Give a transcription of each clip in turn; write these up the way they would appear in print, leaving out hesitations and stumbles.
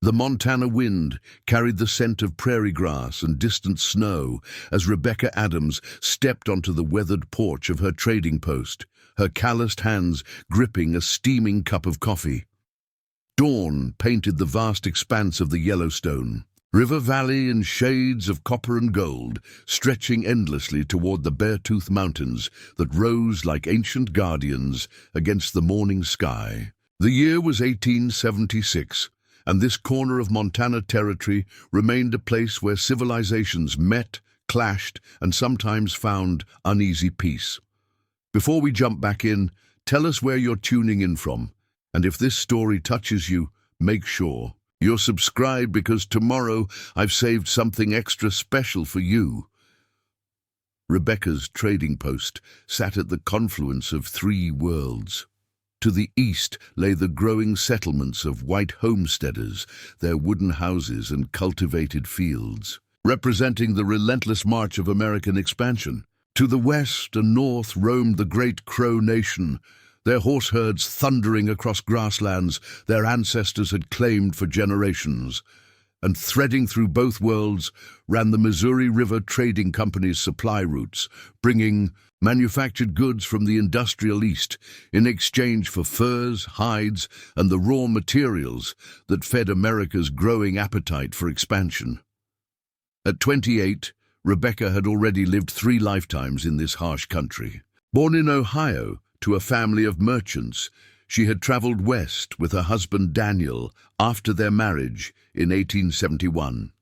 The Montana wind carried the scent of prairie grass and distant snow as Rebecca Adams stepped onto the weathered porch of her trading post, her calloused hands gripping a steaming cup of coffee. Dawn painted the vast expanse of the Yellowstone, river valley in shades of copper and gold, stretching endlessly toward the Beartooth Mountains that rose like ancient guardians against the morning sky. The year was 1876, and this corner of Montana territory remained a place where civilizations met, clashed, and sometimes found uneasy peace. Before we jump back in, tell us where you're tuning in from, and if this story touches you, make sure you're subscribed because tomorrow I've saved something extra special for you. Rebecca's trading post sat at the confluence of three worlds. To the east lay the growing settlements of white homesteaders, their wooden houses and cultivated fields, representing the relentless march of American expansion. To the west and north roamed the great Crow Nation, their horse herds thundering across grasslands their ancestors had claimed for generations. And threading through both worlds ran the Missouri River Trading Company's supply routes, bringing manufactured goods from the industrial East in exchange for furs, hides, and the raw materials that fed America's growing appetite for expansion. At 28, Rebecca had already lived 3 lifetimes in this harsh country. Born in Ohio to a family of merchants, she had traveled west with her husband Daniel after their marriage in 1871.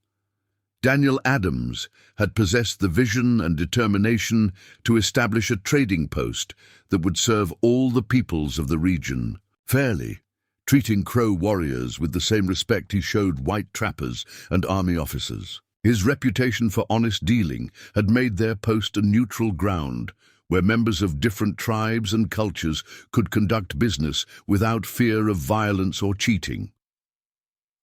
Daniel Adams had possessed the vision and determination to establish a trading post that would serve all the peoples of the region fairly, treating Crow warriors with the same respect he showed white trappers and army officers. His reputation for honest dealing had made their post a neutral ground, where members of different tribes and cultures could conduct business without fear of violence or cheating.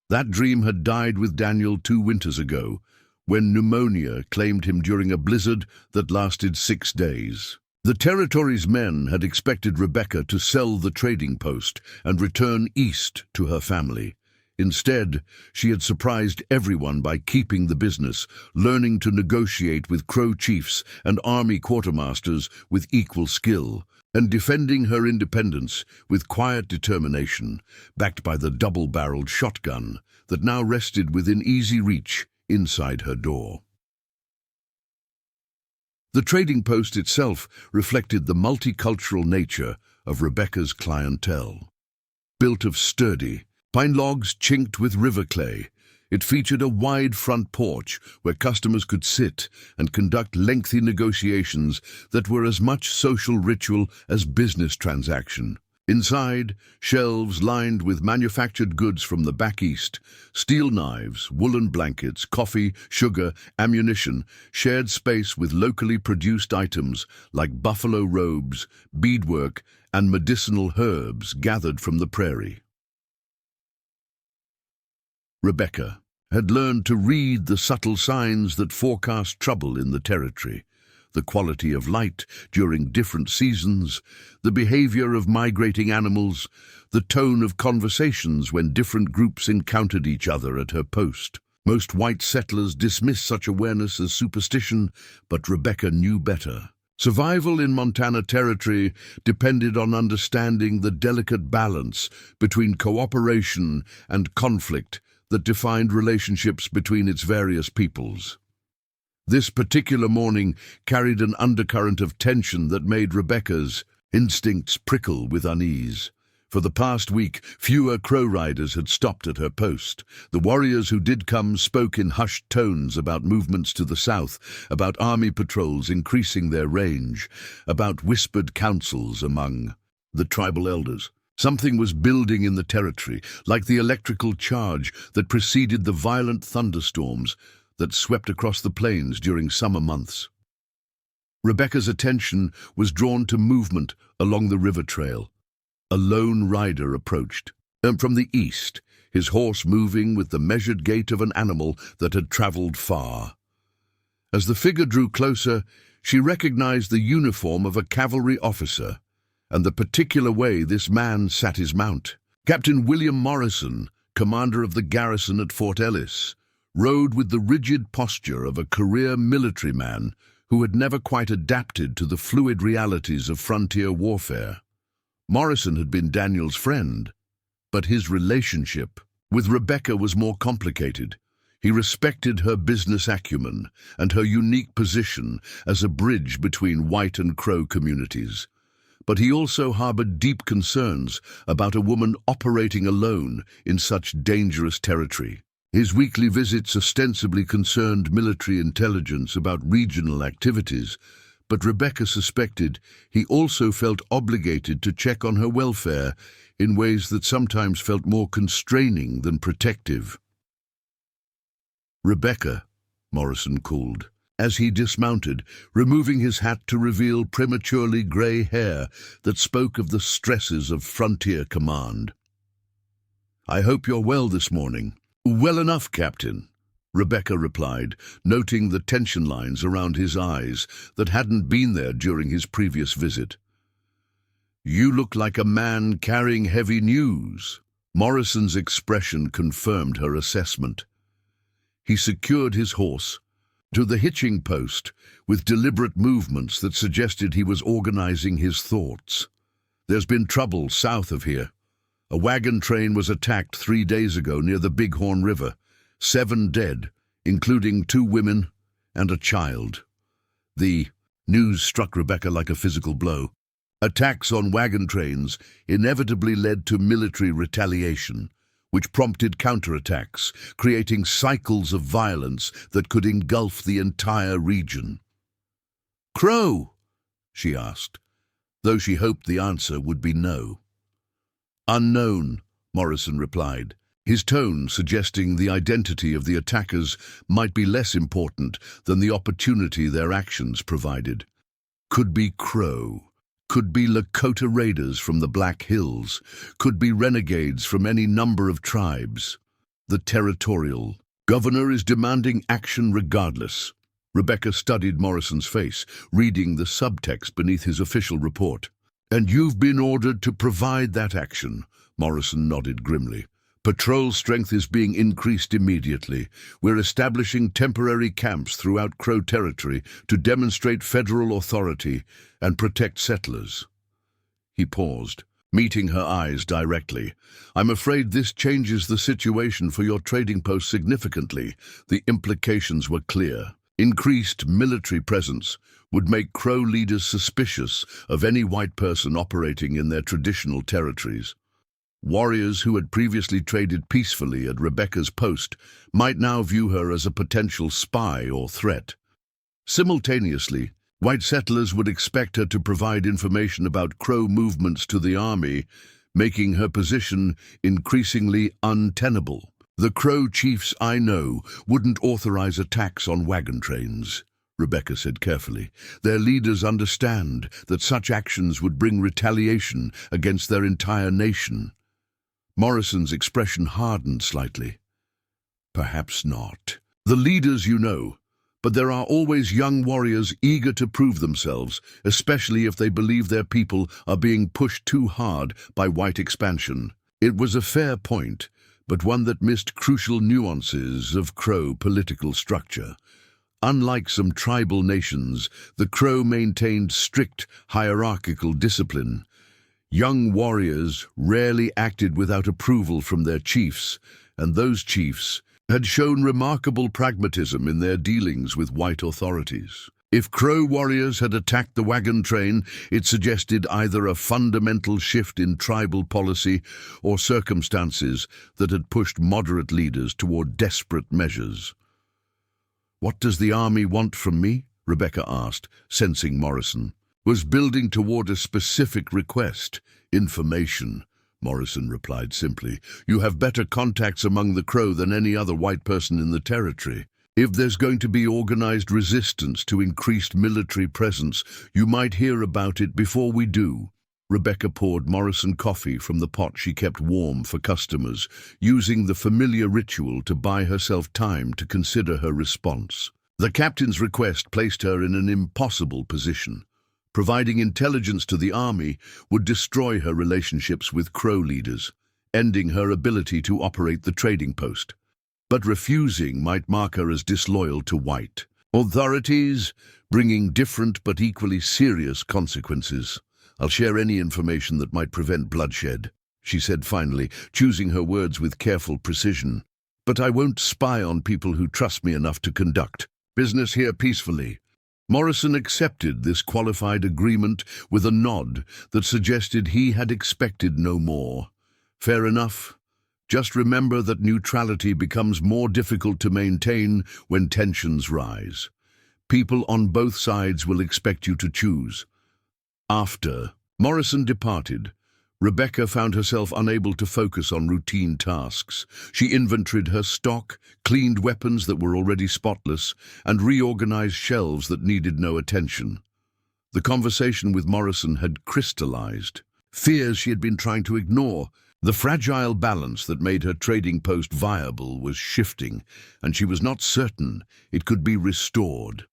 That dream had died with Daniel 2 winters ago, when pneumonia claimed him during a blizzard that lasted 6 days. The territory's men had expected Rebecca to sell the trading post and return east to her family. Instead, she had surprised everyone by keeping the business, learning to negotiate with Crow chiefs and army quartermasters with equal skill, and defending her independence with quiet determination, backed by the double-barreled shotgun that now rested within easy reach inside her door. The trading post itself reflected the multicultural nature of Rebecca's clientele. Built of sturdy, pine logs chinked with river clay, it featured a wide front porch where customers could sit and conduct lengthy negotiations that were as much social ritual as business transaction. Inside, shelves lined with manufactured goods from the back east, steel knives, woolen blankets, coffee, sugar, ammunition, shared space with locally produced items like buffalo robes, beadwork, and medicinal herbs gathered from the prairie. Rebecca had learned to read the subtle signs that forecast trouble in the territory, the quality of light during different seasons, the behavior of migrating animals, the tone of conversations when different groups encountered each other at her post. Most white settlers dismissed such awareness as superstition, but Rebecca knew better. Survival in Montana territory depended on understanding the delicate balance between cooperation and conflict that defined relationships between its various peoples. This particular morning carried an undercurrent of tension that made Rebecca's instincts prickle with unease. For the past week, fewer Crow riders had stopped at her post. The warriors who did come spoke in hushed tones about movements to the south, about army patrols increasing their range, about whispered councils among the tribal elders. Something was building in the territory, like the electrical charge that preceded the violent thunderstorms that swept across the plains during summer months. Rebecca's attention was drawn to movement along the river trail. A lone rider approached. From the east, his horse moving with the measured gait of an animal that had traveled far. As the figure drew closer, she recognized the uniform of a cavalry officer, and the particular way this man sat his mount. Captain William Morrison, commander of the garrison at Fort Ellis, rode with the rigid posture of a career military man who had never quite adapted to the fluid realities of frontier warfare. Morrison had been Daniel's friend, but his relationship with Rebecca was more complicated. He respected her business acumen and her unique position as a bridge between white and Crow communities. But he also harbored deep concerns about a woman operating alone in such dangerous territory. His weekly visits ostensibly concerned military intelligence about regional activities, but Rebecca suspected he also felt obligated to check on her welfare in ways that sometimes felt more constraining than protective. "Rebecca," Morrison called, as he dismounted, removing his hat to reveal prematurely grey hair that spoke of the stresses of frontier command. "I hope you're well this morning." "Well enough, Captain," Rebecca replied, noting the tension lines around his eyes that hadn't been there during his previous visit. "You look like a man carrying heavy news." Morrison's expression confirmed her assessment. He secured his horse to the hitching post with deliberate movements that suggested he was organizing his thoughts. "There's been trouble south of here. A wagon train was attacked 3 days ago near the Bighorn River. 7 dead, including 2 women and a child." The news struck Rebecca like a physical blow. Attacks on wagon trains inevitably led to military retaliation, which prompted counterattacks, creating cycles of violence that could engulf the entire region. "Crow?" she asked, though she hoped the answer would be no. "Unknown," Morrison replied, his tone suggesting the identity of the attackers might be less important than the opportunity their actions provided. "Could be Crow. Could be Lakota raiders from the Black Hills, could be renegades from any number of tribes. The territorial governor is demanding action regardless." Rebecca studied Morrison's face, reading the subtext beneath his official report. "And you've been ordered to provide that action," Morrison nodded grimly. "Patrol strength is being increased immediately. We're establishing temporary camps throughout Crow territory to demonstrate federal authority and protect settlers." He paused, meeting her eyes directly. "I'm afraid this changes the situation for your trading post significantly." The implications were clear. Increased military presence would make Crow leaders suspicious of any white person operating in their traditional territories. Warriors who had previously traded peacefully at Rebecca's post might now view her as a potential spy or threat. Simultaneously, white settlers would expect her to provide information about Crow movements to the army, making her position increasingly untenable. "The Crow chiefs I know wouldn't authorize attacks on wagon trains," Rebecca said carefully. "Their leaders understand that such actions would bring retaliation against their entire nation." Morrison's expression hardened slightly. "Perhaps not. The leaders you know, but there are always young warriors eager to prove themselves, especially if they believe their people are being pushed too hard by white expansion." It was a fair point, but one that missed crucial nuances of Crow political structure. Unlike some tribal nations, the Crow maintained strict hierarchical discipline. Young warriors rarely acted without approval from their chiefs, and those chiefs had shown remarkable pragmatism in their dealings with white authorities. If Crow warriors had attacked the wagon train, it suggested either a fundamental shift in tribal policy or circumstances that had pushed moderate leaders toward desperate measures. "What does the army want from me?" Rebecca asked, sensing Morrison was building toward a specific request. "Information," Morrison replied simply. "You have better contacts among the Crow than any other white person in the territory. If there's going to be organized resistance to increased military presence, you might hear about it before we do." Rebecca poured Morrison coffee from the pot she kept warm for customers, using the familiar ritual to buy herself time to consider her response. The captain's request placed her in an impossible position. Providing intelligence to the army would destroy her relationships with Crow leaders. ending her ability to operate the trading post. But refusing might mark her as disloyal to white authorities, bringing different but equally serious consequences. "I'll share any information that might prevent bloodshed," she said finally, choosing her words with careful precision. "But I won't spy on people who trust me enough to conduct business here peacefully." Morrison accepted this qualified agreement with a nod that suggested he had expected no more. "Fair enough. Just remember that neutrality becomes more difficult to maintain when tensions rise. People on both sides will expect you to choose." After Morrison departed, Rebecca found herself unable to focus on routine tasks. She inventoried her stock, cleaned weapons that were already spotless, and reorganized shelves that needed no attention. The conversation with Morrison had crystallized fears she had been trying to ignore. The fragile balance that made her trading post viable was shifting, and she was not certain it could be restored.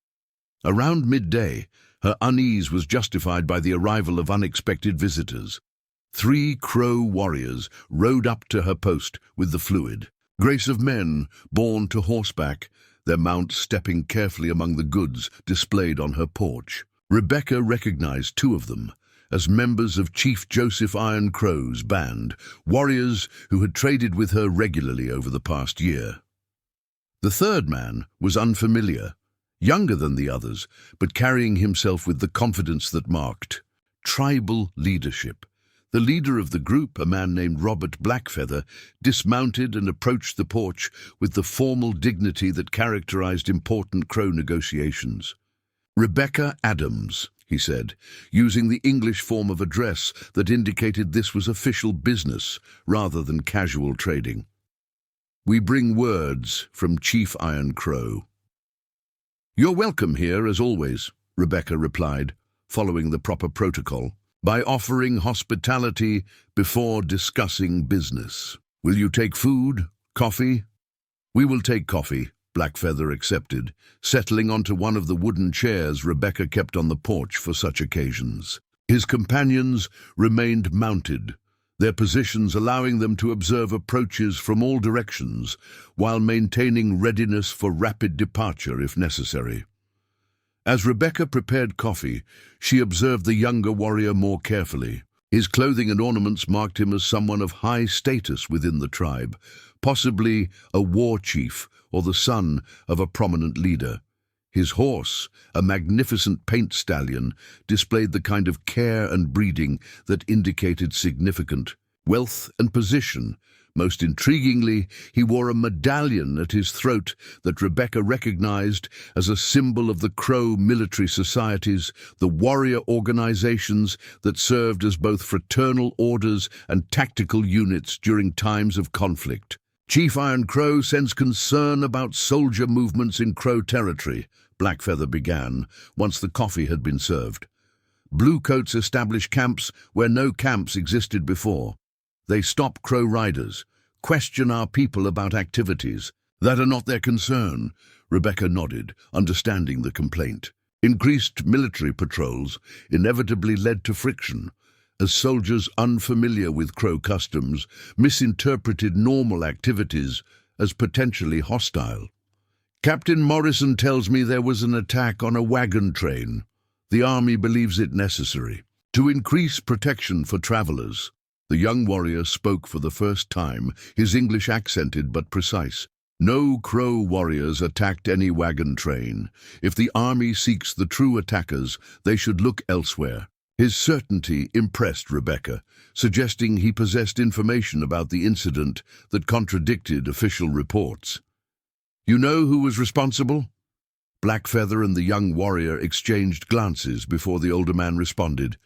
Around midday, her unease was justified by the arrival of unexpected visitors. 3 Crow warriors rode up to her post with the fluid grace of men born to horseback, their mounts stepping carefully among the goods displayed on her porch. Rebecca recognized 2 of them as members of Chief Joseph Iron Crow's band, warriors who had traded with her regularly over the past year. The third man was unfamiliar, younger than the others, but carrying himself with the confidence that marked tribal leadership. The leader of the group, a man named Robert Blackfeather, dismounted and approached the porch with the formal dignity that characterized important Crow negotiations. "Rebecca Adams," he said, using the English form of address that indicated this was official business rather than casual trading. "We bring words from Chief Iron Crow." "You're welcome here, as always," Rebecca replied, following the proper protocol, "by offering hospitality before discussing business. Will you take food? Coffee?" "We will take coffee," Blackfeather accepted, settling onto one of the wooden chairs Rebecca kept on the porch for such occasions. His companions remained mounted, their positions allowing them to observe approaches from all directions, while maintaining readiness for rapid departure if necessary. As Rebecca prepared coffee, she observed the younger warrior more carefully. His clothing and ornaments marked him as someone of high status within the tribe, possibly a war chief or the son of a prominent leader. His horse, a magnificent paint stallion, displayed the kind of care and breeding that indicated significant wealth and position. Most intriguingly, he wore a medallion at his throat that Rebecca recognized as a symbol of the Crow military societies, the warrior organizations that served as both fraternal orders and tactical units during times of conflict. "Chief Iron Crow sends concern about soldier movements in Crow territory," Blackfeather began, once the coffee had been served. "Bluecoats establish camps where no camps existed before. They stop Crow riders, question our people about activities that are not their concern." Rebecca nodded, understanding the complaint. Increased military patrols inevitably led to friction, as soldiers unfamiliar with Crow customs misinterpreted normal activities as potentially hostile. "Captain Morrison tells me there was an attack on a wagon train. The army believes it necessary to increase protection for travelers." The young warrior spoke for the first time, his English accented but precise. "No Crow warriors attacked any wagon train. If the army seeks the true attackers, they should look elsewhere." His certainty impressed Rebecca, suggesting he possessed information about the incident that contradicted official reports. "You know who was responsible?" Blackfeather and the young warrior exchanged glances before the older man responded.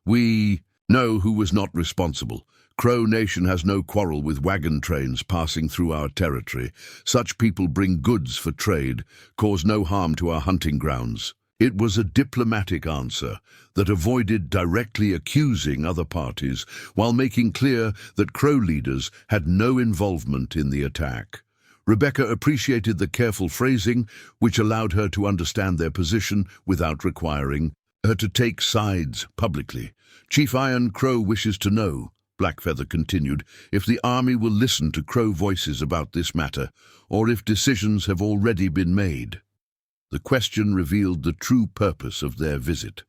"We know who was not responsible. Crow Nation has no quarrel with wagon trains passing through our territory. Such people bring goods for trade, cause no harm to our hunting grounds." It was a diplomatic answer that avoided directly accusing other parties, while making clear that Crow leaders had no involvement in the attack. Rebecca appreciated the careful phrasing, which allowed her to understand their position without requiring her to take sides publicly. "Chief Iron Crow wishes to know," Blackfeather continued, if the army will listen to Crow voices about this matter, or if decisions have already been made. The question revealed the true purpose of their visit.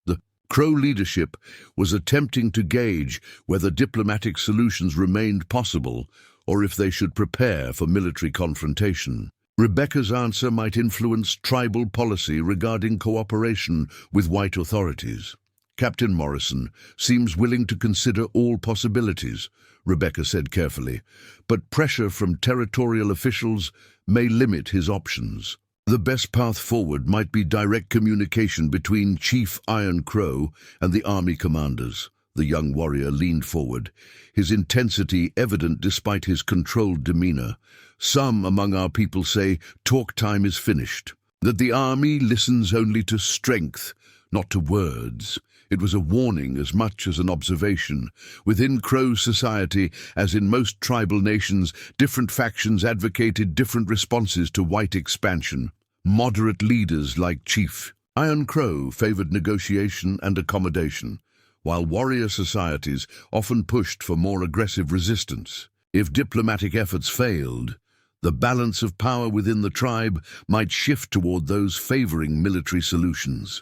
The Crow leadership was attempting to gauge whether diplomatic solutions remained possible or if they should prepare for military confrontation. Rebecca's answer might influence tribal policy regarding cooperation with white authorities. Captain Morrison seems willing to consider all possibilities, Rebecca said carefully, but pressure from territorial officials may limit his options. The best path forward might be direct communication between Chief Iron Crow and the army commanders. The young warrior leaned forward, his intensity evident despite his controlled demeanor. Some among our people say talk time is finished, that the army listens only to strength, not to words. It was a warning as much as an observation. Within Crow society, as in most tribal nations, different factions advocated different responses to white expansion. Moderate leaders like Chief Iron Crow favored negotiation and accommodation, while warrior societies often pushed for more aggressive resistance. If diplomatic efforts failed, the balance of power within the tribe might shift toward those favoring military solutions.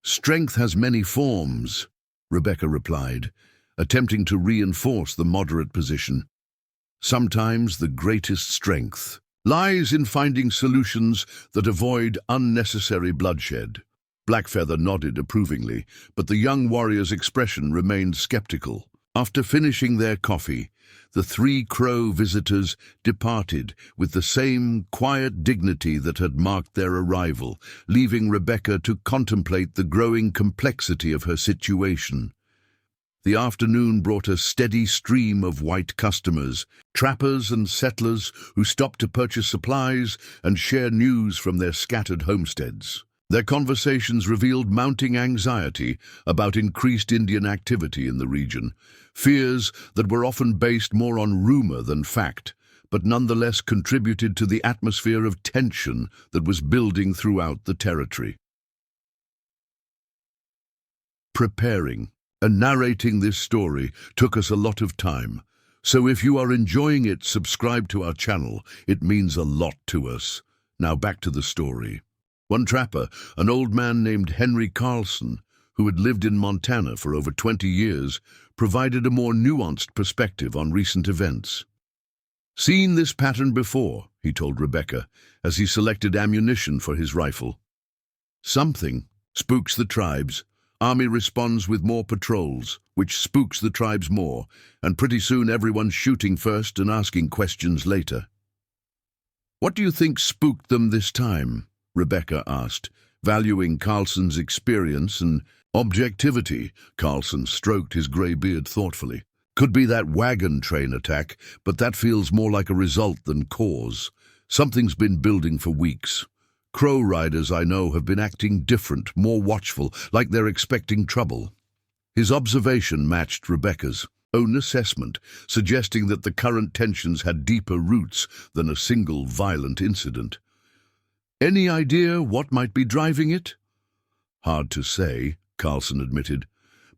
Strength has many forms, Rebecca replied, attempting to reinforce the moderate position. Sometimes the greatest strength lies in finding solutions that avoid unnecessary bloodshed. Blackfeather nodded approvingly, but the young warrior's expression remained skeptical. After finishing their coffee, the 3 Crow visitors departed with the same quiet dignity that had marked their arrival, leaving Rebecca to contemplate the growing complexity of her situation. The afternoon brought a steady stream of white customers, trappers and settlers who stopped to purchase supplies and share news from their scattered homesteads. Their conversations revealed mounting anxiety about increased Indian activity in the region, fears that were often based more on rumor than fact, but nonetheless contributed to the atmosphere of tension that was building throughout the territory. Preparing and narrating this story took us a lot of time, so if you are enjoying it, subscribe to our channel. It means a lot to us. Now back to the story. One trapper, an old man named Henry Carlson, who had lived in Montana for over 20 years, provided a more nuanced perspective on recent events. "Seen this pattern before," he told Rebecca, as he selected ammunition for his rifle. "Something spooks the tribes. Army responds with more patrols, which spooks the tribes more, and pretty soon everyone's shooting first and asking questions later." "What do you think spooked them this time?" Rebecca asked, valuing Carlson's experience and objectivity. Carlson stroked his grey beard thoughtfully. "Could be that wagon train attack, but that feels more like a result than cause. Something's been building for weeks. Crow riders I know have been acting different, more watchful, like they're expecting trouble." His observation matched Rebecca's own assessment, suggesting that the current tensions had deeper roots than a single violent incident. "Any idea what might be driving it?" "Hard to say," Carlson admitted,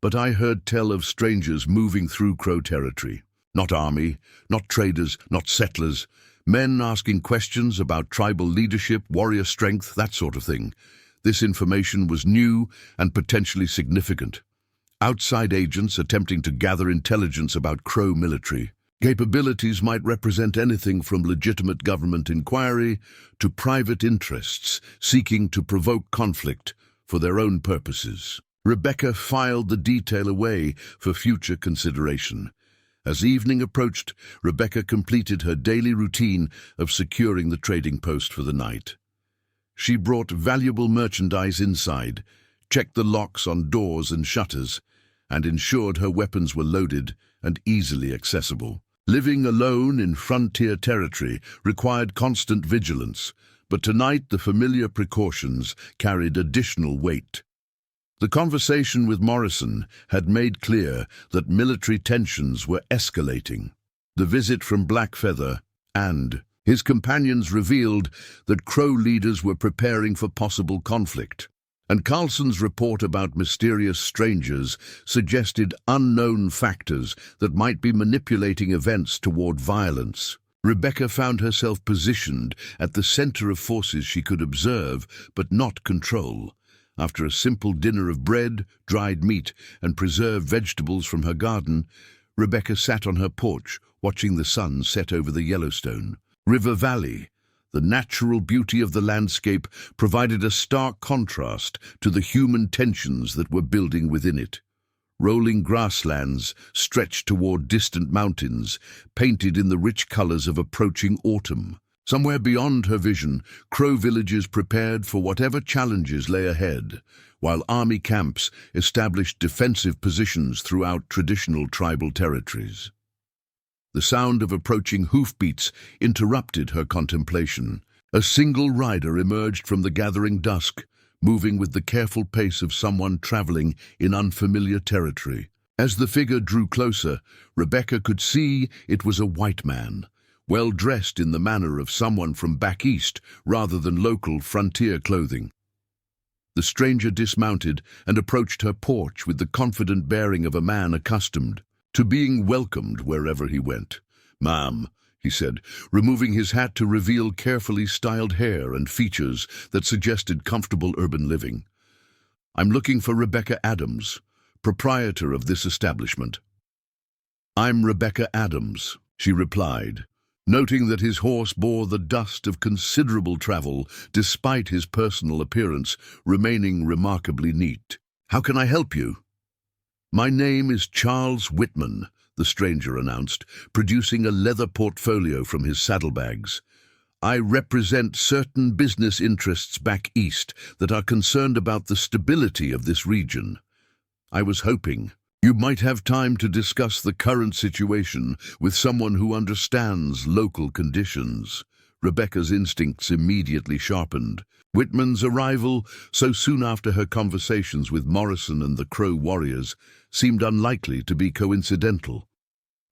"but I heard tell of strangers moving through Crow territory. Not army, not traders, not settlers. Men asking questions about tribal leadership, warrior strength, that sort of thing. This information was new and potentially significant. Outside agents attempting to gather intelligence about Crow military. Capabilities might represent anything from legitimate government inquiry to private interests seeking to provoke conflict for their own purposes." Rebecca filed the detail away for future consideration. As evening approached, Rebecca completed her daily routine of securing the trading post for the night. She brought valuable merchandise inside, checked the locks on doors and shutters, and ensured her weapons were loaded and easily accessible. Living alone in frontier territory required constant vigilance, but tonight the familiar precautions carried additional weight. The conversation with Morrison had made clear that military tensions were escalating. The visit from Blackfeather and his companions revealed that Crow leaders were preparing for possible conflict. And Carlson's report about mysterious strangers suggested unknown factors that might be manipulating events toward violence. Rebecca found herself positioned at the center of forces she could observe but not control. After a simple dinner of bread, dried meat, and preserved vegetables from her garden, Rebecca sat on her porch, watching the sun set over the Yellowstone River Valley. The natural beauty of the landscape provided a stark contrast to the human tensions that were building within it. Rolling grasslands stretched toward distant mountains, painted in the rich colors of approaching autumn. Somewhere beyond her vision, Crow villages prepared for whatever challenges lay ahead, while army camps established defensive positions throughout traditional tribal territories. The sound of approaching hoofbeats interrupted her contemplation. A single rider emerged from the gathering dusk, moving with the careful pace of someone traveling in unfamiliar territory. As the figure drew closer, Rebecca could see it was a white man, well dressed in the manner of someone from back east rather than local frontier clothing. The stranger dismounted and approached her porch with the confident bearing of a man accustomed to being welcomed wherever he went. "Ma'am," he said, removing his hat to reveal carefully styled hair and features that suggested comfortable urban living. "I'm looking for Rebecca Adams, proprietor of this establishment." "I'm Rebecca Adams," she replied, noting that his horse bore the dust of considerable travel despite his personal appearance remaining remarkably neat. "How can I help you?" "My name is Charles Whitman," the stranger announced, producing a leather portfolio from his saddlebags. "I represent certain business interests back east that are concerned about the stability of this region. I was hoping you might have time to discuss the current situation with someone who understands local conditions." Rebecca's instincts immediately sharpened. Whitman's arrival, so soon after her conversations with Morrison and the Crow warriors, seemed unlikely to be coincidental.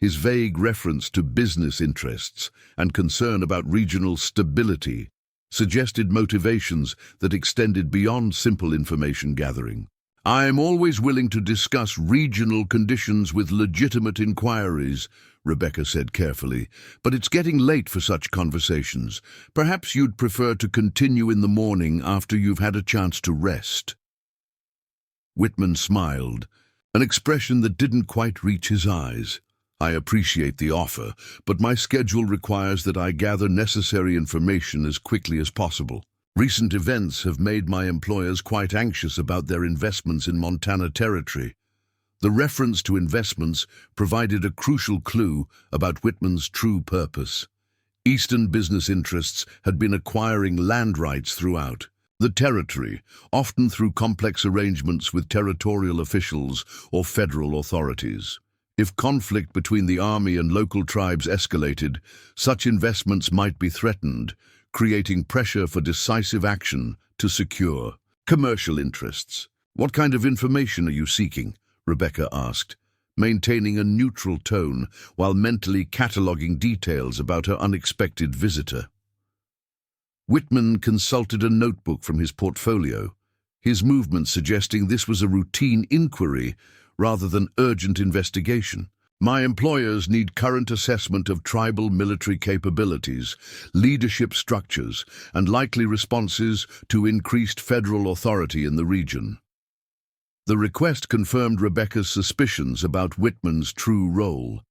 His vague reference to business interests and concern about regional stability suggested motivations that extended beyond simple information gathering. "I'm always willing to discuss regional conditions with legitimate inquiries," Rebecca said carefully, "but it's getting late for such conversations. Perhaps you'd prefer to continue in the morning after you've had a chance to rest." Whitman smiled, an expression that didn't quite reach his eyes. "I appreciate the offer, but my schedule requires that I gather necessary information as quickly as possible. Recent events have made my employers quite anxious about their investments in Montana Territory." The reference to investments provided a crucial clue about Whitman's true purpose. Eastern business interests had been acquiring land rights throughout the territory, often through complex arrangements with territorial officials or federal authorities. If conflict between the army and local tribes escalated, such investments might be threatened, creating pressure for decisive action to secure commercial interests. "What kind of information are you seeking?" Rebecca asked, maintaining a neutral tone while mentally cataloging details about her unexpected visitor. Whitman consulted a notebook from his portfolio, his movements suggesting this was a routine inquiry rather than urgent investigation. "My employers need current assessment of tribal military capabilities, leadership structures, and likely responses to increased federal authority in the region." The request confirmed Rebecca's suspicions about Whitman's true role.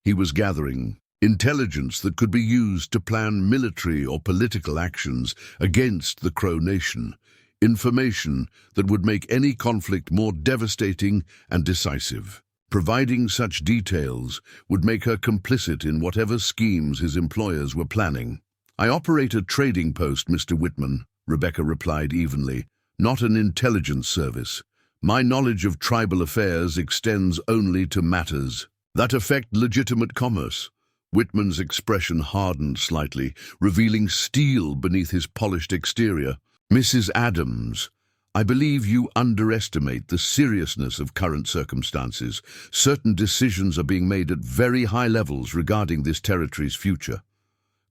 He was gathering intelligence that could be used to plan military or political actions against the Crow Nation, information that would make any conflict more devastating and decisive. Providing such details would make her complicit in whatever schemes his employers were planning. "I operate a trading post, Mr. Whitman," Rebecca replied evenly, "not an intelligence service. My knowledge of tribal affairs extends only to matters that affect legitimate commerce." Whitman's expression hardened slightly, revealing steel beneath his polished exterior. "Mrs. Adams, I believe you underestimate the seriousness of current circumstances. Certain decisions are being made at very high levels regarding this territory's future.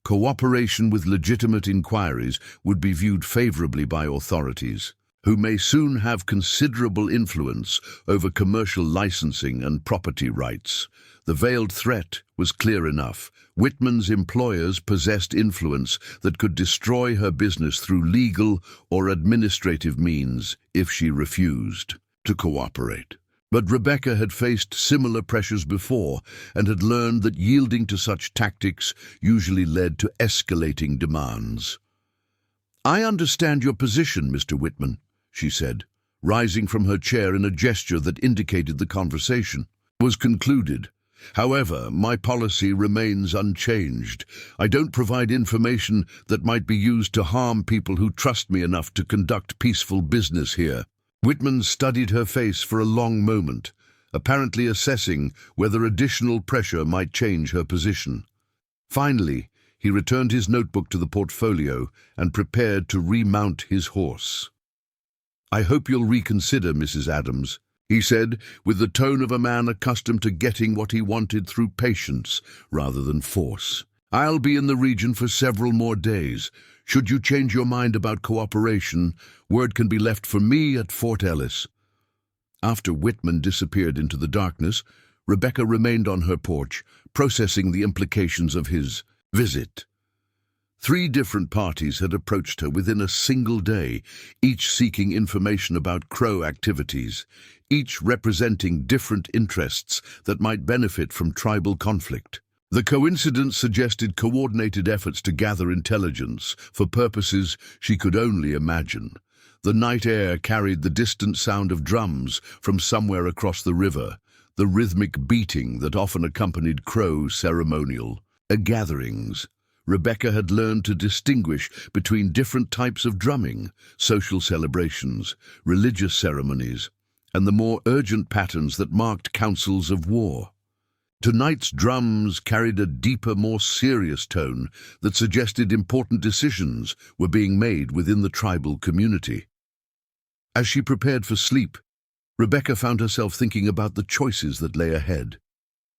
Cooperation with legitimate inquiries would be viewed favorably by authorities. who may soon have considerable influence over commercial licensing and property rights. The veiled threat was clear enough. Whitman's employers possessed influence that could destroy her business through legal or administrative means if she refused to cooperate. But Rebecca had faced similar pressures before and had learned that yielding to such tactics usually led to escalating demands. "I understand your position, Mr. Whitman," she said, rising from her chair in a gesture that indicated the conversation was concluded. "However, my policy remains unchanged. I don't provide information that might be used to harm people who trust me enough to conduct peaceful business here." Whitman studied her face for a long moment, apparently assessing whether additional pressure might change her position. Finally, he returned his notebook to the portfolio and prepared to remount his horse. "I hope you'll reconsider, Mrs. Adams," he said, with the tone of a man accustomed to getting what he wanted through patience rather than force. "I'll be in the region for several more days. Should you change your mind about cooperation, word can be left for me at Fort Ellis." After Whitman disappeared into the darkness, Rebecca remained on her porch, processing the implications of his visit. 3 different parties had approached her within a single day, each seeking information about Crow activities, each representing different interests that might benefit from tribal conflict. The coincidence suggested coordinated efforts to gather intelligence for purposes she could only imagine. The night air carried the distant sound of drums from somewhere across the river, the rhythmic beating that often accompanied Crow ceremonial gatherings. Rebecca had learned to distinguish between different types of drumming, social celebrations, religious ceremonies, and the more urgent patterns that marked councils of war. Tonight's drums carried a deeper, more serious tone that suggested important decisions were being made within the tribal community. As she prepared for sleep, Rebecca found herself thinking about the choices that lay ahead.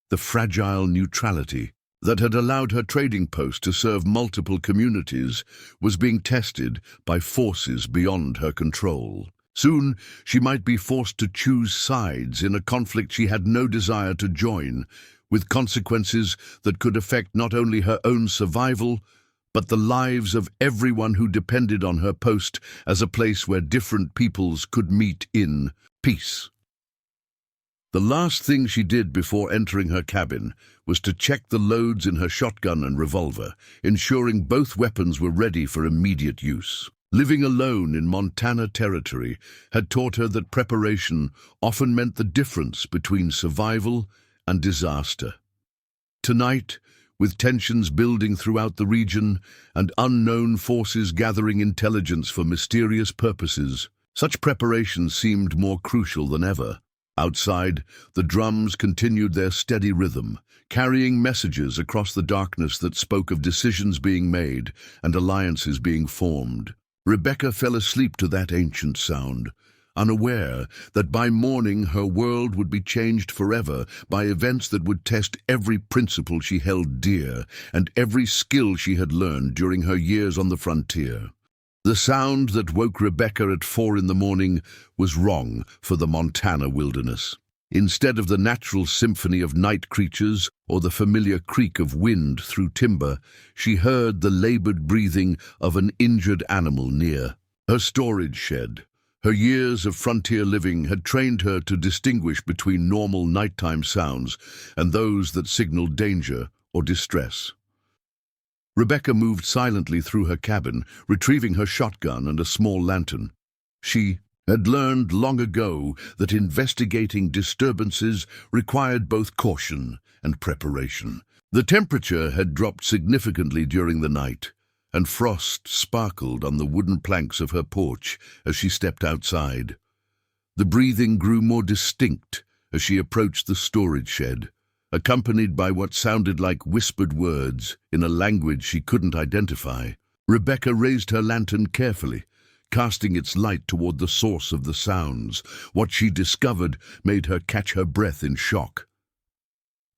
The fragile neutrality that had allowed her trading post to serve multiple communities was being tested by forces beyond her control. Soon, she might be forced to choose sides in a conflict she had no desire to join, with consequences that could affect not only her own survival, but the lives of everyone who depended on her post as a place where different peoples could meet in peace. The last thing she did before entering her cabin was to check the loads in her shotgun and revolver, ensuring both weapons were ready for immediate use. Living alone in Montana territory had taught her that preparation often meant the difference between survival and disaster. Tonight, with tensions building throughout the region and unknown forces gathering intelligence for mysterious purposes, such preparation seemed more crucial than ever. Outside, the drums continued their steady rhythm, carrying messages across the darkness that spoke of decisions being made and alliances being formed. Rebecca fell asleep to that ancient sound, unaware that by morning her world would be changed forever by events that would test every principle she held dear and every skill she had learned during her years on the frontier. The sound that woke Rebecca at 4 in the morning was wrong for the Montana wilderness. Instead of the natural symphony of night creatures or the familiar creak of wind through timber, she heard the labored breathing of an injured animal near. Her storage shed. Her years of frontier living had trained her to distinguish between normal nighttime sounds and those that signaled danger or distress. Rebecca moved silently through her cabin, retrieving her shotgun and a small lantern. She had learned long ago that investigating disturbances required both caution and preparation. The temperature had dropped significantly during the night, and frost sparkled on the wooden planks of her porch as she stepped outside. The breathing grew more distinct as she approached the storage shed, accompanied by what sounded like whispered words in a language she couldn't identify. Rebecca raised her lantern carefully, casting its light toward the source of the sounds. What she discovered made her catch her breath in shock.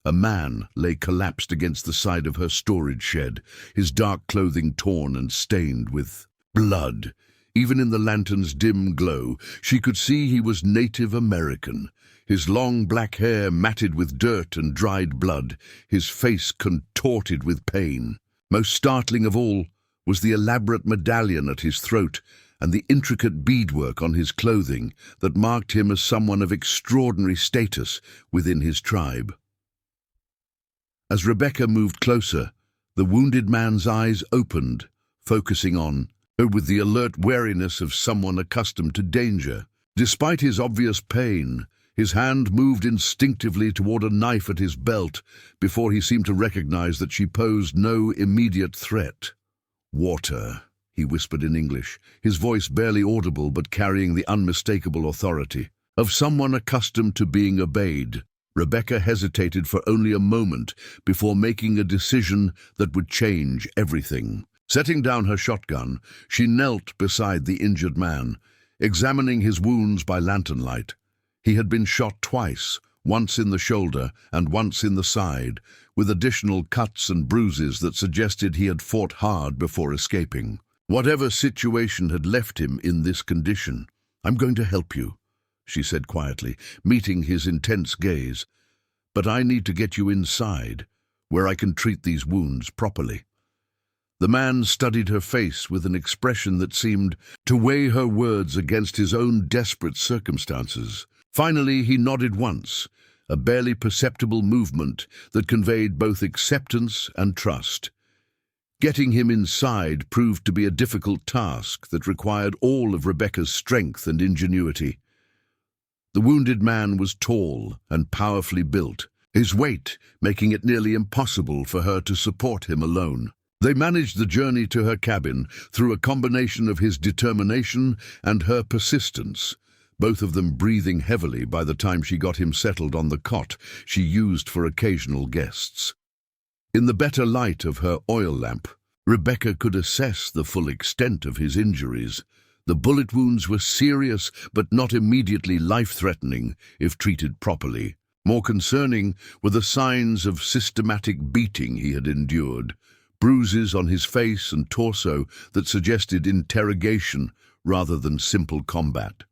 A man lay collapsed against the side of her storage shed, his dark clothing torn and stained with blood. Even in the lantern's dim glow, she could see he was Native American. His long black hair matted with dirt and dried blood, his face contorted with pain. Most startling of all was the elaborate medallion at his throat and the intricate beadwork on his clothing that marked him as someone of extraordinary status within his tribe. As Rebecca moved closer, the wounded man's eyes opened, focusing on her with the alert wariness of someone accustomed to danger. Despite his obvious pain, his hand moved instinctively toward a knife at his belt before he seemed to recognize that she posed no immediate threat. "Water," he whispered in English, his voice barely audible but carrying the unmistakable authority of someone accustomed to being obeyed. Rebecca hesitated for only a moment before making a decision that would change everything. Setting down her shotgun, she knelt beside the injured man, examining his wounds by lantern light. He had been shot twice, once in the shoulder and once in the side, with additional cuts and bruises that suggested he had fought hard before escaping. Whatever situation had left him in this condition, "I'm going to help you," she said quietly, meeting his intense gaze. "But I need to get you inside, where I can treat these wounds properly." The man studied her face with an expression that seemed to weigh her words against his own desperate circumstances. Finally, he nodded once, a barely perceptible movement that conveyed both acceptance and trust. Getting him inside proved to be a difficult task that required all of Rebecca's strength and ingenuity. The wounded man was tall and powerfully built, his weight making it nearly impossible for her to support him alone. They managed the journey to her cabin through a combination of his determination and her persistence, both of them breathing heavily by the time she got him settled on the cot she used for occasional guests. In the better light of her oil lamp, Rebecca could assess the full extent of his injuries. The bullet wounds were serious but not immediately life-threatening if treated properly. More concerning were the signs of systematic beating he had endured, bruises on his face and torso that suggested interrogation rather than simple combat.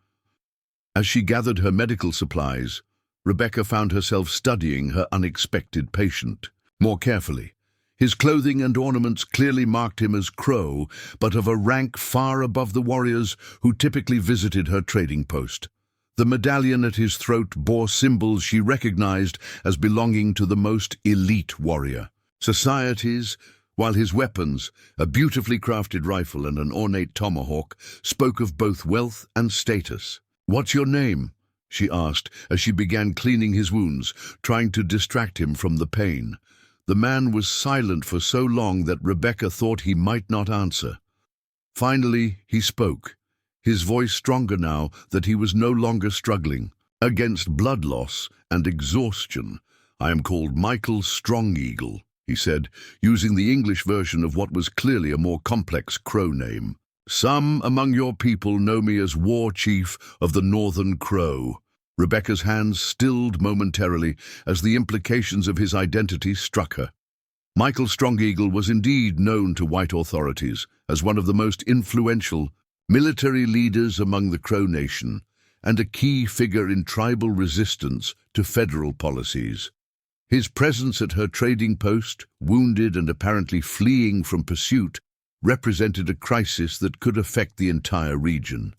As she gathered her medical supplies, Rebecca found herself studying her unexpected patient more carefully. His clothing and ornaments clearly marked him as Crow, but of a rank far above the warriors who typically visited her trading post. The medallion at his throat bore symbols she recognized as belonging to the most elite warrior societies, while his weapons, a beautifully crafted rifle and an ornate tomahawk, spoke of both wealth and status. "What's your name?" she asked as she began cleaning his wounds, trying to distract him from the pain. The man was silent for so long that Rebecca thought he might not answer. Finally, he spoke, his voice stronger now that he was no longer struggling against blood loss and exhaustion. "I am called Michael Strongeagle," he said, using the English version of what was clearly a more complex Crow name. "Some among your people know me as War Chief of the Northern Crow." Rebecca's hands stilled momentarily as the implications of his identity struck her. Michael Strongeagle was indeed known to white authorities as one of the most influential military leaders among the Crow Nation and a key figure in tribal resistance to federal policies. His presence at her trading post, wounded and apparently fleeing from pursuit, represented a crisis that could affect the entire region.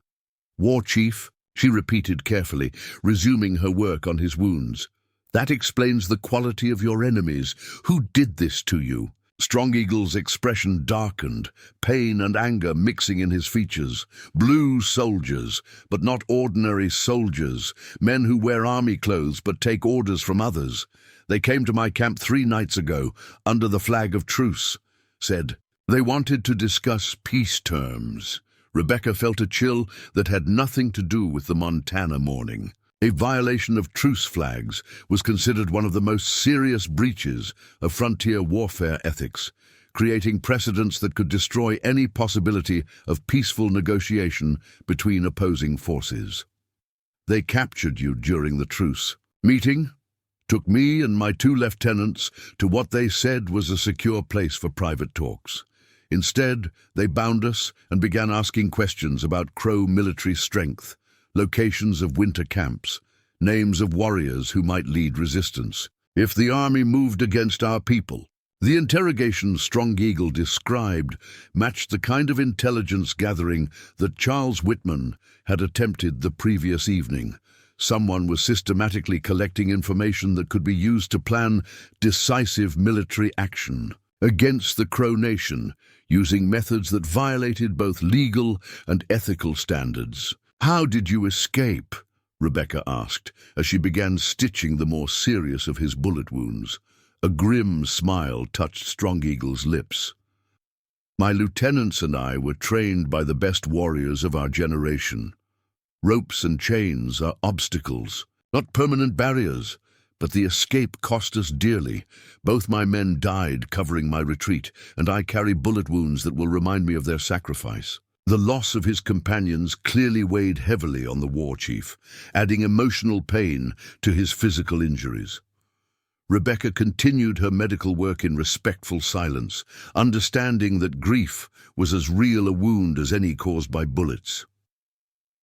"War Chief," she repeated carefully, resuming her work on his wounds. "That explains the quality of your enemies. Who did this to you?" Strongeagle's expression darkened, pain and anger mixing in his features. "Blue soldiers, but not ordinary soldiers, men who wear army clothes but take orders from others. They came to my camp 3 nights ago, under the flag of truce," said. "They wanted to discuss peace terms." Rebecca felt a chill that had nothing to do with the Montana morning. A violation of truce flags was considered one of the most serious breaches of frontier warfare ethics, creating precedents that could destroy any possibility of peaceful negotiation between opposing forces. "They captured you during the truce meeting, took me and my 2 lieutenants to what they said was a secure place for private talks. Instead, they bound us and began asking questions about Crow military strength, locations of winter camps, names of warriors who might lead resistance, if the army moved against our people. The interrogation Strong Eagle described matched the kind of intelligence gathering that Charles Whitman had attempted the previous evening. Someone was systematically collecting information that could be used to plan decisive military action against the Crow Nation, using methods that violated both legal and ethical standards. "How did you escape?" Rebecca asked, as she began stitching the more serious of his bullet wounds. A grim smile touched Strong Eagle's lips. "My lieutenants and I were trained by the best warriors of our generation. Ropes and chains are obstacles, not permanent barriers, but the escape cost us dearly. Both my men died covering my retreat, and I carry bullet wounds that will remind me of their sacrifice." The loss of his companions clearly weighed heavily on the war chief, adding emotional pain to his physical injuries. Rebecca continued her medical work in respectful silence, understanding that grief was as real a wound as any caused by bullets.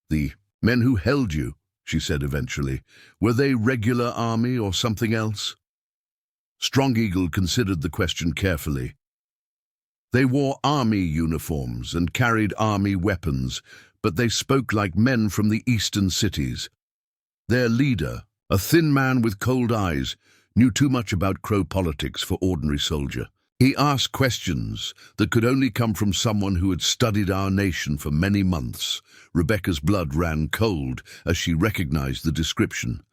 "The men who held you," she said eventually, "were they regular army or something else?" Strong Eagle considered the question carefully. "They wore army uniforms and carried army weapons, but they spoke like men from the eastern cities. Their leader, a thin man with cold eyes, knew too much about Crow politics for ordinary soldier. He asked questions that could only come from someone who had studied our nation for many months." Rebecca's blood ran cold as she recognized the description.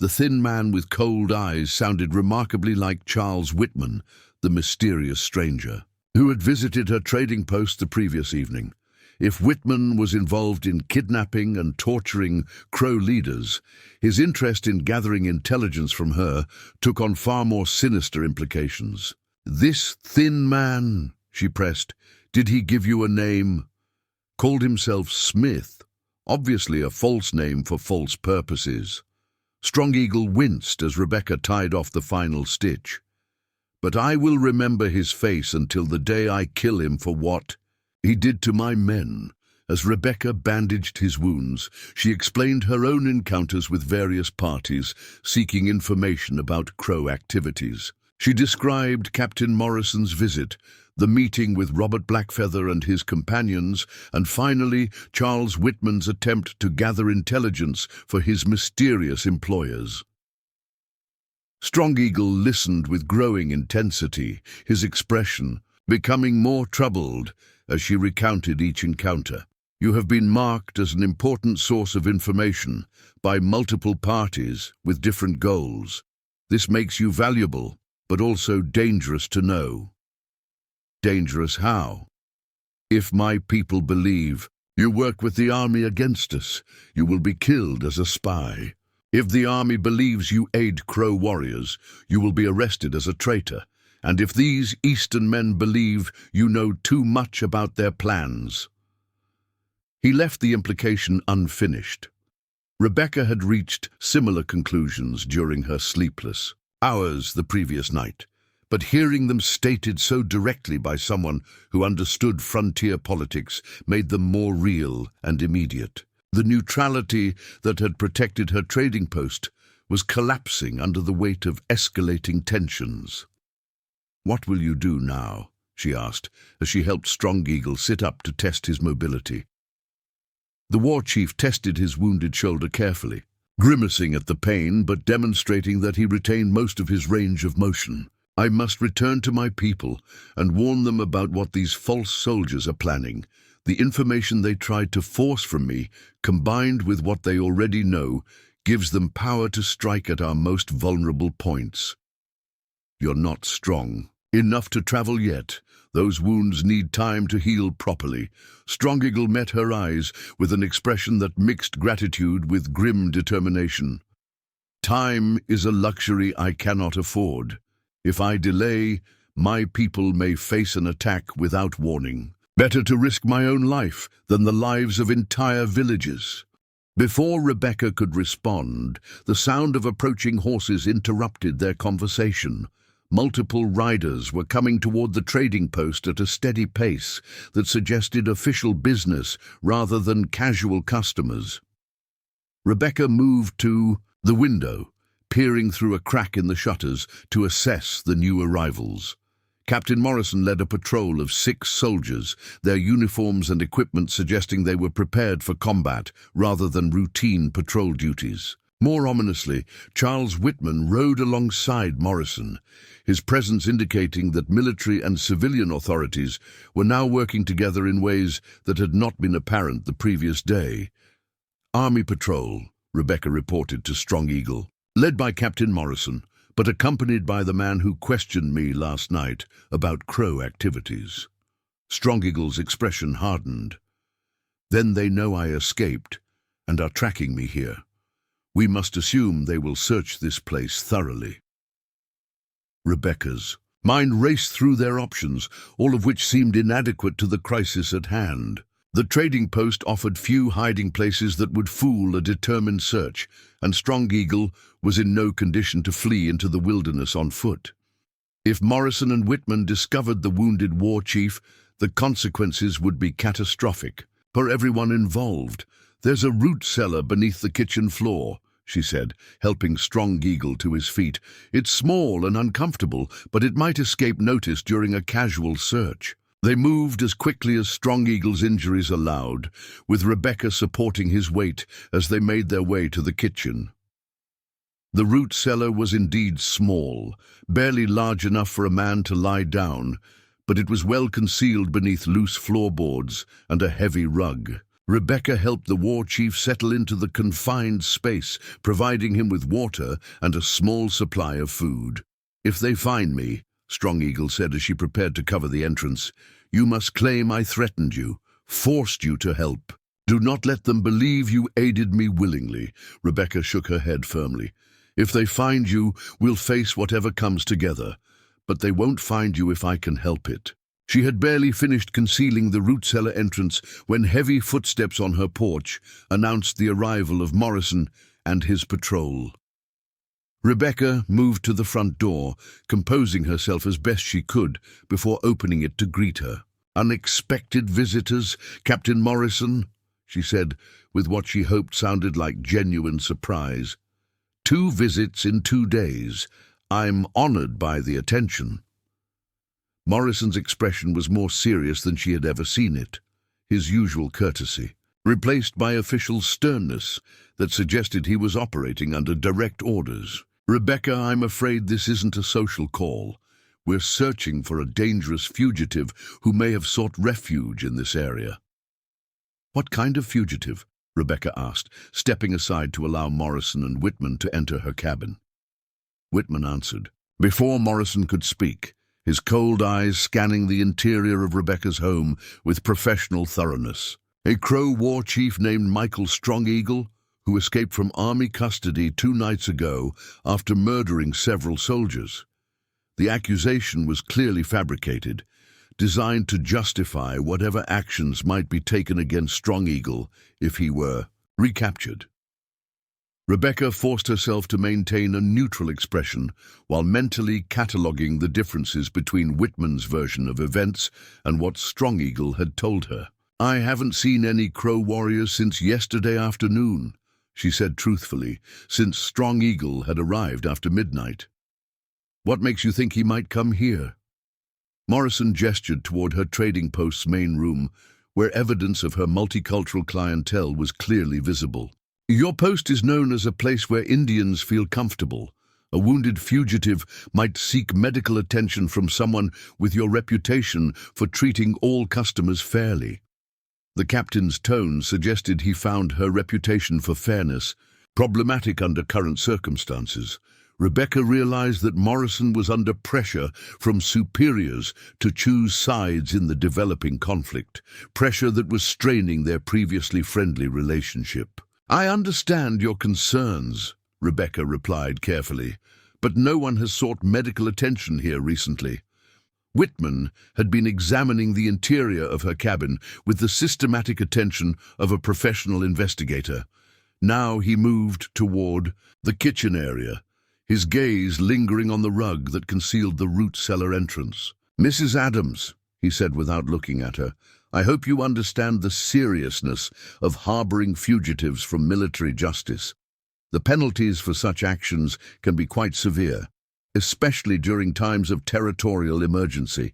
The thin man with cold eyes sounded remarkably like Charles Whitman, the mysterious stranger, who had visited her trading post the previous evening. If Whitman was involved in kidnapping and torturing Crow leaders, his interest in gathering intelligence from her took on far more sinister implications. "This thin man," she pressed, "did he give you a name?" "Called himself Smith, obviously a false name for false purposes." Strong Eagle winced as Rebecca tied off the final stitch. "But I will remember his face until the day I kill him for what he did to my men." As Rebecca bandaged his wounds, she explained her own encounters with various parties, seeking information about Crow activities. She described Captain Morrison's visit, the meeting with Robert Blackfeather and his companions, and finally Charles Whitman's attempt to gather intelligence for his mysterious employers. Strong Eagle listened with growing intensity, his expression becoming more troubled as she recounted each encounter. "You have been marked as an important source of information by multiple parties with different goals. This makes you valuable, but also dangerous to know." "Dangerous how?" "If my people believe you work with the army against us, you will be killed as a spy. If the army believes you aid Crow warriors, you will be arrested as a traitor. And if these Eastern men believe you know too much about their plans." He left the implication unfinished. Rebecca had reached similar conclusions during her sleepless hours the previous night, but hearing them stated so directly by someone who understood frontier politics made them more real and immediate. The neutrality that had protected her trading post was collapsing under the weight of escalating tensions. "What will you do now?" she asked, as she helped Strong Eagle sit up to test his mobility. The war chief tested his wounded shoulder carefully, grimacing at the pain but demonstrating that he retained most of his range of motion. "I must return to my people and warn them about what these false soldiers are planning. The information they tried to force from me, combined with what they already know, gives them power to strike at our most vulnerable points." "You're not strong enough to travel yet. Those wounds need time to heal properly." Strong Eagle met her eyes with an expression that mixed gratitude with grim determination. "Time is a luxury I cannot afford. If I delay, my people may face an attack without warning. Better to risk my own life than the lives of entire villages." Before Rebecca could respond, the sound of approaching horses interrupted their conversation. Multiple riders were coming toward the trading post at a steady pace that suggested official business rather than casual customers. Rebecca moved to the window, peering through a crack in the shutters to assess the new arrivals. Captain Morrison led a patrol of 6 soldiers, their uniforms and equipment suggesting they were prepared for combat rather than routine patrol duties. More ominously, Charles Whitman rode alongside Morrison, his presence indicating that military and civilian authorities were now working together in ways that had not been apparent the previous day. Army patrol, Rebecca reported to Strong Eagle, led by Captain Morrison, but accompanied by the man who questioned me last night about Crow activities. Strong Eagle's expression hardened. Then they know I escaped and are tracking me here. We must assume they will search this place thoroughly. Rebecca's mind raced through their options, all of which seemed inadequate to the crisis at hand. The trading post offered few hiding places that would fool a determined search, and Strong Eagle was in no condition to flee into the wilderness on foot. If Morrison and Whitman discovered the wounded war chief, the consequences would be catastrophic for everyone involved. "There's a root cellar beneath the kitchen floor," she said, helping Strong Eagle to his feet. "It's small and uncomfortable, but it might escape notice during a casual search." They moved as quickly as Strong Eagle's injuries allowed, with Rebecca supporting his weight as they made their way to the kitchen. The root cellar was indeed small, barely large enough for a man to lie down, but it was well concealed beneath loose floorboards and a heavy rug. Rebecca helped the war chief settle into the confined space, providing him with water and a small supply of food. "If they find me," Strong Eagle said as she prepared to cover the entrance, "you must claim I threatened you, forced you to help. Do not let them believe you aided me willingly." Rebecca shook her head firmly. "If they find you, we'll face whatever comes together. But they won't find you if I can help it." She had barely finished concealing the root cellar entrance when heavy footsteps on her porch announced the arrival of Morrison and his patrol. Rebecca moved to the front door, composing herself as best she could before opening it to greet her. "Unexpected visitors, Captain Morrison," she said, with what she hoped sounded like genuine surprise. "2 visits in 2 days. I'm honored by the attention." Morrison's expression was more serious than she had ever seen it, his usual courtesy, replaced by official sternness that suggested he was operating under direct orders. "Rebecca, I'm afraid this isn't a social call. We're searching for a dangerous fugitive who may have sought refuge in this area." "What kind of fugitive?" Rebecca asked, stepping aside to allow Morrison and Whitman to enter her cabin. Whitman answered, before Morrison could speak, his cold eyes scanning the interior of Rebecca's home with professional thoroughness. "A Crow war chief named Michael Strong Eagle, who escaped from army custody 2 nights ago after murdering several soldiers. The accusation was clearly fabricated, designed to justify whatever actions might be taken against Strong Eagle if he were recaptured." Rebecca forced herself to maintain a neutral expression while mentally cataloguing the differences between Whitman's version of events and what Strong Eagle had told her. "I haven't seen any Crow warriors since yesterday afternoon," she said truthfully, since Strong Eagle had arrived after midnight. "What makes you think he might come here?" Morrison gestured toward her trading post's main room, where evidence of her multicultural clientele was clearly visible. "Your post is known as a place where Indians feel comfortable. A wounded fugitive might seek medical attention from someone with your reputation for treating all customers fairly." The captain's tone suggested he found her reputation for fairness problematic under current circumstances. Rebecca realized that Morrison was under pressure from superiors to choose sides in the developing conflict, pressure that was straining their previously friendly relationship. "I understand your concerns," Rebecca replied carefully, "but no one has sought medical attention here recently." Whitman had been examining the interior of her cabin with the systematic attention of a professional investigator. Now he moved toward the kitchen area, his gaze lingering on the rug that concealed the root cellar entrance. "Mrs. Adams," he said without looking at her, "I hope you understand the seriousness of harboring fugitives from military justice. The penalties for such actions can be quite severe, especially during times of territorial emergency."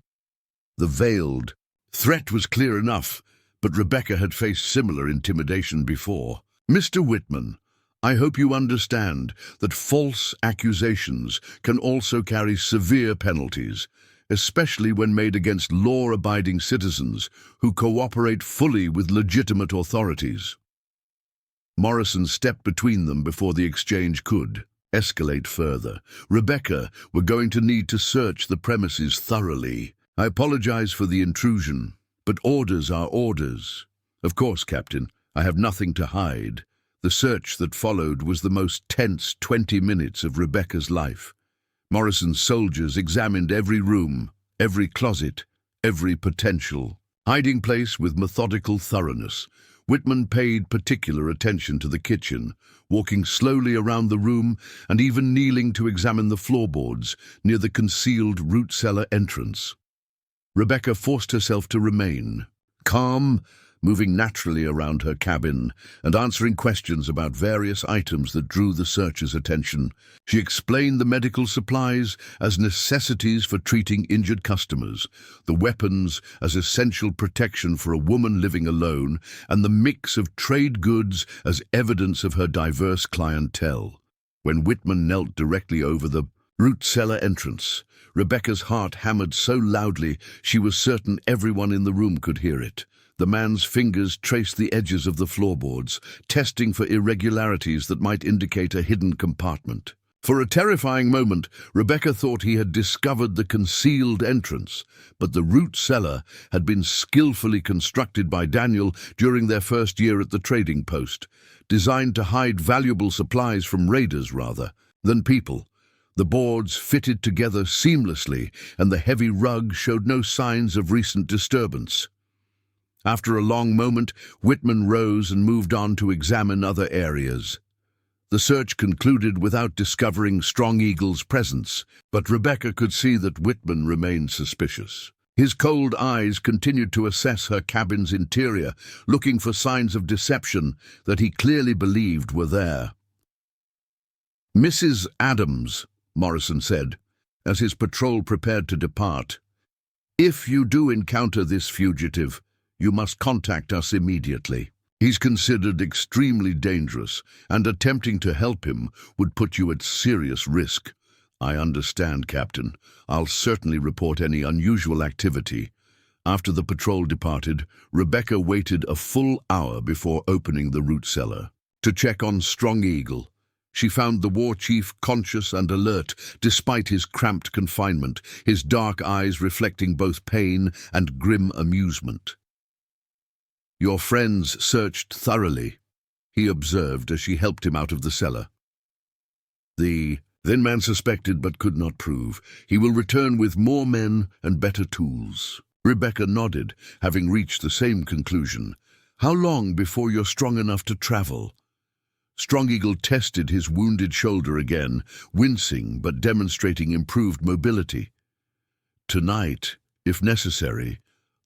The veiled threat was clear enough, but Rebecca had faced similar intimidation before. "Mr. Whitman, I hope you understand that false accusations can also carry severe penalties, especially when made against law-abiding citizens who cooperate fully with legitimate authorities." Morrison stepped between them before the exchange could escalate further. "Rebecca, we're going to need to search the premises thoroughly. I apologize for the intrusion, but orders are orders." "Of course, Captain. I have nothing to hide." The search that followed was the most tense 20 minutes of Rebecca's life. Morrison's soldiers examined every room, every closet, every potential hiding place with methodical thoroughness. Whitman paid particular attention to the kitchen, walking slowly around the room and even kneeling to examine the floorboards near the concealed root cellar entrance. Rebecca forced herself to remain calm, moving naturally around her cabin and answering questions about various items that drew the searchers' attention. She explained the medical supplies as necessities for treating injured customers, the weapons as essential protection for a woman living alone, and the mix of trade goods as evidence of her diverse clientele. When Whitman knelt directly over the root cellar entrance, Rebecca's heart hammered so loudly she was certain everyone in the room could hear it. The man's fingers traced the edges of the floorboards, testing for irregularities that might indicate a hidden compartment. For a terrifying moment, Rebecca thought he had discovered the concealed entrance, but the root cellar had been skillfully constructed by Daniel during their first year at the trading post, designed to hide valuable supplies from raiders rather than people. The boards fitted together seamlessly, and the heavy rug showed no signs of recent disturbance. After a long moment, Whitman rose and moved on to examine other areas. The search concluded without discovering Strong Eagle's presence, but Rebecca could see that Whitman remained suspicious. His cold eyes continued to assess her cabin's interior, looking for signs of deception that he clearly believed were there. "Mrs. Adams," Morrison said, as his patrol prepared to depart, "if you do encounter this fugitive, you must contact us immediately. He's considered extremely dangerous, and attempting to help him would put you at serious risk." "I understand, Captain. I'll certainly report any unusual activity." After the patrol departed, Rebecca waited a full hour before opening the root cellar to check on Strong Eagle. She found the war chief conscious and alert despite his cramped confinement, his dark eyes reflecting both pain and grim amusement. "Your friends searched thoroughly," he observed as she helped him out of the cellar. "The thin man suspected but could not prove. He will return with more men and better tools." Rebecca nodded, having reached the same conclusion. "How long before you're strong enough to travel?" Strong Eagle tested his wounded shoulder again, wincing but demonstrating improved mobility. "Tonight, if necessary.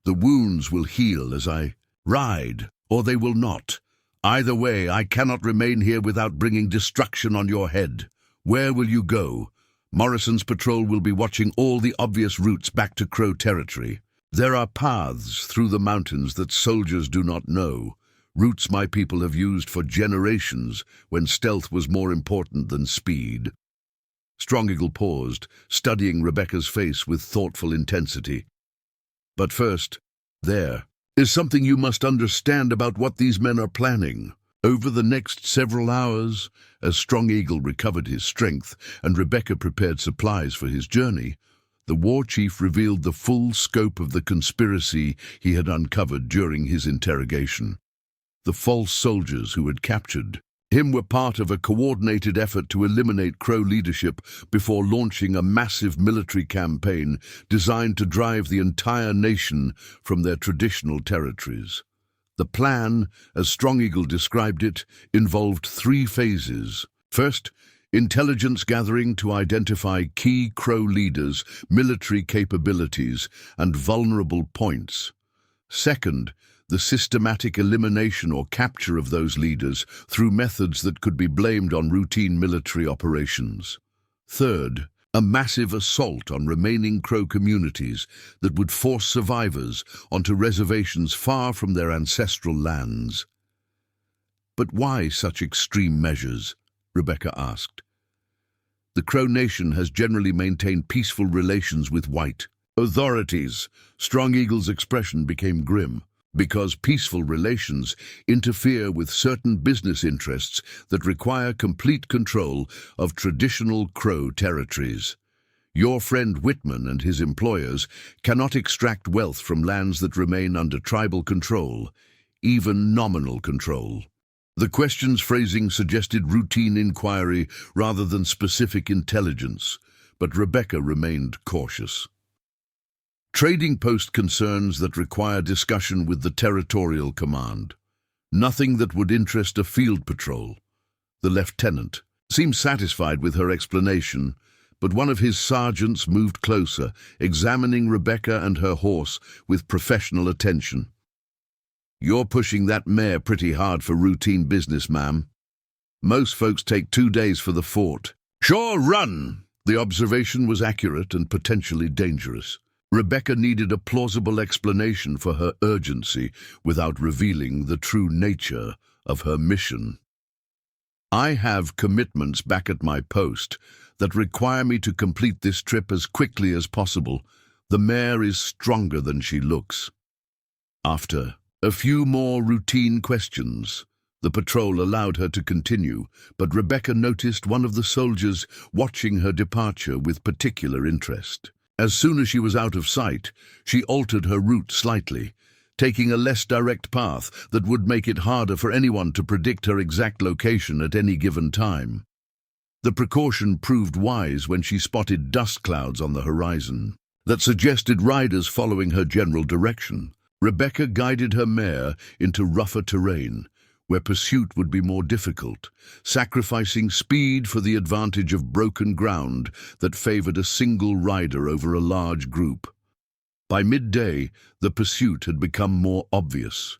The wounds will heal as I ride, or they will not. Either way, I cannot remain here without bringing destruction on your head. Where will you go? Morrison's patrol will be watching all the obvious routes back to Crow territory. There are paths through the mountains that soldiers do not know, routes my people have used for generations when stealth was more important than speed." Strong Eagle paused, studying Rebecca's face with thoughtful intensity. "But first, there is something you must understand about what these men are planning. Over the next several hours, as Strong Eagle recovered his strength and Rebecca prepared supplies for his journey, the war chief revealed the full scope of the conspiracy he had uncovered during his interrogation. The false soldiers who had captured him were part of a coordinated effort to eliminate Crow leadership before launching a massive military campaign designed to drive the entire nation from their traditional territories. The plan, as Strong Eagle described it, involved 3 phases. First, Intelligence gathering to identify key Crow leaders, military capabilities, and vulnerable points. Second, the systematic elimination or capture of those leaders through methods that could be blamed on routine military operations. Third, a massive assault on remaining Crow communities that would force survivors onto reservations far from their ancestral lands. But why such extreme measures? Rebecca asked. The Crow Nation has generally maintained peaceful relations with white authorities. Strong Eagle's expression became grim, because peaceful relations interfere with certain business interests that require complete control of traditional Crow territories. Your friend Whitman and his employers cannot extract wealth from lands that remain under tribal control, even nominal control. The question's phrasing suggested routine inquiry rather than specific intelligence, but Rebecca remained cautious. Trading post concerns that require discussion with the territorial command. Nothing that would interest a field patrol. The lieutenant seemed satisfied with her explanation, but one of his sergeants moved closer, examining Rebecca and her horse with professional attention. "You're pushing that mare pretty hard for routine business, ma'am. Most folks take 2 days for the fort." "Sure, run!" The observation was accurate and potentially dangerous. Rebecca needed a plausible explanation for her urgency without revealing the true nature of her mission. "I have commitments back at my post that require me to complete this trip as quickly as possible. The mare is stronger than she looks." After a few more routine questions, the patrol allowed her to continue, but Rebecca noticed one of the soldiers watching her departure with particular interest. As soon as she was out of sight, she altered her route slightly, taking a less direct path that would make it harder for anyone to predict her exact location at any given time. The precaution proved wise when she spotted dust clouds on the horizon that suggested riders following her general direction. Rebecca guided her mare into rougher terrain, where pursuit would be more difficult, sacrificing speed for the advantage of broken ground that favored a single rider over a large group. By midday, the pursuit had become more obvious.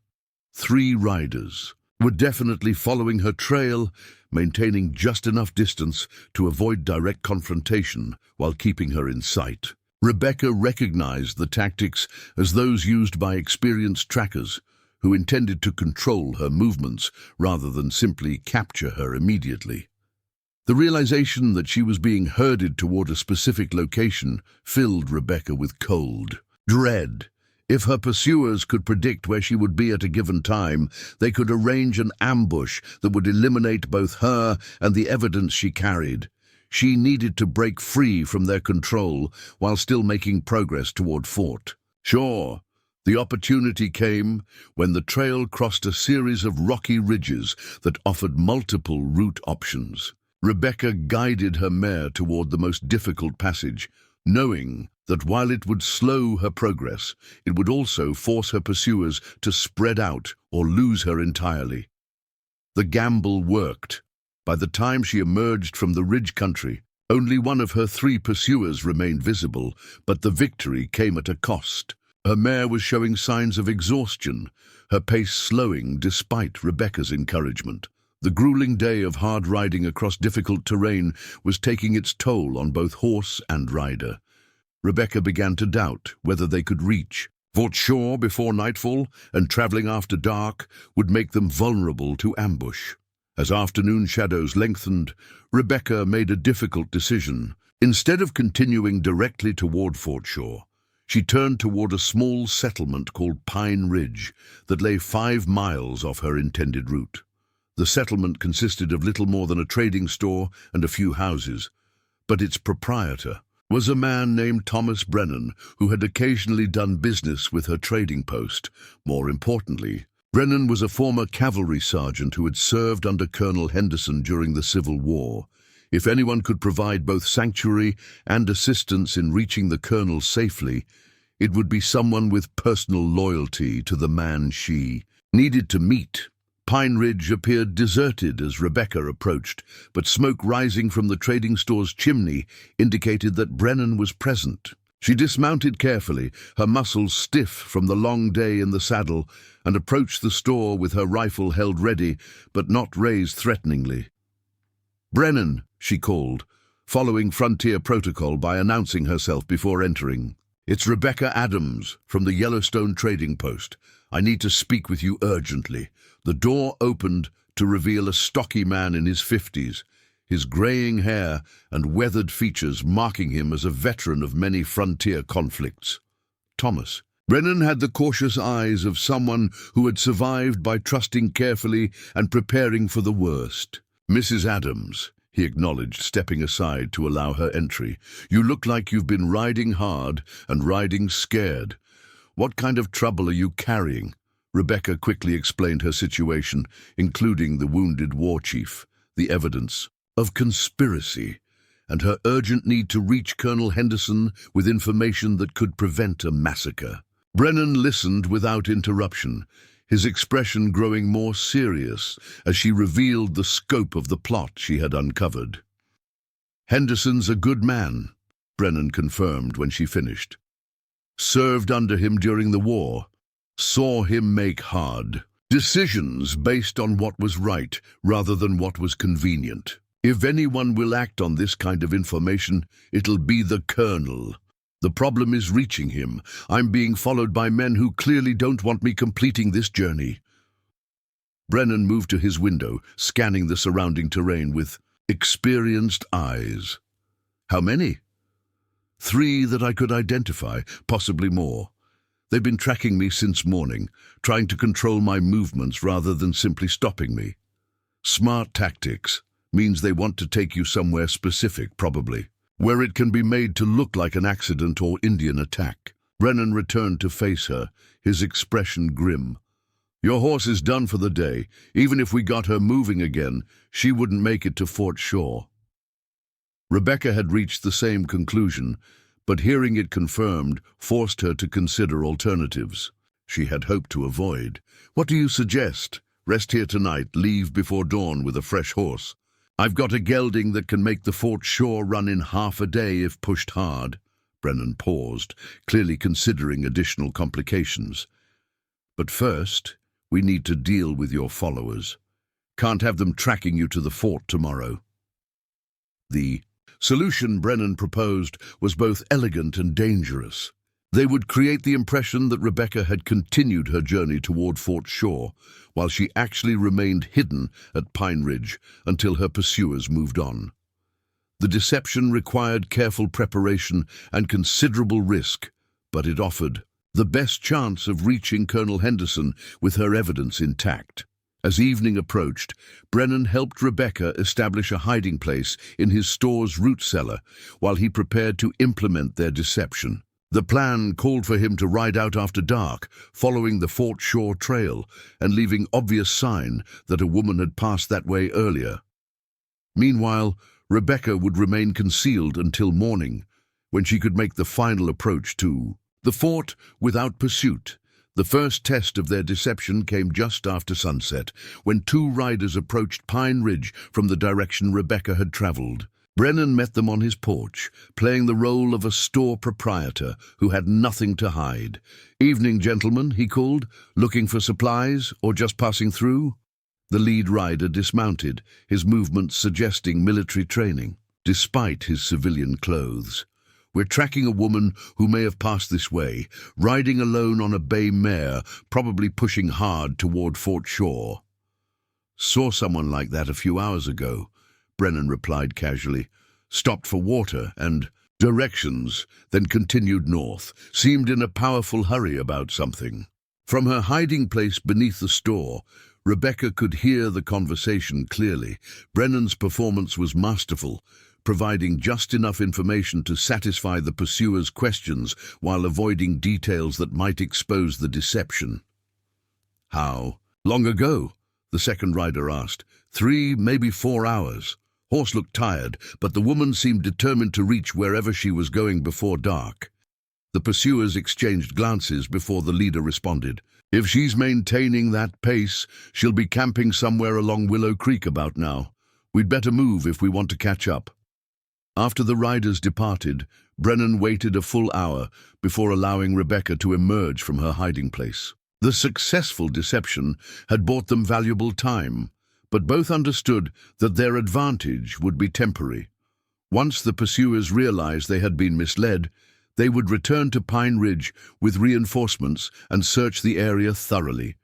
3 riders were definitely following her trail, maintaining just enough distance to avoid direct confrontation while keeping her in sight. Rebecca recognized the tactics as those used by experienced trackers who intended to control her movements rather than simply capture her immediately. The realization that she was being herded toward a specific location filled Rebecca with cold dread. If her pursuers could predict where she would be at a given time, they could arrange an ambush that would eliminate both her and the evidence she carried. She needed to break free from their control while still making progress toward fort. Sure, the opportunity came when the trail crossed a series of rocky ridges that offered multiple route options. Rebecca guided her mare toward the most difficult passage, knowing that while it would slow her progress, it would also force her pursuers to spread out or lose her entirely. The gamble worked. By the time she emerged from the ridge country, only one of her 3 pursuers remained visible, but the victory came at a cost. Her mare was showing signs of exhaustion, her pace slowing despite Rebecca's encouragement. The grueling day of hard riding across difficult terrain was taking its toll on both horse and rider. Rebecca began to doubt whether they could reach Fort Shore before nightfall, and traveling after dark would make them vulnerable to ambush. As afternoon shadows lengthened, Rebecca made a difficult decision. Instead of continuing directly toward Fort Shore, she turned toward a small settlement called Pine Ridge that lay 5 miles off her intended route. The settlement consisted of little more than a trading store and a few houses, but its proprietor was a man named Thomas Brennan, who had occasionally done business with her trading post. More importantly, Brennan was a former cavalry sergeant who had served under Colonel Henderson during the Civil War. If anyone could provide both sanctuary and assistance in reaching the colonel safely, it would be someone with personal loyalty to the man she needed to meet. Pine Ridge appeared deserted as Rebecca approached, but smoke rising from the trading store's chimney indicated that Brennan was present. She dismounted carefully, her muscles stiff from the long day in the saddle, and approached the store with her rifle held ready, but not raised threateningly. "Brennan," she called, following frontier protocol by announcing herself before entering. "It's Rebecca Adams from the Yellowstone Trading Post. I need to speak with you urgently." The door opened to reveal a stocky man in his 50s, his graying hair and weathered features marking him as a veteran of many frontier conflicts. Thomas. Brennan had the cautious eyes of someone who had survived by trusting carefully and preparing for the worst. "Mrs. Adams," he acknowledged, stepping aside to allow her entry, "you look like you've been riding hard and riding scared. What kind of trouble are you carrying?" Rebecca quickly explained her situation, including the wounded war chief, the evidence of conspiracy, and her urgent need to reach Colonel Henderson with information that could prevent a massacre. Brennan listened without interruption, his expression growing more serious as she revealed the scope of the plot she had uncovered. "Henderson's a good man," Brennan confirmed when she finished. "Served under him during the war. Saw him make hard decisions based on what was right rather than what was convenient. If anyone will act on this kind of information, it'll be the Colonel. The problem is reaching him. I'm being followed by men who clearly don't want me completing this journey." Brennan moved to his window, scanning the surrounding terrain with experienced eyes. "How many?" "3 that I could identify, possibly more. They've been tracking me since morning, trying to control my movements rather than simply stopping me. Smart tactics. Means they want to take you somewhere specific, probably, where it can be made to look like an accident or Indian attack." Brennan returned to face her, his expression grim. "Your horse is done for the day. Even if we got her moving again, she wouldn't make it to Fort Shaw." Rebecca had reached the same conclusion, but hearing it confirmed forced her to consider alternatives she had hoped to avoid. "What do you suggest? Rest here tonight, leave before dawn with a fresh horse. I've got a gelding that can make the Fort Shaw run in half a day if pushed hard." Brennan paused, clearly considering additional complications. "But first, we need to deal with your followers. Can't have them tracking you to the fort tomorrow." The solution Brennan proposed was both elegant and dangerous. They would create the impression that Rebecca had continued her journey toward Fort Shaw, while she actually remained hidden at Pine Ridge until her pursuers moved on. The deception required careful preparation and considerable risk, but it offered the best chance of reaching Colonel Henderson with her evidence intact. As evening approached, Brennan helped Rebecca establish a hiding place in his store's root cellar while he prepared to implement their deception. The plan called for him to ride out after dark, following the Fort Shaw trail and leaving obvious sign that a woman had passed that way earlier. Meanwhile, Rebecca would remain concealed until morning, when she could make the final approach to the fort without pursuit. The first test of their deception came just after sunset, when 2 riders approached Pine Ridge from the direction Rebecca had traveled. Brennan met them on his porch, playing the role of a store proprietor who had nothing to hide. "Evening, gentlemen," he called. "Looking for supplies or just passing through?" The lead rider dismounted, his movements suggesting military training, despite his civilian clothes. "We're tracking a woman who may have passed this way, riding alone on a bay mare, probably pushing hard toward Fort Shaw." "Saw someone like that a few hours ago," Brennan replied casually. "Stopped for water and directions, then continued north. Seemed in a powerful hurry about something." From her hiding place beneath the store, Rebecca could hear the conversation clearly. Brennan's performance was masterful, providing just enough information to satisfy the pursuer's questions while avoiding details that might expose the deception. "How long ago?" the second rider asked. 3, maybe 4 hours. Horse looked tired, but the woman seemed determined to reach wherever she was going before dark. The pursuers exchanged glances before the leader responded. "If she's maintaining that pace, she'll be camping somewhere along Willow Creek about now. We'd better move if we want to catch up." After the riders departed, Brennan waited a full hour before allowing Rebecca to emerge from her hiding place. The successful deception had bought them valuable time, but both understood that their advantage would be temporary. Once the pursuers realized they had been misled, they would return to Pine Ridge with reinforcements and search the area thoroughly.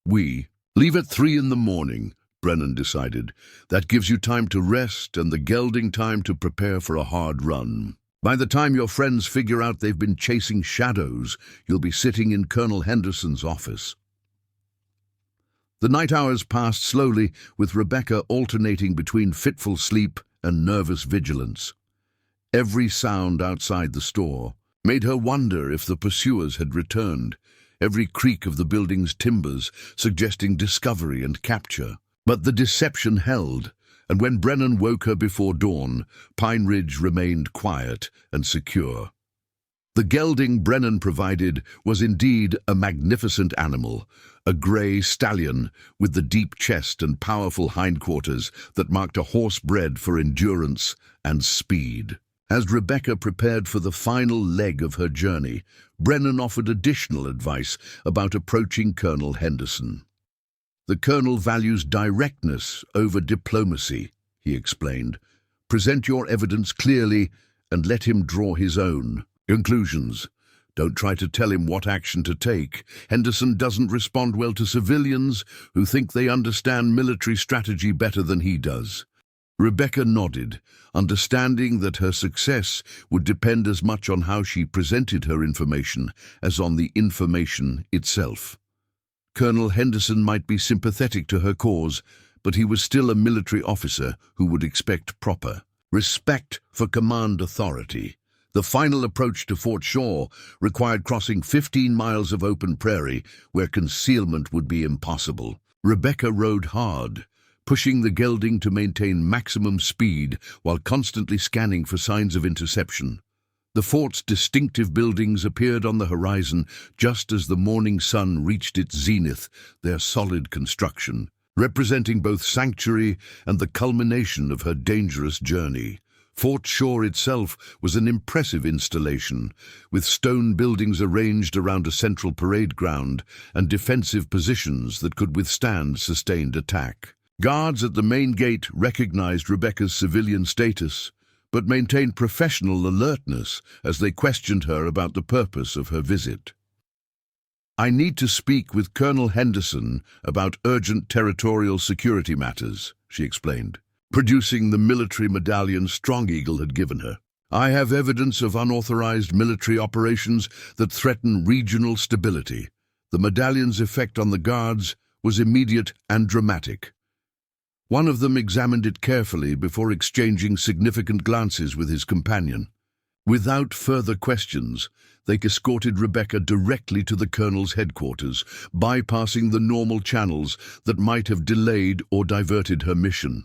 Leave at 3 in the morning, Brennan decided. That gives you time to rest and the gelding time to prepare for a hard run. By the time your friends figure out they've been chasing shadows, you'll be sitting in Colonel Henderson's office. The night hours passed slowly, with Rebecca alternating between fitful sleep and nervous vigilance. Every sound outside the store made her wonder if the pursuers had returned, every creak of the building's timbers suggesting discovery and capture. But the deception held, and when Brennan woke her before dawn, Pine Ridge remained quiet and secure. The gelding Brennan provided was indeed a magnificent animal, a grey stallion with the deep chest and powerful hindquarters that marked a horse bred for endurance and speed. As Rebecca prepared for the final leg of her journey, Brennan offered additional advice about approaching Colonel Henderson. "The Colonel values directness over diplomacy," he explained. "Present your evidence clearly and let him draw his own conclusions. Don't try to tell him what action to take. Henderson doesn't respond well to civilians who think they understand military strategy better than he does." Rebecca nodded, understanding that her success would depend as much on how she presented her information as on the information itself. Colonel Henderson might be sympathetic to her cause, but he was still a military officer who would expect proper respect for command authority. The final approach to Fort Shaw required crossing 15 miles of open prairie where concealment would be impossible. Rebecca rode hard, pushing the gelding to maintain maximum speed while constantly scanning for signs of interception. The fort's distinctive buildings appeared on the horizon just as the morning sun reached its zenith, their solid construction, representing both sanctuary and the culmination of her dangerous journey. Fort Shaw itself was an impressive installation, with stone buildings arranged around a central parade ground and defensive positions that could withstand sustained attack. Guards at the main gate recognized Rebecca's civilian status, but maintained professional alertness as they questioned her about the purpose of her visit. "I need to speak with Colonel Henderson about urgent territorial security matters," she explained, producing the military medallion Strong Eagle had given her. "I have evidence of unauthorized military operations that threaten regional stability." The medallion's effect on the guards was immediate and dramatic. One of them examined it carefully before exchanging significant glances with his companion. Without further questions, they escorted Rebecca directly to the colonel's headquarters, bypassing the normal channels that might have delayed or diverted her mission.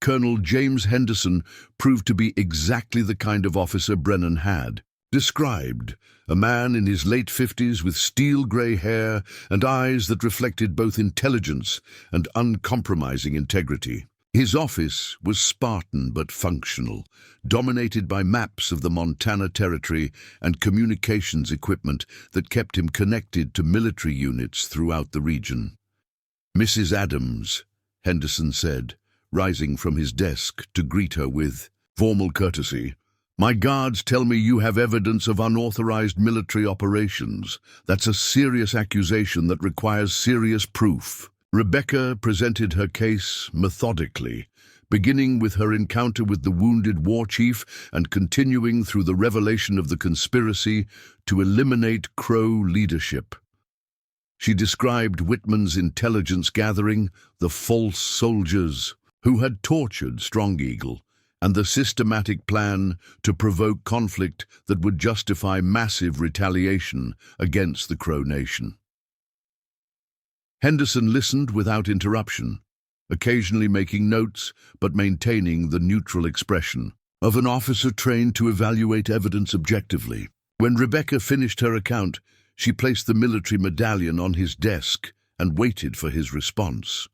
Colonel James Henderson proved to be exactly the kind of officer Brennan had described, a man in his late 50s with steel-grey hair and eyes that reflected both intelligence and uncompromising integrity. His office was Spartan but functional, dominated by maps of the Montana Territory and communications equipment that kept him connected to military units throughout the region. "Mrs. Adams," Henderson said, rising from his desk to greet her with formal courtesy, "my guards tell me you have evidence of unauthorized military operations. That's a serious accusation that requires serious proof." Rebecca presented her case methodically, beginning with her encounter with the wounded war chief and continuing through the revelation of the conspiracy to eliminate Crow leadership. She described Whitman's intelligence gathering, the false soldiers who had tortured Strong Eagle, and the systematic plan to provoke conflict that would justify massive retaliation against the Crow Nation. Henderson listened without interruption, occasionally making notes but maintaining the neutral expression of an officer trained to evaluate evidence objectively. When Rebecca finished her account, she placed the military medallion on his desk and waited for his response.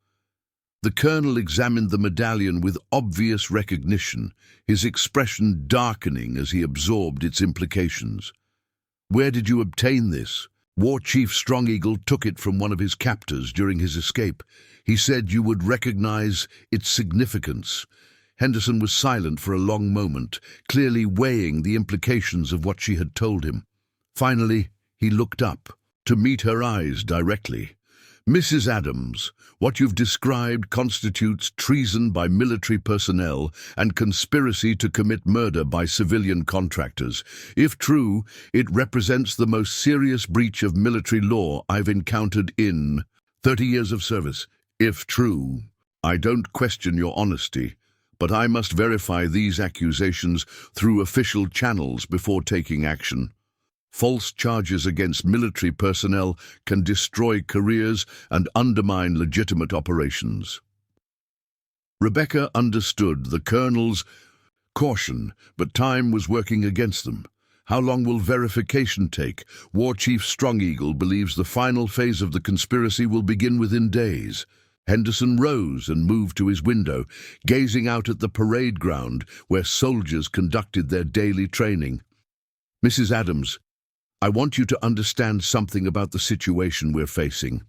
The colonel examined the medallion with obvious recognition, his expression darkening as he absorbed its implications. "Where did you obtain this?" War Chief Strong Eagle took it from one of his captors during his escape. He said you would recognize its significance. Henderson was silent for a long moment, clearly weighing the implications of what she had told him. Finally, he looked up, to meet her eyes directly. "Mrs. Adams, what you've described constitutes treason by military personnel and conspiracy to commit murder by civilian contractors. If true, it represents the most serious breach of military law I've encountered in 30 years of service. If true, I don't question your honesty, but I must verify these accusations through official channels before taking action. False charges against military personnel can destroy careers and undermine legitimate operations." Rebecca understood the colonel's caution, but time was working against them. How long will verification take? War Chief Strong Eagle believes the final phase of the conspiracy will begin within days. Henderson rose and moved to his window, gazing out at the parade ground where soldiers conducted their daily training. "Mrs. Adams, I want you to understand something about the situation we're facing.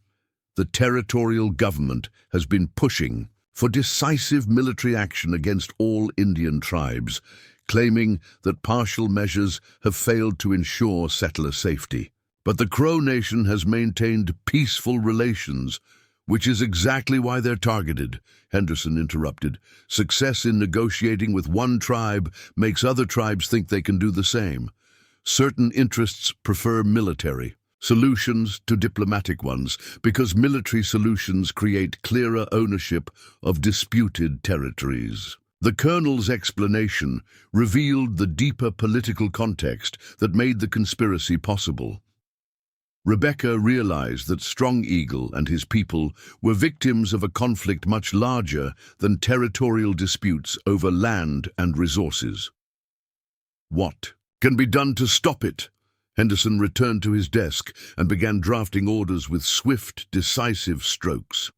The territorial government has been pushing for decisive military action against all Indian tribes, claiming that partial measures have failed to ensure settler safety. But the Crow Nation has maintained peaceful relations, which is exactly why they're targeted," Henderson interrupted. "Success in negotiating with one tribe makes other tribes think they can do the same. Certain interests prefer military solutions to diplomatic ones because military solutions create clearer ownership of disputed territories." The colonel's explanation revealed the deeper political context that made the conspiracy possible. Rebecca realized that Strong Eagle and his people were victims of a conflict much larger than territorial disputes over land and resources. "What can be done to stop it?" Henderson returned to his desk and began drafting orders with swift, decisive strokes.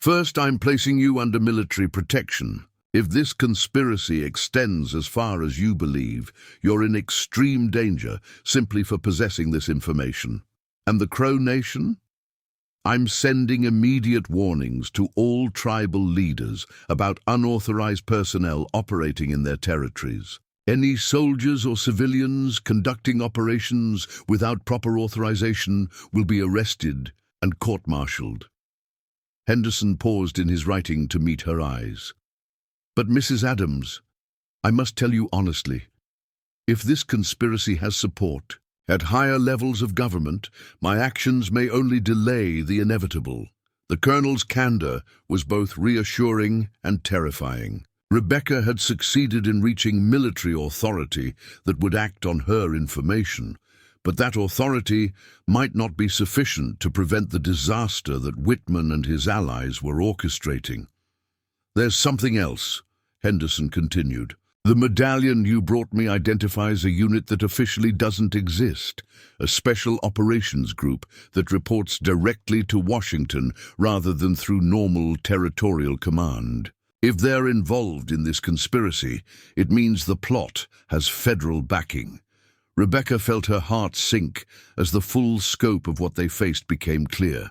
"First, I'm placing you under military protection. If this conspiracy extends as far as you believe, you're in extreme danger simply for possessing this information. And the Crow Nation? I'm sending immediate warnings to all tribal leaders about unauthorized personnel operating in their territories. Any soldiers or civilians conducting operations without proper authorization will be arrested and court-martialed." Henderson paused in his writing to meet her eyes. "But Mrs. Adams, I must tell you honestly, if this conspiracy has support at higher levels of government, my actions may only delay the inevitable." The colonel's candor was both reassuring and terrifying. Rebecca had succeeded in reaching military authority that would act on her information, but that authority might not be sufficient to prevent the disaster that Whitman and his allies were orchestrating. "There's something else," Henderson continued. "The medallion you brought me identifies a unit that officially doesn't exist, a special operations group that reports directly to Washington rather than through normal territorial command. If they're involved in this conspiracy, it means the plot has federal backing." Rebecca felt her heart sink as the full scope of what they faced became clear.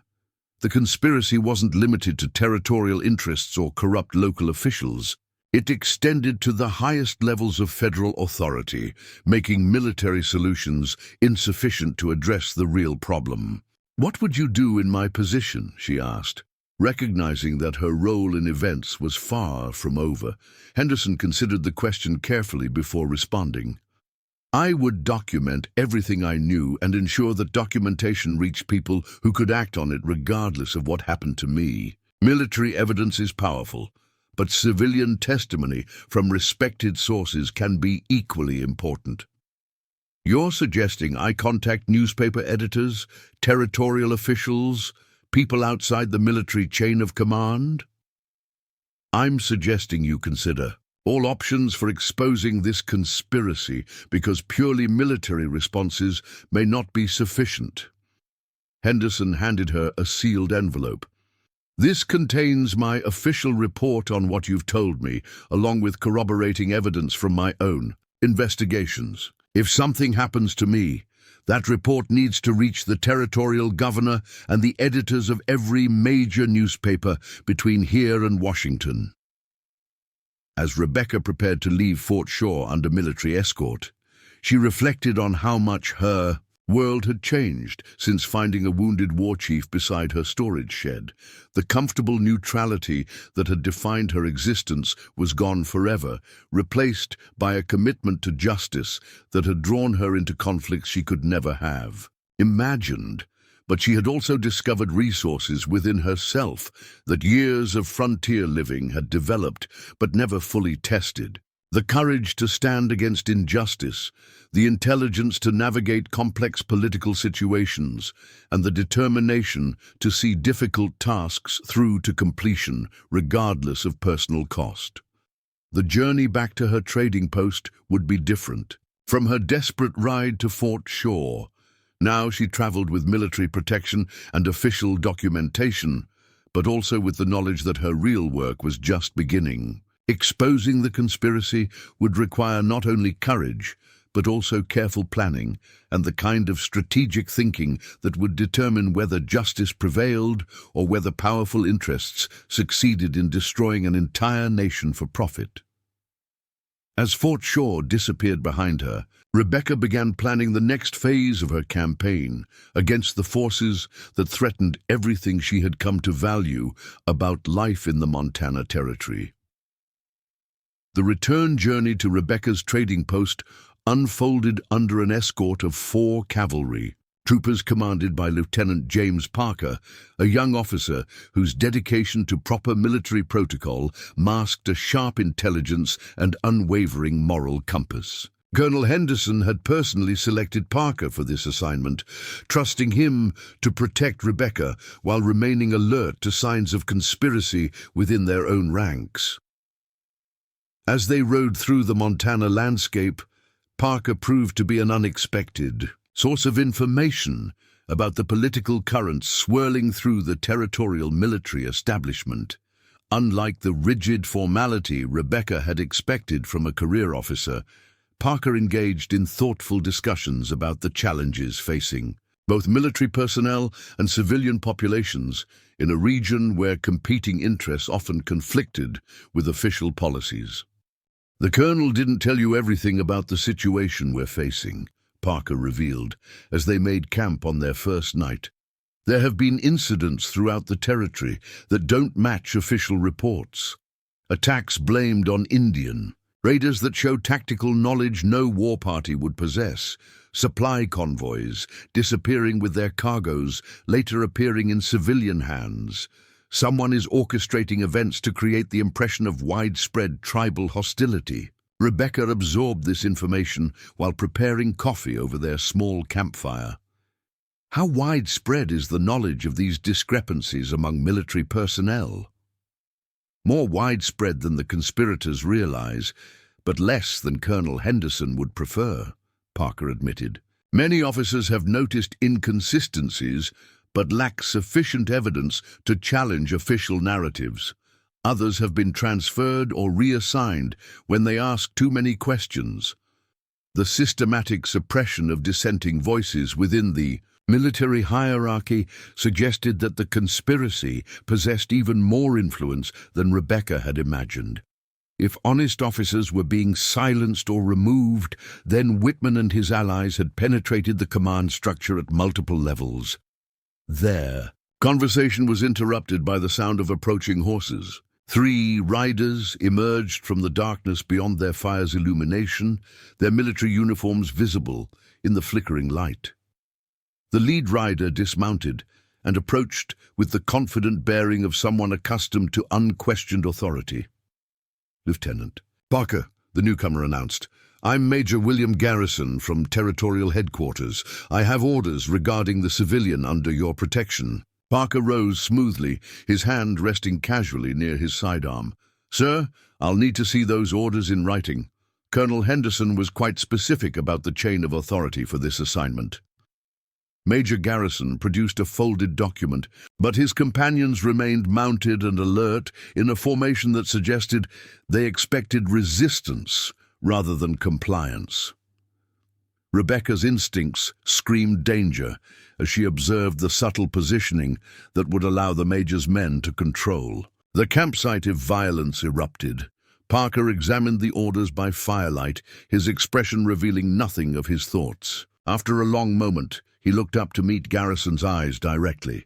The conspiracy wasn't limited to territorial interests or corrupt local officials. It extended to the highest levels of federal authority, making military solutions insufficient to address the real problem. "What would you do in my position?" she asked. Recognizing that her role in events was far from over, Henderson considered the question carefully before responding. "I would document everything I knew and ensure that documentation reached people who could act on it regardless of what happened to me. Military evidence is powerful, but civilian testimony from respected sources can be equally important." "You're suggesting I contact newspaper editors, territorial officials, people outside the military chain of command?" "I'm suggesting you consider All options for exposing this conspiracy, because purely military responses may not be sufficient. Henderson handed her a sealed envelope. This contains my official report on what you've told me, along with corroborating evidence from my own investigations. If something happens to me, that report needs to reach the territorial governor and the editors of every major newspaper between here and Washington. As Rebecca prepared to leave Fort Shaw under military escort, she reflected on how much her world had changed since finding a wounded war chief beside her storage shed. The comfortable neutrality that had defined her existence was gone forever, replaced by a commitment to justice that had drawn her into conflicts she could never have imagined. But she had also discovered resources within herself that years of frontier living had developed but never fully tested. The courage to stand against injustice, the intelligence to navigate complex political situations, and the determination to see difficult tasks through to completion, regardless of personal cost. The journey back to her trading post would be different. From her desperate ride to Fort Shaw, now she traveled with military protection and official documentation, but also with the knowledge that her real work was just beginning. Exposing the conspiracy would require not only courage, but also careful planning and the kind of strategic thinking that would determine whether justice prevailed or whether powerful interests succeeded in destroying an entire nation for profit. As Fort Shaw disappeared behind her, Rebecca began planning the next phase of her campaign against the forces that threatened everything she had come to value about life in the Montana Territory. The return journey to Rebecca's trading post unfolded under an escort of 4 cavalry, troopers commanded by Lieutenant James Parker, a young officer whose dedication to proper military protocol masked a sharp intelligence and unwavering moral compass. Colonel Henderson had personally selected Parker for this assignment, trusting him to protect Rebecca while remaining alert to signs of conspiracy within their own ranks. As they rode through the Montana landscape, Parker proved to be an unexpected source of information about the political currents swirling through the territorial military establishment. Unlike the rigid formality Rebecca had expected from a career officer, Parker engaged in thoughtful discussions about the challenges facing both military personnel and civilian populations in a region where competing interests often conflicted with official policies. "The colonel didn't tell you everything about the situation we're facing," Parker revealed as they made camp on their first night. "There have been incidents throughout the territory that don't match official reports. Attacks blamed on Indian, raiders that show tactical knowledge no war party would possess, supply convoys disappearing with their cargoes, later appearing in civilian hands. Someone is orchestrating events to create the impression of widespread tribal hostility." Rebecca absorbed this information while preparing coffee over their small campfire. How widespread is the knowledge of these discrepancies among military personnel? More widespread than the conspirators realize, but less than Colonel Henderson would prefer, Parker admitted. Many officers have noticed inconsistencies, but lack sufficient evidence to challenge official narratives. Others have been transferred or reassigned when they ask too many questions. The systematic suppression of dissenting voices within the military hierarchy suggested that the conspiracy possessed even more influence than Rebecca had imagined. If honest officers were being silenced or removed, then Whitman and his allies had penetrated the command structure at multiple levels. There, conversation was interrupted by the sound of approaching horses. 3 riders emerged from the darkness beyond their fire's illumination, their military uniforms visible in the flickering light. The lead rider dismounted and approached with the confident bearing of someone accustomed to unquestioned authority. "Lieutenant Parker," the newcomer announced, "I'm Major William Garrison from Territorial Headquarters. I have orders regarding the civilian under your protection." Parker rose smoothly, his hand resting casually near his sidearm. Sir, I'll need to see those orders in writing. Colonel Henderson was quite specific about the chain of authority for this assignment. Major Garrison produced a folded document, but his companions remained mounted and alert in a formation that suggested they expected resistance rather than compliance. Rebecca's instincts screamed danger as she observed the subtle positioning that would allow the Major's men to control. The campsite of violence erupted. Parker examined the orders by firelight, his expression revealing nothing of his thoughts. After a long moment, he looked up to meet Garrison's eyes directly.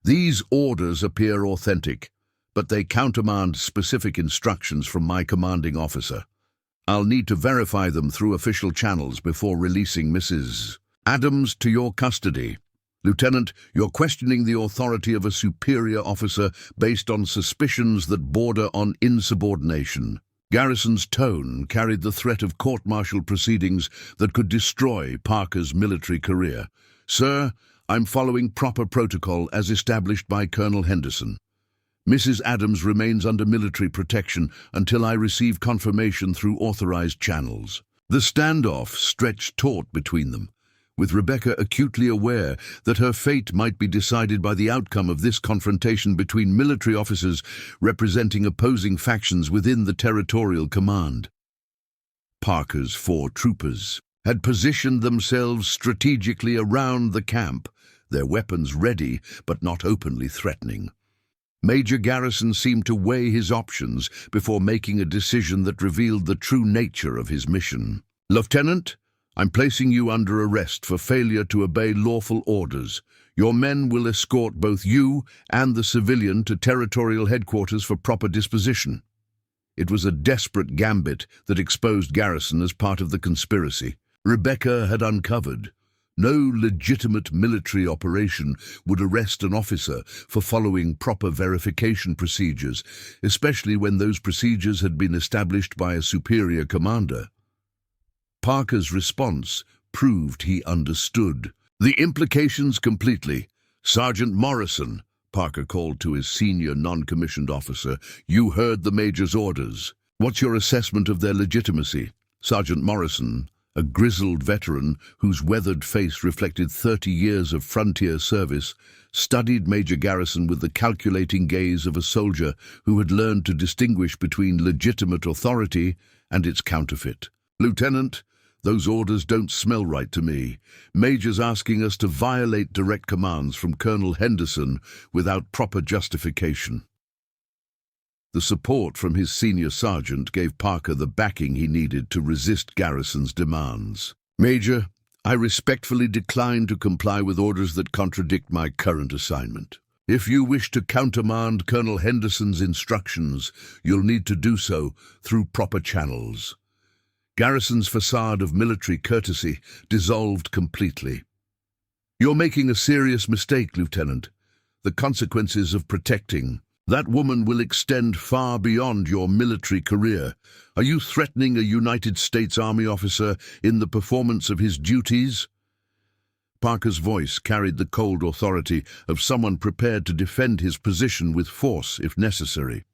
These orders appear authentic, but they countermand specific instructions from my commanding officer. I'll need to verify them through official channels before releasing Mrs. Adams to your custody. Lieutenant, you're questioning the authority of a superior officer based on suspicions that border on insubordination. Garrison's tone carried the threat of court-martial proceedings that could destroy Parker's military career. Sir, I'm following proper protocol as established by Colonel Henderson. Mrs. Adams remains under military protection until I receive confirmation through authorized channels. The standoff stretched taut between them, with Rebecca acutely aware that her fate might be decided by the outcome of this confrontation between military officers representing opposing factions within the territorial command. Parker's 4 troopers had positioned themselves strategically around the camp, their weapons ready but not openly threatening. Major Garrison seemed to weigh his options before making a decision that revealed the true nature of his mission. Lieutenant, I'm placing you under arrest for failure to obey lawful orders. Your men will escort both you and the civilian to territorial headquarters for proper disposition. It was a desperate gambit that exposed Garrison as part of the conspiracy. Rebecca had uncovered no legitimate military operation would arrest an officer for following proper verification procedures, especially when those procedures had been established by a superior commander. Parker's response proved he understood the implications completely. Sergeant Morrison, Parker called to his senior non-commissioned officer, you heard the Major's orders. What's your assessment of their legitimacy? Sergeant Morrison, a grizzled veteran whose weathered face reflected 30 years of frontier service, studied Major Garrison with the calculating gaze of a soldier who had learned to distinguish between legitimate authority and its counterfeit. Lieutenant, those orders don't smell right to me. Major's asking us to violate direct commands from Colonel Henderson without proper justification. The support from his senior sergeant gave Parker the backing he needed to resist Garrison's demands. Major, I respectfully decline to comply with orders that contradict my current assignment. If you wish to countermand Colonel Henderson's instructions, you'll need to do so through proper channels. Garrison's facade of military courtesy dissolved completely. You're making a serious mistake, Lieutenant. The consequences of protecting that woman will extend far beyond your military career. Are you threatening a United States Army officer in the performance of his duties? Parker's voice carried the cold authority of someone prepared to defend his position with force if necessary.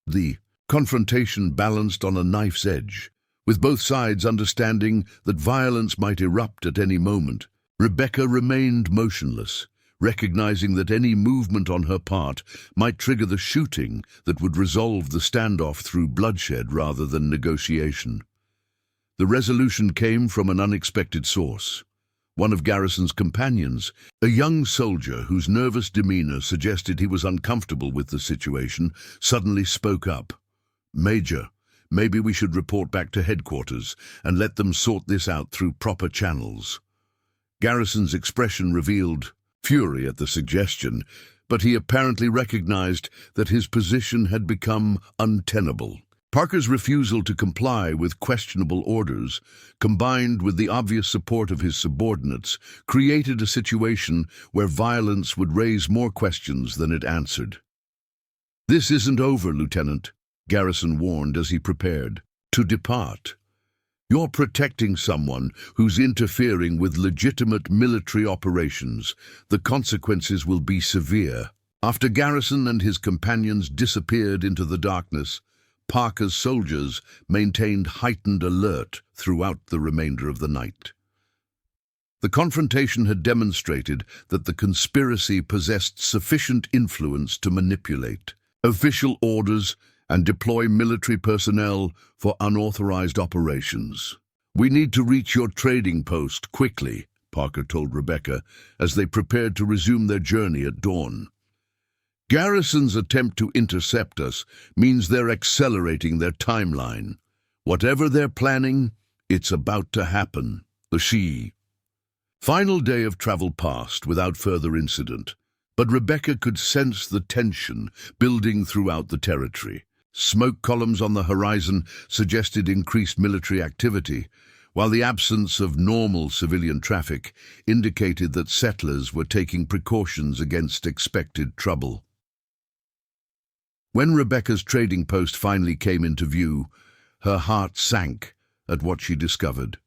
The confrontation balanced on a knife's edge, with both sides understanding that violence might erupt at any moment. Rebecca remained motionless, recognizing that any movement on her part might trigger the shooting that would resolve the standoff through bloodshed rather than negotiation. The resolution came from an unexpected source. One of Garrison's companions, a young soldier whose nervous demeanor suggested he was uncomfortable with the situation, suddenly spoke up. Major, maybe we should report back to headquarters and let them sort this out through proper channels. Garrison's expression revealed fury at the suggestion, but he apparently recognized that his position had become untenable. Parker's refusal to comply with questionable orders, combined with the obvious support of his subordinates, created a situation where violence would raise more questions than it answered. This isn't over, Lieutenant, Garrison warned as he prepared to depart. You're protecting someone who's interfering with legitimate military operations. The consequences will be severe. After Garrison and his companions disappeared into the darkness, Parker's soldiers maintained heightened alert throughout the remainder of the night. The confrontation had demonstrated that the conspiracy possessed sufficient influence to manipulate official orders and deploy military personnel for unauthorized operations. "We need to reach your trading post quickly," Parker told Rebecca as they prepared to resume their journey at dawn. "Garrison's attempt to intercept us means they're accelerating their timeline. Whatever they're planning, it's about to happen." The final day of travel passed without further incident, but Rebecca could sense the tension building throughout the territory. Smoke columns on the horizon suggested increased military activity, while the absence of normal civilian traffic indicated that settlers were taking precautions against expected trouble. When Rebecca's trading post finally came into view, her heart sank at what she discovered.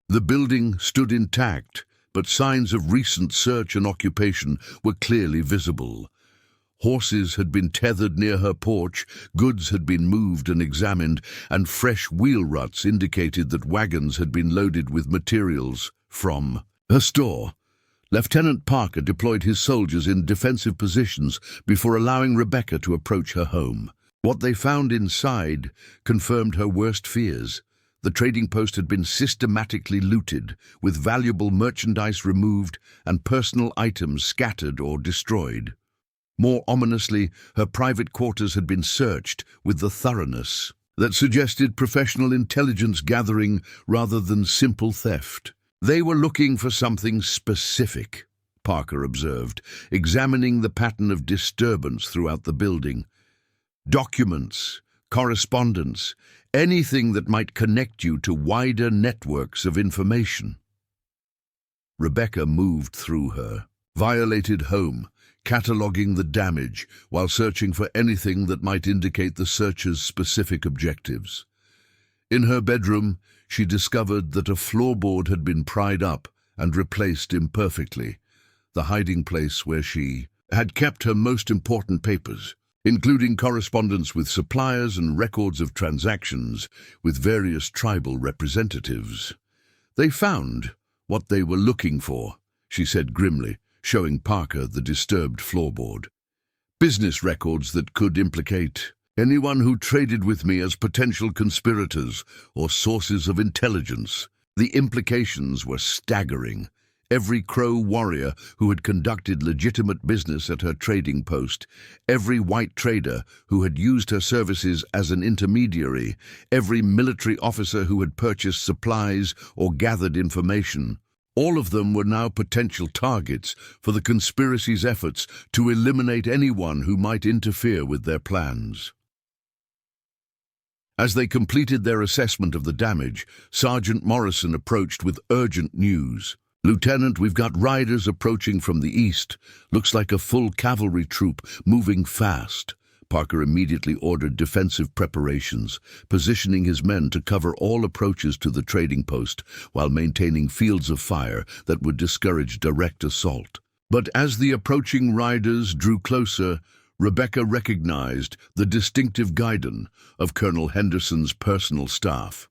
The building stood intact, but signs of recent search and occupation were clearly visible. Horses had been tethered near her porch, goods had been moved and examined, and fresh wheel ruts indicated that wagons had been loaded with materials from her store. Lieutenant Parker deployed his soldiers in defensive positions before allowing Rebecca to approach her home. What they found inside confirmed her worst fears. The trading post had been systematically looted, with valuable merchandise removed and personal items scattered or destroyed. More ominously, her private quarters had been searched with the thoroughness that suggested professional intelligence gathering rather than simple theft. "They were looking for something specific," Parker observed, examining the pattern of disturbance throughout the building. "Documents, correspondence, anything that might connect you to wider networks of information." Rebecca moved through her violated home, cataloging the damage while searching for anything that might indicate the search's specific objectives. In her bedroom, she discovered that a floorboard had been pried up and replaced imperfectly, the hiding place where she had kept her most important papers, including correspondence with suppliers and records of transactions with various tribal representatives. "They found what they were looking for," she said grimly, showing Parker the disturbed floorboard. "Business records that could implicate anyone who traded with me as potential conspirators or sources of intelligence." The implications were staggering. Every Crow warrior who had conducted legitimate business at her trading post, every white trader who had used her services as an intermediary, every military officer who had purchased supplies or gathered information, all of them were now potential targets for the conspiracy's efforts to eliminate anyone who might interfere with their plans. As they completed their assessment of the damage, Sergeant Morrison approached with urgent news. "Lieutenant, we've got riders approaching from the east. Looks like a full cavalry troop moving fast." Parker immediately ordered defensive preparations, positioning his men to cover all approaches to the trading post while maintaining fields of fire that would discourage direct assault. But as the approaching riders drew closer, Rebecca recognized the distinctive guidon of Colonel Henderson's personal staff.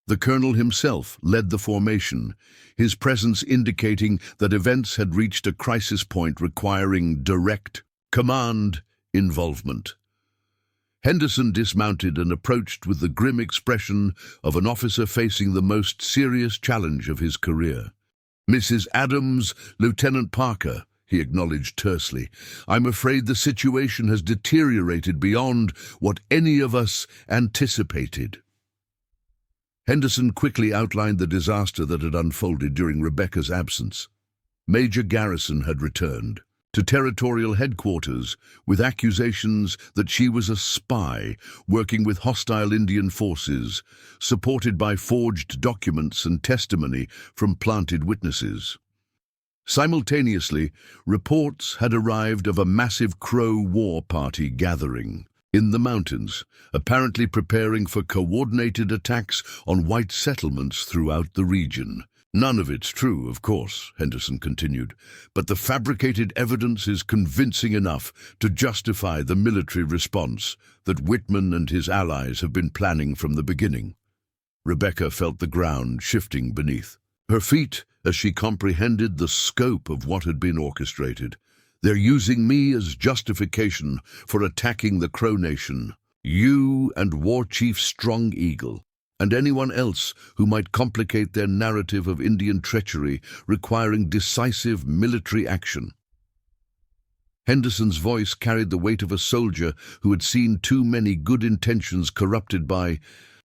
The colonel himself led the formation, his presence indicating that events had reached a crisis point requiring direct command involvement. Henderson dismounted and approached with the grim expression of an officer facing the most serious challenge of his career. "Mrs. Adams, Lieutenant Parker," he acknowledged tersely, "I'm afraid the situation has deteriorated beyond what any of us anticipated." Henderson quickly outlined the disaster that had unfolded during Rebecca's absence. Major Garrison had returned to territorial headquarters with accusations that she was a spy working with hostile Indian forces, supported by forged documents and testimony from planted witnesses. Simultaneously, reports had arrived of a massive Crow war party gathering in the mountains, apparently preparing for coordinated attacks on white settlements throughout the region. None of it's true, of course, Henderson continued, but the fabricated evidence is convincing enough to justify the military response that Whitman and his allies have been planning from the beginning. Rebecca felt the ground shifting beneath her feet as she comprehended the scope of what had been orchestrated. They're using me as justification for attacking the Crow Nation, you and War Chief Strong Eagle, and anyone else who might complicate their narrative of Indian treachery requiring decisive military action. Henderson's voice carried the weight of a soldier who had seen too many good intentions corrupted by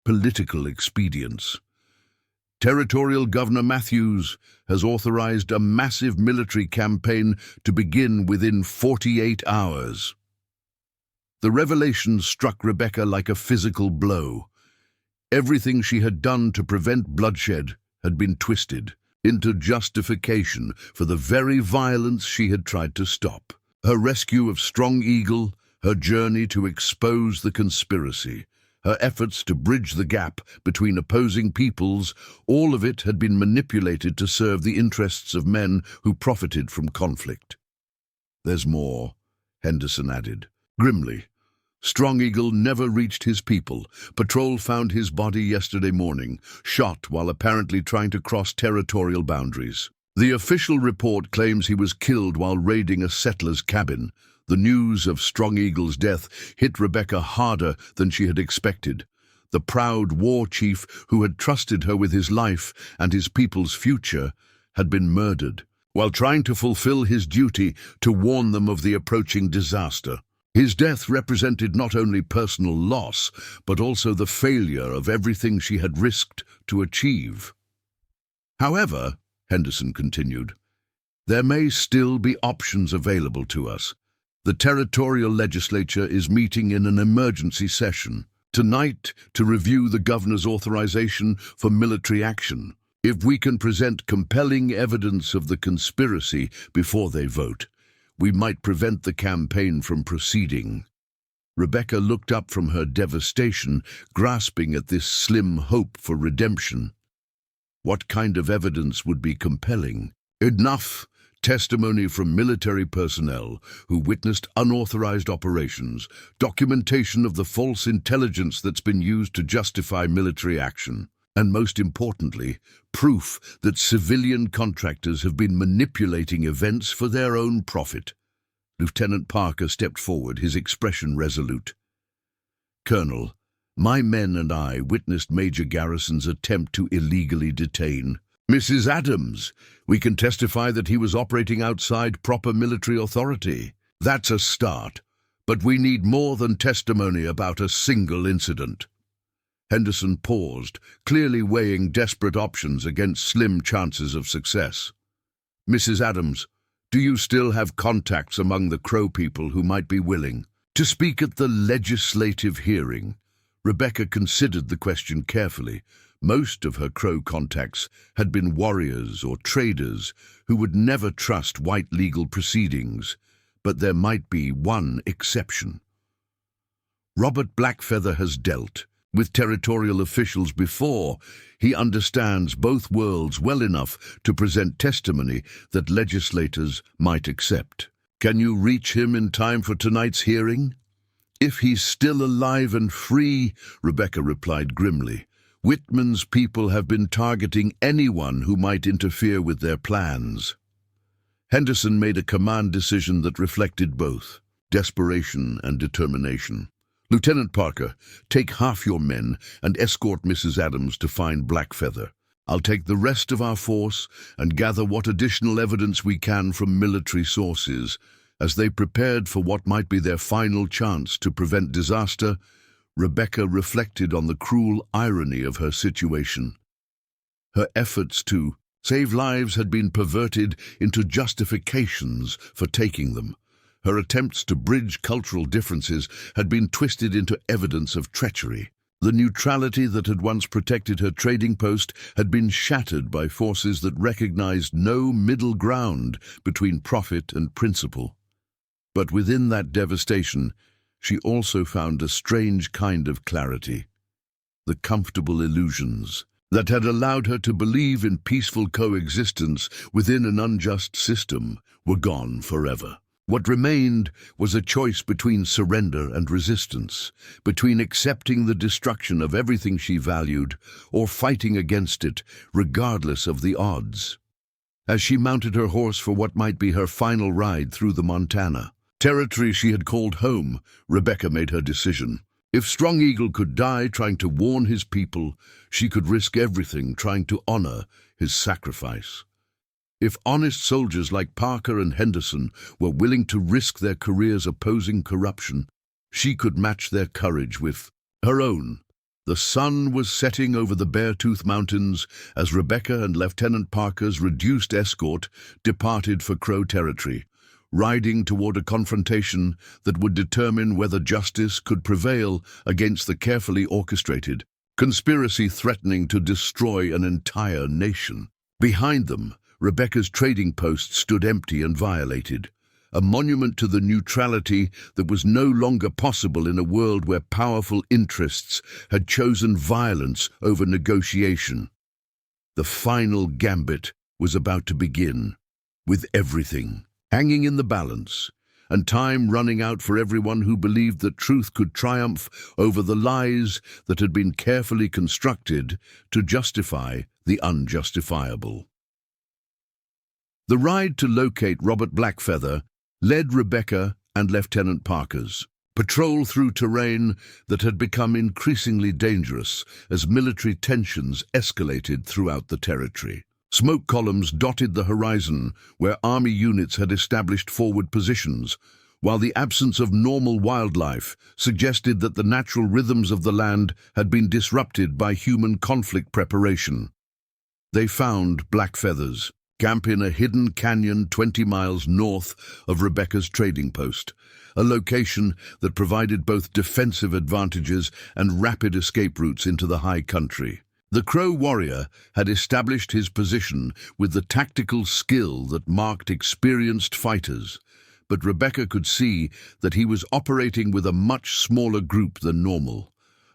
political expedients. Territorial Governor Matthews has authorized a massive military campaign to begin within 48 hours. The revelation struck Rebecca like a physical blow. Everything she had done to prevent bloodshed had been twisted into justification for the very violence she had tried to stop. Her rescue of Strong Eagle, her journey to expose the conspiracy, her efforts to bridge the gap between opposing peoples, all of it had been manipulated to serve the interests of men who profited from conflict. "There's more," Henderson added, grimly. "Strong Eagle never reached his people. Patrol found his body yesterday morning, shot while apparently trying to cross territorial boundaries. The official report claims he was killed while raiding a settler's cabin." The news of Strong Eagle's death hit Rebecca harder than she had expected. The proud war chief who had trusted her with his life and his people's future had been murdered, while trying to fulfill his duty to warn them of the approaching disaster. His death represented not only personal loss, but also the failure of everything she had risked to achieve. "However," Henderson continued, "there may still be options available to us. The territorial legislature is meeting in an emergency session tonight to review the governor's authorization for military action. If we can present compelling evidence of the conspiracy before they vote, we might prevent the campaign from proceeding." Rebecca looked up from her devastation, grasping at this slim hope for redemption. What kind of evidence would be compelling? Enough testimony from military personnel who witnessed unauthorized operations, documentation of the false intelligence that's been used to justify military action, and most importantly, proof that civilian contractors have been manipulating events for their own profit. Lieutenant Parker stepped forward, his expression resolute. "Colonel, my men and I witnessed Major Garrison's attempt to illegally detain Mrs. Adams. We can testify that he was operating outside proper military authority. That's a start, but we need more than testimony about a single incident." Henderson paused, clearly weighing desperate options against slim chances of success. "Mrs. Adams, do you still have contacts among the Crow people who might be willing to speak at the legislative hearing?" Rebecca considered the question carefully. Most of her Crow contacts had been warriors or traders who would never trust white legal proceedings, but there might be one exception. Robert Blackfeather has dealt with territorial officials before. He understands both worlds well enough to present testimony that legislators might accept. Can you reach him in time for tonight's hearing? "If he's still alive and free," Rebecca replied grimly. "Whitman's people have been targeting anyone who might interfere with their plans." Henderson made a command decision that reflected both desperation and determination. "Lieutenant Parker, take half your men and escort Mrs. Adams to find Blackfeather. I'll take the rest of our force and gather what additional evidence we can from military sources." As they prepared for what might be their final chance to prevent disaster, Rebecca reflected on the cruel irony of her situation. Her efforts to save lives had been perverted into justifications for taking them. Her attempts to bridge cultural differences had been twisted into evidence of treachery. The neutrality that had once protected her trading post had been shattered by forces that recognized no middle ground between profit and principle. But within that devastation, she also found a strange kind of clarity. The comfortable illusions that had allowed her to believe in peaceful coexistence within an unjust system were gone forever. What remained was a choice between surrender and resistance, between accepting the destruction of everything she valued or fighting against it, regardless of the odds. As she mounted her horse for what might be her final ride through the Montana territory she had called home, Rebecca made her decision. If Strong Eagle could die trying to warn his people, she could risk everything trying to honor his sacrifice. If honest soldiers like Parker and Henderson were willing to risk their careers opposing corruption, she could match their courage with her own. The sun was setting over the Beartooth Mountains as Rebecca and Lieutenant Parker's reduced escort departed for Crow territory, riding toward a confrontation that would determine whether justice could prevail against the carefully orchestrated conspiracy threatening to destroy an entire nation. Behind them, Rebecca's trading post stood empty and violated, a monument to the neutrality that was no longer possible in a world where powerful interests had chosen violence over negotiation. The final gambit was about to begin, with everything hanging in the balance, and time running out for everyone who believed that truth could triumph over the lies that had been carefully constructed to justify the unjustifiable. The ride to locate Robert Blackfeather led Rebecca and Lieutenant Parker's patrol through terrain that had become increasingly dangerous as military tensions escalated throughout the territory. Smoke columns dotted the horizon where army units had established forward positions, while the absence of normal wildlife suggested that the natural rhythms of the land had been disrupted by human conflict preparation. They found Blackfeathers camp in a hidden canyon 20 miles north of Rebecca's trading post, a location that provided both defensive advantages and rapid escape routes into the high country. The Crow warrior had established his position with the tactical skill that marked experienced fighters, but Rebecca could see that he was operating with a much smaller group than normal.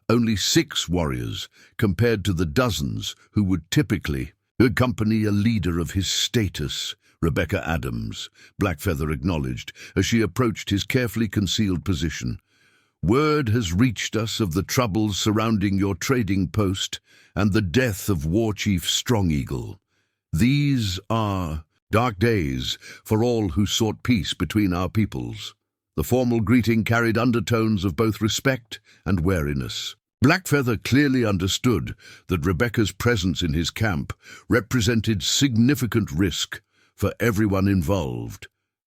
Only 6 warriors compared to the dozens who would typically accompany a leader of his status. Rebecca Adams, Blackfeather acknowledged as she approached his carefully concealed position. "Word has reached us of the troubles surrounding your trading post and the death of War Chief Strong Eagle. These are dark days for all who sought peace between our peoples." The formal greeting carried undertones of both respect and wariness. Blackfeather clearly understood that Rebecca's presence in his camp represented significant risk for everyone involved,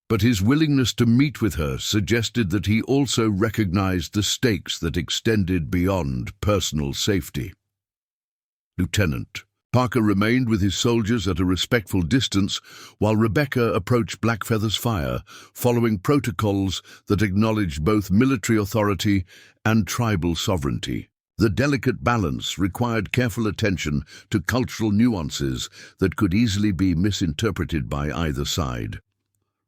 but his willingness to meet with her suggested that he also recognized the stakes that extended beyond personal safety. Lieutenant Parker remained with his soldiers at a respectful distance while Rebecca approached Blackfeather's fire, following protocols that acknowledged both military authority and tribal sovereignty. The delicate balance required careful attention to cultural nuances that could easily be misinterpreted by either side.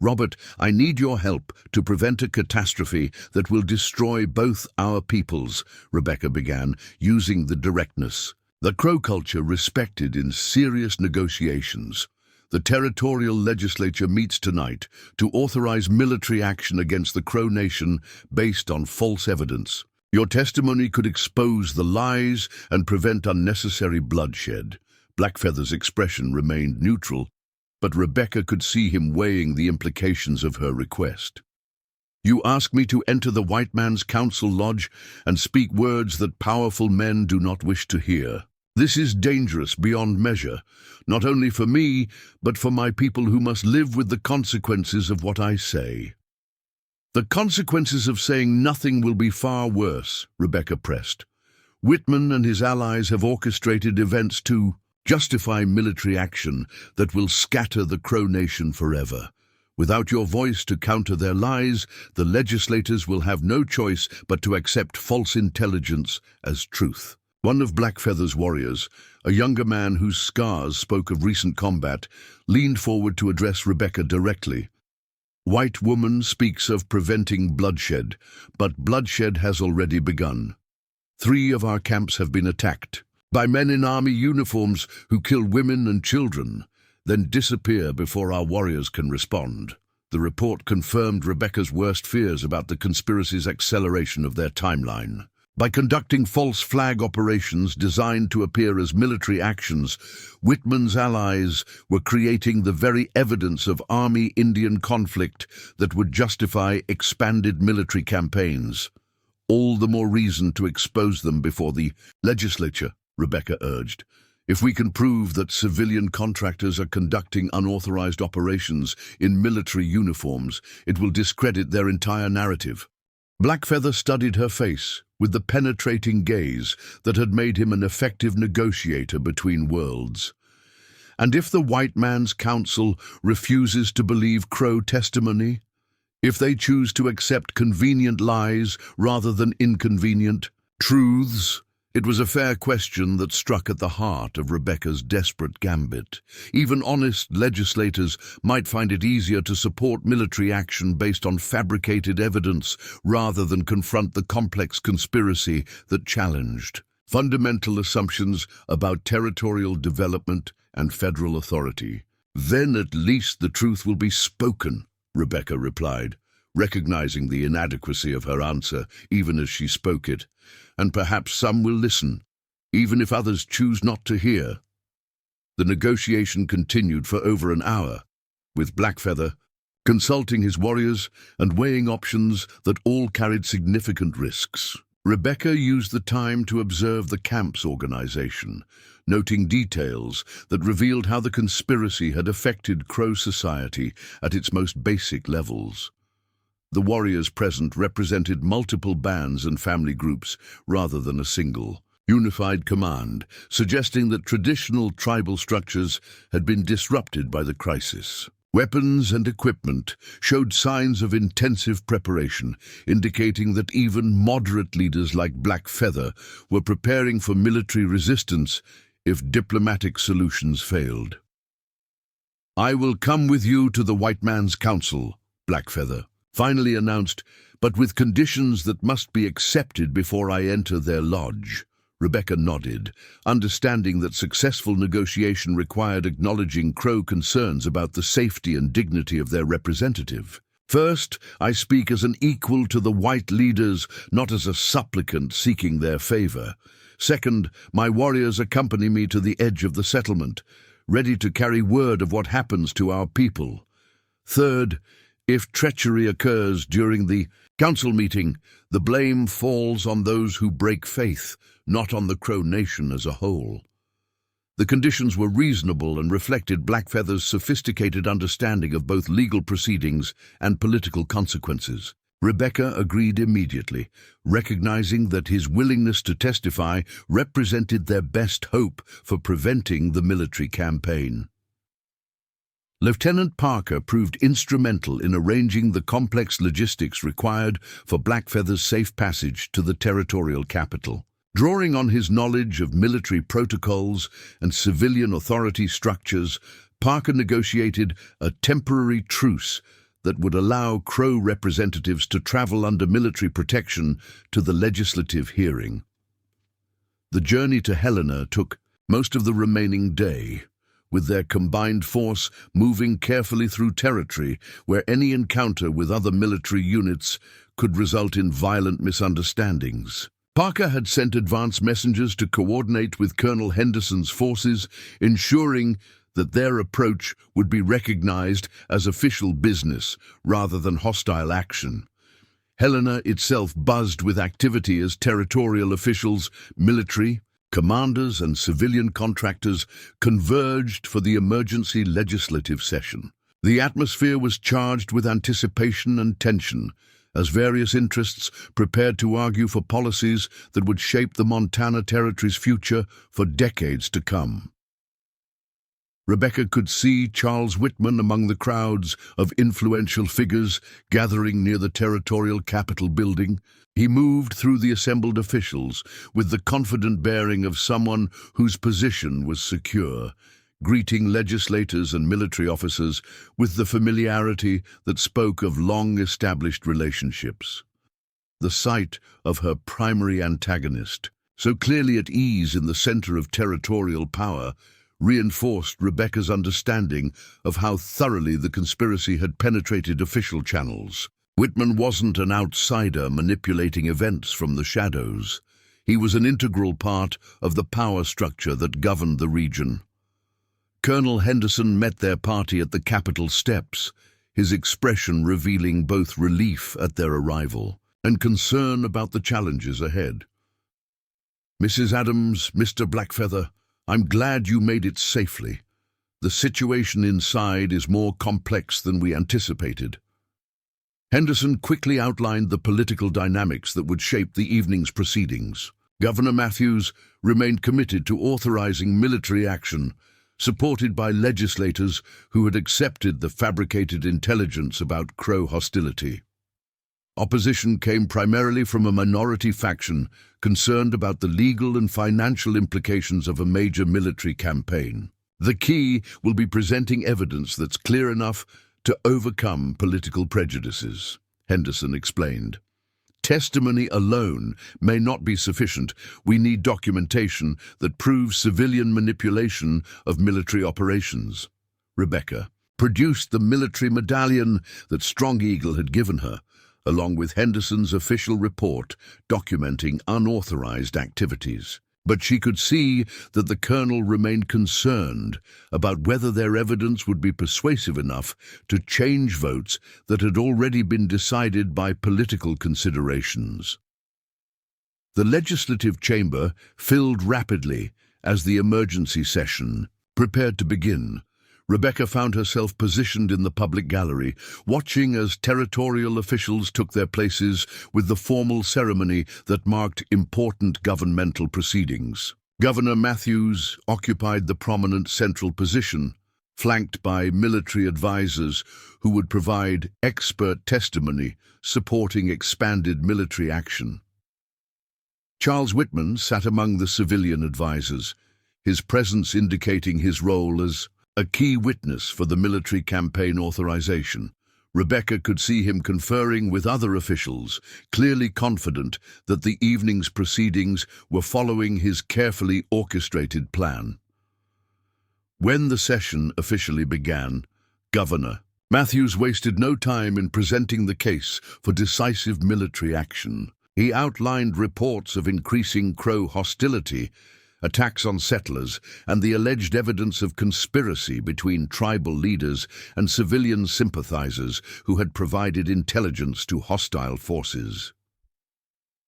"Robert, I need your help to prevent a catastrophe that will destroy both our peoples," Rebecca began, using the directness the Crow culture respected in serious negotiations. "The territorial legislature meets tonight to authorize military action against the Crow Nation based on false evidence. Your testimony could expose the lies and prevent unnecessary bloodshed." Blackfeather's expression remained neutral, but Rebecca could see him weighing the implications of her request. "You ask me to enter the white man's council lodge and speak words that powerful men do not wish to hear. This is dangerous beyond measure, not only for me, but for my people who must live with the consequences of what I say." "The consequences of saying nothing will be far worse," Rebecca pressed. "Whitman and his allies have orchestrated events to justify military action that will scatter the Crow Nation forever. Without your voice to counter their lies, the legislators will have no choice but to accept false intelligence as truth." One of Blackfeather's warriors, a younger man whose scars spoke of recent combat, leaned forward to address Rebecca directly. "White woman speaks of preventing bloodshed, but bloodshed has already begun. 3 of our camps have been attacked. by men in army uniforms who kill women and children, then disappear before our warriors can respond. The report confirmed Rebecca's worst fears about the conspiracy's acceleration of their timeline. By conducting false flag operations designed to appear as military actions, Whitman's allies were creating the very evidence of Army-Indian conflict that would justify expanded military campaigns. All the more reason to expose them before the legislature, Rebecca urged. If we can prove that civilian contractors are conducting unauthorized operations in military uniforms, it will discredit their entire narrative. Blackfeather studied her face with the penetrating gaze that had made him an effective negotiator between worlds. And if the white man's council refuses to believe Crow testimony, if they choose to accept convenient lies rather than inconvenient truths, it was a fair question that struck at the heart of Rebecca's desperate gambit. Even honest legislators might find it easier to support military action based on fabricated evidence rather than confront the complex conspiracy that challenged fundamental assumptions about territorial development and federal authority. Then at least the truth will be spoken, Rebecca replied, recognizing the inadequacy of her answer even as she spoke it. And perhaps some will listen, even if others choose not to hear. The negotiation continued for over an hour, with Blackfeather consulting his warriors and weighing options that all carried significant risks. Rebecca used the time to observe the camp's organization, noting details that revealed how the conspiracy had affected Crow society at its most basic levels. The warriors present represented multiple bands and family groups rather than a single, unified command, suggesting that traditional tribal structures had been disrupted by the crisis. Weapons and equipment showed signs of intensive preparation, indicating that even moderate leaders like Blackfeather were preparing for military resistance if diplomatic solutions failed. "I will come with you to the white man's council," Blackfeather finally announced, "but with conditions that must be accepted before I enter their lodge." Rebecca nodded, understanding that successful negotiation required acknowledging Crow concerns about the safety and dignity of their representative. "First, I speak as an equal to the white leaders, not as a supplicant seeking their favor. Second, my warriors accompany me to the edge of the settlement, ready to carry word of what happens to our people. Third, if treachery occurs during the council meeting, the blame falls on those who break faith, not on the Crow nation as a whole." The conditions were reasonable and reflected Blackfeather's sophisticated understanding of both legal proceedings and political consequences. Rebecca agreed immediately, recognizing that his willingness to testify represented their best hope for preventing the military campaign. Lieutenant Parker proved instrumental in arranging the complex logistics required for Blackfeather's safe passage to the territorial capital. Drawing on his knowledge of military protocols and civilian authority structures, Parker negotiated a temporary truce that would allow Crow representatives to travel under military protection to the legislative hearing. The journey to Helena took most of the remaining day, with their combined force moving carefully through territory where any encounter with other military units could result in violent misunderstandings. Parker had sent advance messengers to coordinate with Colonel Henderson's forces, ensuring that their approach would be recognized as official business rather than hostile action. Helena itself buzzed with activity as territorial officials, military, commanders and civilian contractors converged for the emergency legislative session. The atmosphere was charged with anticipation and tension, as various interests prepared to argue for policies that would shape the Montana Territory's future for decades to come. Rebecca could see Charles Whitman among the crowds of influential figures gathering near the territorial capitol building. He moved through the assembled officials with the confident bearing of someone whose position was secure, greeting legislators and military officers with the familiarity that spoke of long-established relationships. The sight of her primary antagonist, so clearly at ease in the center of territorial power, reinforced Rebecca's understanding of how thoroughly the conspiracy had penetrated official channels. Whitman wasn't an outsider manipulating events from the shadows. He was an integral part of the power structure that governed the region. Colonel Henderson met their party at the Capitol steps, his expression revealing both relief at their arrival and concern about the challenges ahead. "Mrs. Adams, Mr. Blackfeather, I'm glad you made it safely. The situation inside is more complex than we anticipated." Henderson quickly outlined the political dynamics that would shape the evening's proceedings. Governor Matthews remained committed to authorizing military action, supported by legislators who had accepted the fabricated intelligence about Crow hostility. Opposition came primarily from a minority faction concerned about the legal and financial implications of a major military campaign. "The key will be presenting evidence that's clear enough to overcome political prejudices," Henderson explained. "Testimony alone may not be sufficient. We need documentation that proves civilian manipulation of military operations." Rebecca produced the military medallion that Strong Eagle had given her, along with Henderson's official report documenting unauthorized activities. But she could see that the colonel remained concerned about whether their evidence would be persuasive enough to change votes that had already been decided by political considerations. The legislative chamber filled rapidly as the emergency session prepared to begin. Rebecca found herself positioned in the public gallery, watching as territorial officials took their places with the formal ceremony that marked important governmental proceedings. Governor Matthews occupied the prominent central position, flanked by military advisors who would provide expert testimony supporting expanded military action. Charles Whitman sat among the civilian advisors, his presence indicating his role as a key witness for the military campaign authorization. Rebecca could see him conferring with other officials, clearly confident that the evening's proceedings were following his carefully orchestrated plan. When the session officially began, Governor Matthews wasted no time in presenting the case for decisive military action. He outlined reports of increasing Crow hostility, attacks on settlers, and the alleged evidence of conspiracy between tribal leaders and civilian sympathizers who had provided intelligence to hostile forces.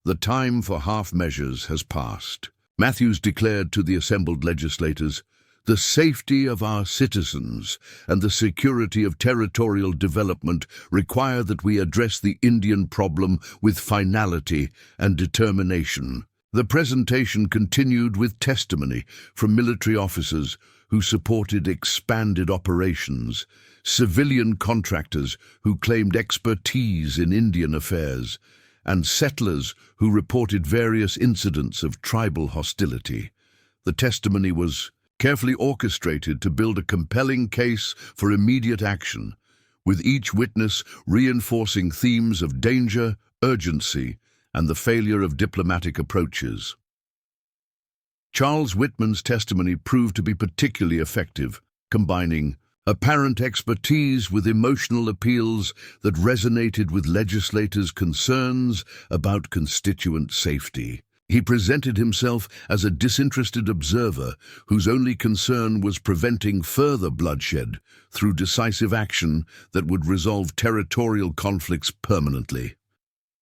"The time for half measures has passed," Matthews declared to the assembled legislators. "The safety of our citizens and the security of territorial development require that we address the Indian problem with finality and determination." The presentation continued with testimony from military officers who supported expanded operations, civilian contractors who claimed expertise in Indian affairs, and settlers who reported various incidents of tribal hostility. The testimony was carefully orchestrated to build a compelling case for immediate action, with each witness reinforcing themes of danger, urgency, and the failure of diplomatic approaches. Charles Whitman's testimony proved to be particularly effective, combining apparent expertise with emotional appeals that resonated with legislators' concerns about constituent safety. He presented himself as a disinterested observer whose only concern was preventing further bloodshed through decisive action that would resolve territorial conflicts permanently.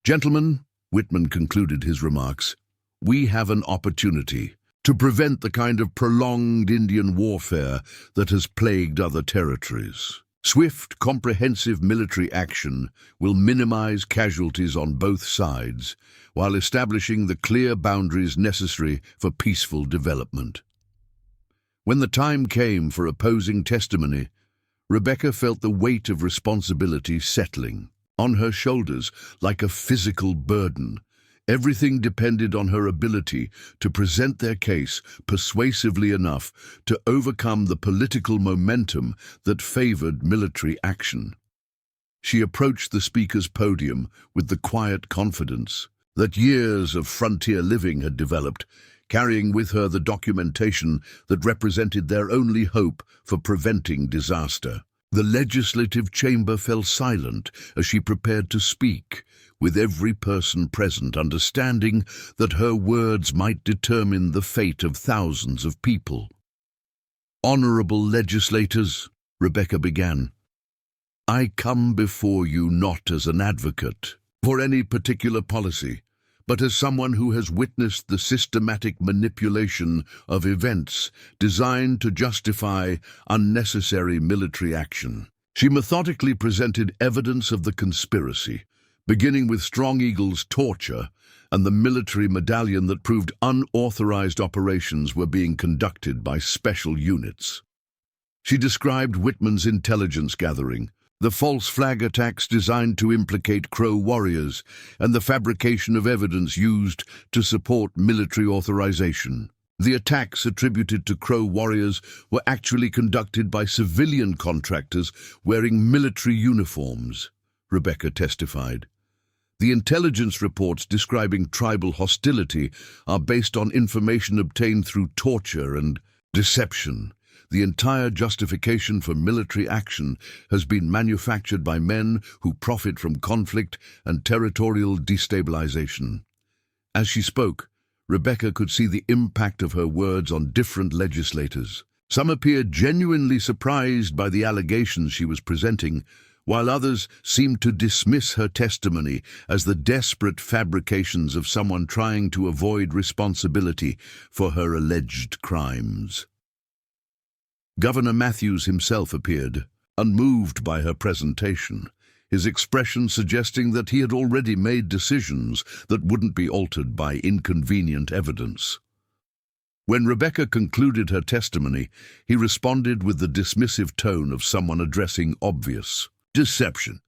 "Gentlemen," Whitman concluded his remarks, "we have an opportunity to prevent the kind of prolonged Indian warfare that has plagued other territories. Swift, comprehensive military action will minimize casualties on both sides, while establishing the clear boundaries necessary for peaceful development." When the time came for opposing testimony, Rebecca felt the weight of responsibility settling on her shoulders like a physical burden. Everything depended on her ability to present their case persuasively enough to overcome the political momentum that favored military action. She approached the speaker's podium with the quiet confidence that years of frontier living had developed, carrying with her the documentation that represented their only hope for preventing disaster. The legislative chamber fell silent as she prepared to speak, with every person present understanding that her words might determine the fate of thousands of people. "Honorable legislators," Rebecca began, "I come before you not as an advocate for any particular policy, but as someone who has witnessed the systematic manipulation of events designed to justify unnecessary military action." She methodically presented evidence of the conspiracy, beginning with Strong Eagle's torture and the military medallion that proved unauthorized operations were being conducted by special units. She described Whitman's intelligence gathering, the false flag attacks designed to implicate Crow warriors, and the fabrication of evidence used to support military authorization. The attacks attributed to Crow warriors were actually conducted by civilian contractors wearing military uniforms, Rebecca testified. The intelligence reports describing tribal hostility are based on information obtained through torture and deception. The entire justification for military action has been manufactured by men who profit from conflict and territorial destabilization. As she spoke, Rebecca could see the impact of her words on different legislators. Some appeared genuinely surprised by the allegations she was presenting, while others seemed to dismiss her testimony as the desperate fabrications of someone trying to avoid responsibility for her alleged crimes. Governor Matthews himself appeared, unmoved by her presentation, his expression suggesting that he had already made decisions that wouldn't be altered by inconvenient evidence. When Rebecca concluded her testimony, he responded with the dismissive tone of someone addressing obvious deception.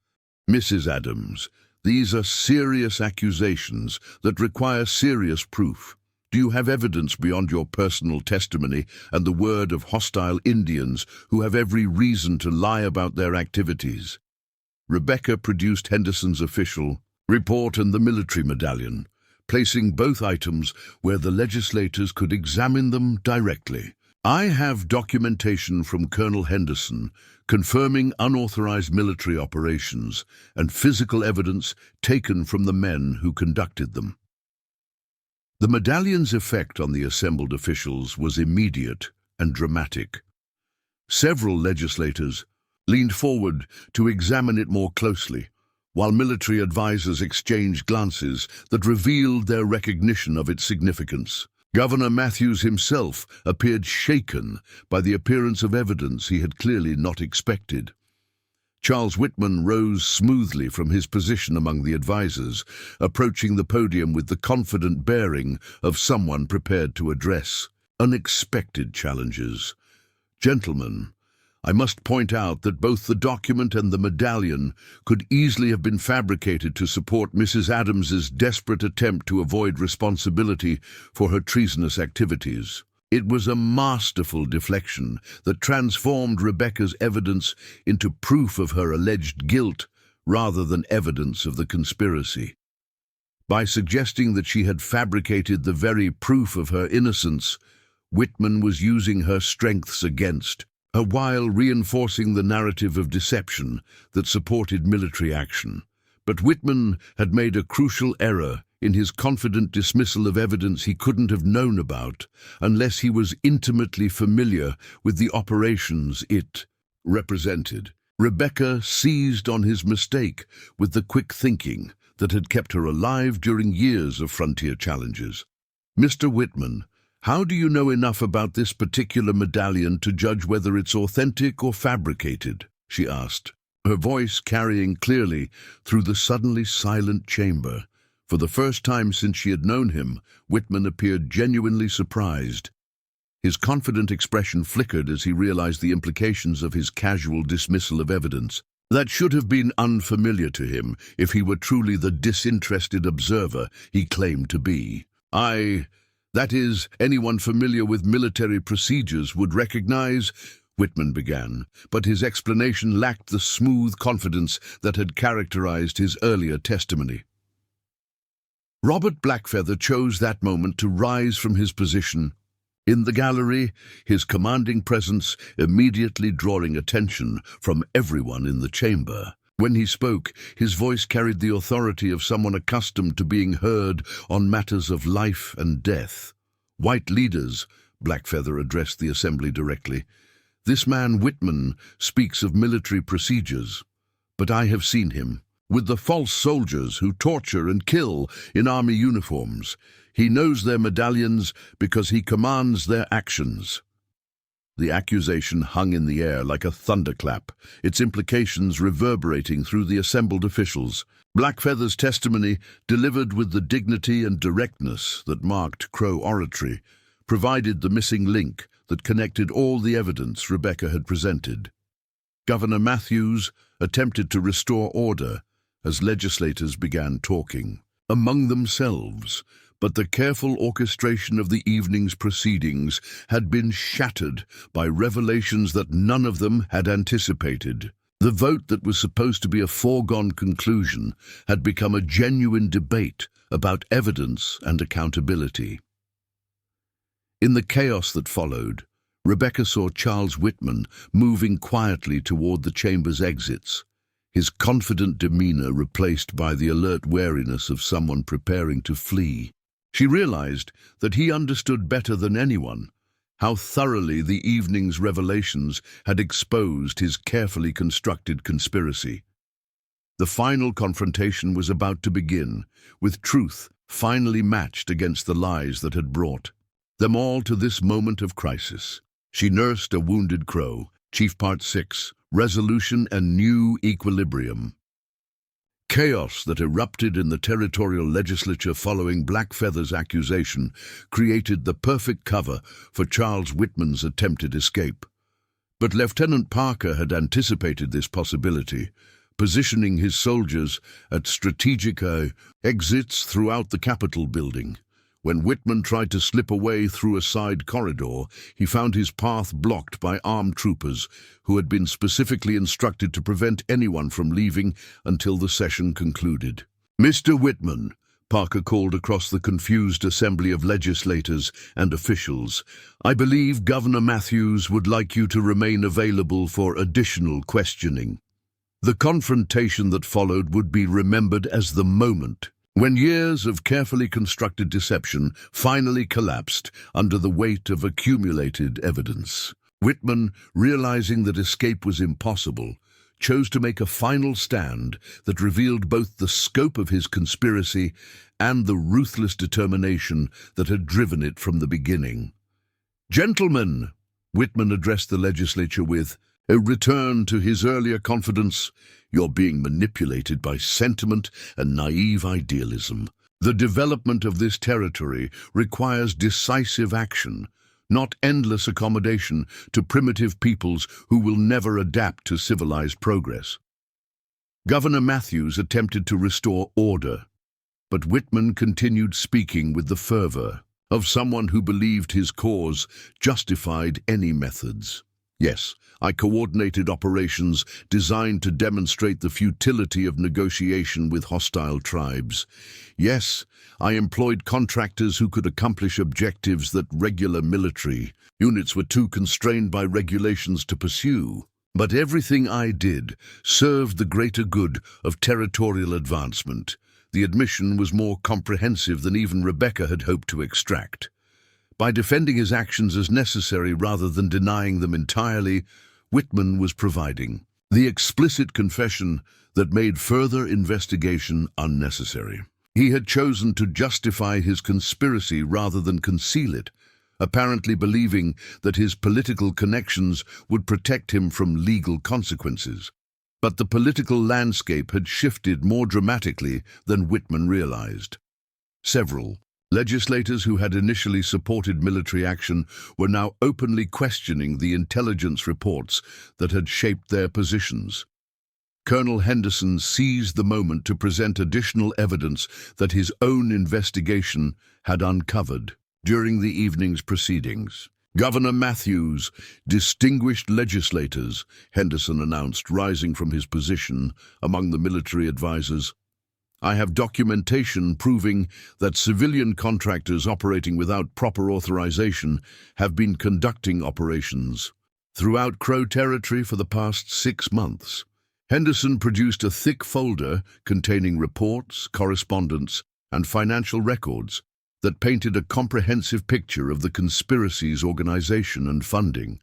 "Mrs. Adams, these are serious accusations that require serious proof. Do you have evidence beyond your personal testimony and the word of hostile Indians who have every reason to lie about their activities?" Rebecca produced Henderson's official report and the military medallion, placing both items where the legislators could examine them directly. "I have documentation from Colonel Henderson confirming unauthorized military operations and physical evidence taken from the men who conducted them." The medallion's effect on the assembled officials was immediate and dramatic. Several legislators leaned forward to examine it more closely, while military advisors exchanged glances that revealed their recognition of its significance. Governor Matthews himself appeared shaken by the appearance of evidence he had clearly not expected. Charles Whitman rose smoothly from his position among the advisors, approaching the podium with the confident bearing of someone prepared to address unexpected challenges. "Gentlemen, I must point out that both the document and the medallion could easily have been fabricated to support Mrs. Adams's desperate attempt to avoid responsibility for her treasonous activities. It was a masterful deflection that transformed Rebecca's evidence into proof of her alleged guilt rather than evidence of the conspiracy. By suggesting that she had fabricated the very proof of her innocence, Whitman was using her strengths against her while reinforcing the narrative of deception that supported military action. But Whitman had made a crucial error in his confident dismissal of evidence he couldn't have known about unless he was intimately familiar with the operations it represented. Rebecca seized on his mistake with the quick thinking that had kept her alive during years of frontier challenges. "Mr. Whitman, how do you know enough about this particular medallion to judge whether it's authentic or fabricated?" she asked, her voice carrying clearly through the suddenly silent chamber. For the first time since she had known him, Whitman appeared genuinely surprised. His confident expression flickered as he realized the implications of his casual dismissal of evidence. That should have been unfamiliar to him if he were truly the disinterested observer he claimed to be. That is, anyone familiar with military procedures would recognize," Whitman began, but his explanation lacked the smooth confidence that had characterized his earlier testimony. Robert Blackfeather chose that moment to rise from his position in the gallery, his commanding presence immediately drawing attention from everyone in the chamber. When he spoke, his voice carried the authority of someone accustomed to being heard on matters of life and death. "White leaders," Blackfeather addressed the assembly directly. "This man Whitman speaks of military procedures, but I have seen him with the false soldiers who torture and kill in army uniforms. He knows their medallions because he commands their actions." The accusation hung in the air like a thunderclap, its implications reverberating through the assembled officials. Blackfeather's testimony, delivered with the dignity and directness that marked Crow oratory, provided the missing link that connected all the evidence Rebecca had presented. Governor Matthews attempted to restore order as legislators began talking among themselves, but the careful orchestration of the evening's proceedings had been shattered by revelations that none of them had anticipated. The vote that was supposed to be a foregone conclusion had become a genuine debate about evidence and accountability. In the chaos that followed, Rebecca saw Charles Whitman moving quietly toward the chamber's exits, his confident demeanor replaced by the alert wariness of someone preparing to flee. She realized that he understood better than anyone how thoroughly the evening's revelations had exposed his carefully constructed conspiracy. The final confrontation was about to begin, with truth finally matched against the lies that had brought them all to this moment of crisis. She nursed a wounded crow. Chief Part 6, Resolution and New Equilibrium. Chaos that erupted in the territorial legislature following Blackfeather's accusation created the perfect cover for Charles Whitman's attempted escape. But Lieutenant Parker had anticipated this possibility, positioning his soldiers at strategic exits throughout the Capitol building. When Whitman tried to slip away through a side corridor, he found his path blocked by armed troopers who had been specifically instructed to prevent anyone from leaving until the session concluded. "Mr. Whitman," Parker called across the confused assembly of legislators and officials, "I believe Governor Matthews would like you to remain available for additional questioning." The confrontation that followed would be remembered as the moment when years of carefully constructed deception finally collapsed under the weight of accumulated evidence. Whitman, realizing that escape was impossible, chose to make a final stand that revealed both the scope of his conspiracy and the ruthless determination that had driven it from the beginning. "Gentlemen," Whitman addressed the legislature with a return to his earlier confidence, "you're being manipulated by sentiment and naive idealism. The development of this territory requires decisive action, not endless accommodation to primitive peoples who will never adapt to civilized progress." Governor Matthews attempted to restore order, but Whitman continued speaking with the fervor of someone who believed his cause justified any methods. "Yes, I coordinated operations designed to demonstrate the futility of negotiation with hostile tribes. Yes, I employed contractors who could accomplish objectives that regular military units were too constrained by regulations to pursue. But everything I did served the greater good of territorial advancement." The admission was more comprehensive than even Rebecca had hoped to extract. By defending his actions as necessary rather than denying them entirely, Whitman was providing the explicit confession that made further investigation unnecessary. He had chosen to justify his conspiracy rather than conceal it, apparently believing that his political connections would protect him from legal consequences. But the political landscape had shifted more dramatically than Whitman realized. Several legislators who had initially supported military action were now openly questioning the intelligence reports that had shaped their positions. Colonel Henderson seized the moment to present additional evidence that his own investigation had uncovered during the evening's proceedings. "Governor Matthews, distinguished legislators," Henderson announced, rising from his position among the military advisors. I have documentation proving that civilian contractors operating without proper authorization have been conducting operations throughout Crow territory for the past 6 months. Henderson produced a thick folder containing reports, correspondence, and financial records that painted a comprehensive picture of the conspiracy's organization and funding.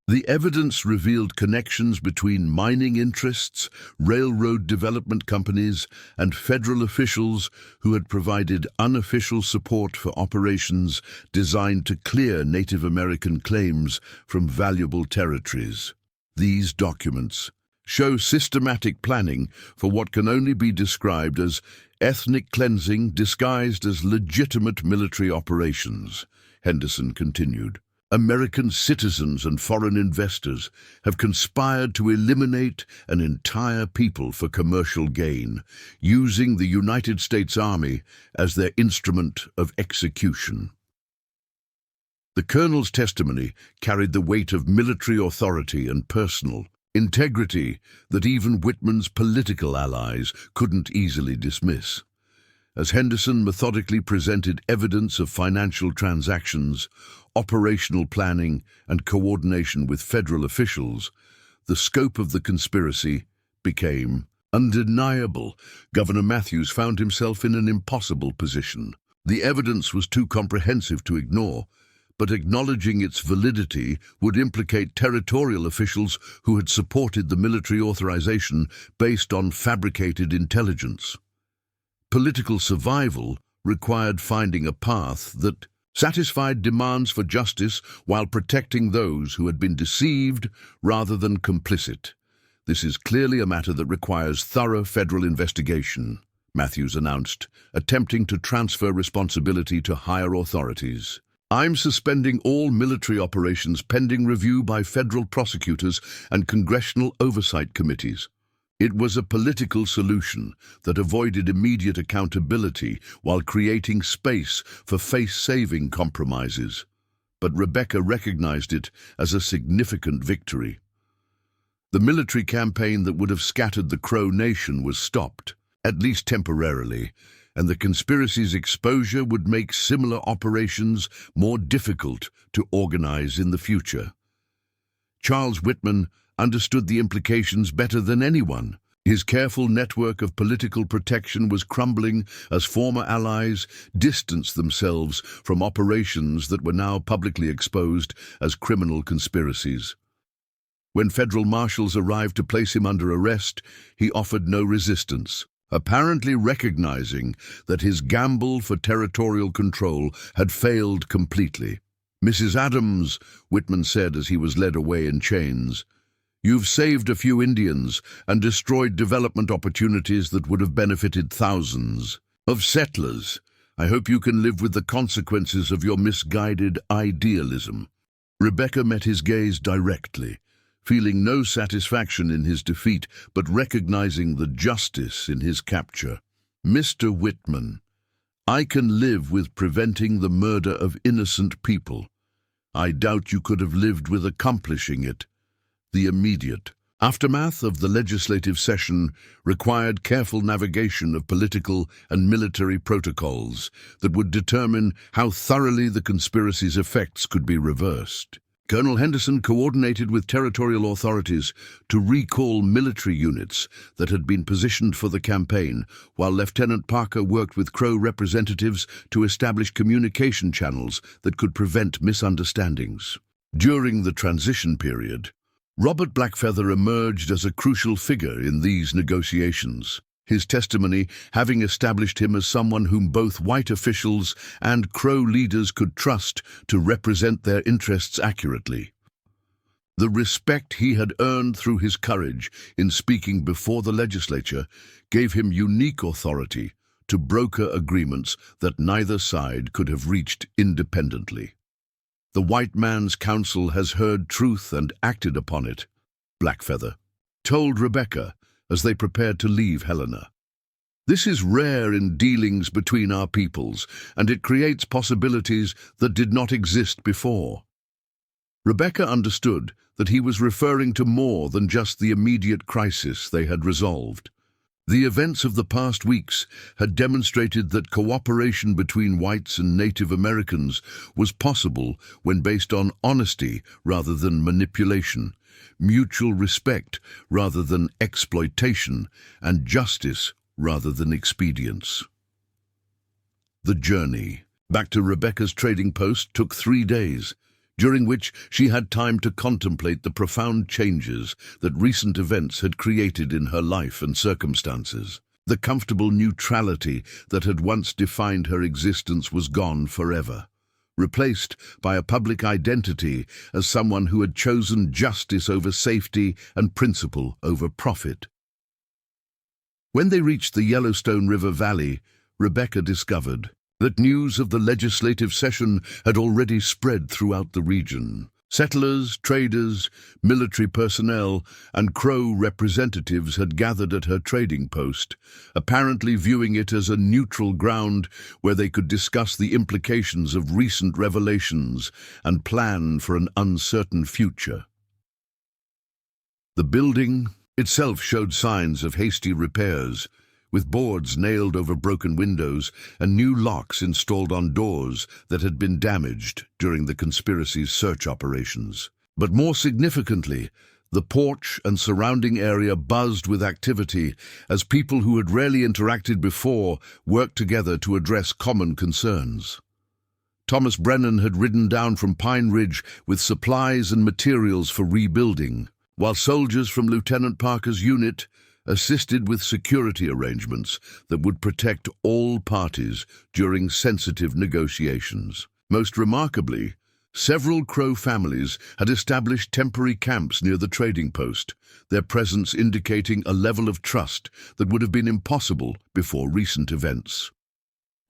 The evidence revealed connections between mining interests, railroad development companies, and federal officials who had provided unofficial support for operations designed to clear Native American claims from valuable territories. These documents show systematic planning for what can only be described as ethnic cleansing disguised as legitimate military operations, Henderson continued. American citizens and foreign investors have conspired to eliminate an entire people for commercial gain, using the United States Army as their instrument of execution. The colonel's testimony carried the weight of military authority and personal integrity that even Whitman's political allies couldn't easily dismiss. As Henderson methodically presented evidence of financial transactions, operational planning, and coordination with federal officials, the scope of the conspiracy became undeniable. Governor Matthews found himself in an impossible position. The evidence was too comprehensive to ignore, but acknowledging its validity would implicate territorial officials who had supported the military authorization based on fabricated intelligence. Political survival required finding a path that satisfied demands for justice while protecting those who had been deceived rather than complicit. This is clearly a matter that requires thorough federal investigation, Matthews announced, attempting to transfer responsibility to higher authorities. I'm suspending all military operations pending review by federal prosecutors and congressional oversight committees. It was a political solution that avoided immediate accountability while creating space for face-saving compromises. But Rebecca recognized it as a significant victory. The military campaign that would have scattered the Crow Nation was stopped, at least temporarily, and the conspiracy's exposure would make similar operations more difficult to organize in the future. Charles Whitman understood the implications better than anyone. His careful network of political protection was crumbling as former allies distanced themselves from operations that were now publicly exposed as criminal conspiracies. When federal marshals arrived to place him under arrest, he offered no resistance, apparently recognizing that his gamble for territorial control had failed completely. "Mrs. Adams," Whitman said as he was led away in chains, "you've saved a few Indians and destroyed development opportunities that would have benefited thousands of settlers. I hope you can live with the consequences of your misguided idealism." Rebecca met his gaze directly, feeling no satisfaction in his defeat, but recognizing the justice in his capture. "Mr. Whitman, I can live with preventing the murder of innocent people. I doubt you could have lived with accomplishing it." The immediate aftermath of the legislative session required careful navigation of political and military protocols that would determine how thoroughly the conspiracy's effects could be reversed. Colonel Henderson coordinated with territorial authorities to recall military units that had been positioned for the campaign, while Lieutenant Parker worked with Crow representatives to establish communication channels that could prevent misunderstandings. During the transition period, Robert Blackfeather emerged as a crucial figure in these negotiations, his testimony having established him as someone whom both white officials and Crow leaders could trust to represent their interests accurately. The respect he had earned through his courage in speaking before the legislature gave him unique authority to broker agreements that neither side could have reached independently. "The white man's counsel has heard truth and acted upon it," Blackfeather told Rebecca as they prepared to leave Helena. "This is rare in dealings between our peoples, and it creates possibilities that did not exist before." Rebecca understood that he was referring to more than just the immediate crisis they had resolved. The events of the past weeks had demonstrated that cooperation between whites and Native Americans was possible when based on honesty rather than manipulation, mutual respect rather than exploitation, and justice rather than expedience. The journey back to Rebecca's trading post took 3 days, during which she had time to contemplate the profound changes that recent events had created in her life and circumstances. The comfortable neutrality that had once defined her existence was gone forever, replaced by a public identity as someone who had chosen justice over safety and principle over profit. When they reached the Yellowstone River Valley, Rebecca discovered that news of the legislative session had already spread throughout the region. Settlers, traders, military personnel, and Crow representatives had gathered at her trading post, apparently viewing it as a neutral ground where they could discuss the implications of recent revelations and plan for an uncertain future. The building itself showed signs of hasty repairs, with boards nailed over broken windows and new locks installed on doors that had been damaged during the conspiracy's search operations. But more significantly, the porch and surrounding area buzzed with activity as people who had rarely interacted before worked together to address common concerns. Thomas Brennan had ridden down from Pine Ridge with supplies and materials for rebuilding, while soldiers from Lieutenant Parker's unit assisted with security arrangements that would protect all parties during sensitive negotiations. Most remarkably, several Crow families had established temporary camps near the trading post, their presence indicating a level of trust that would have been impossible before recent events.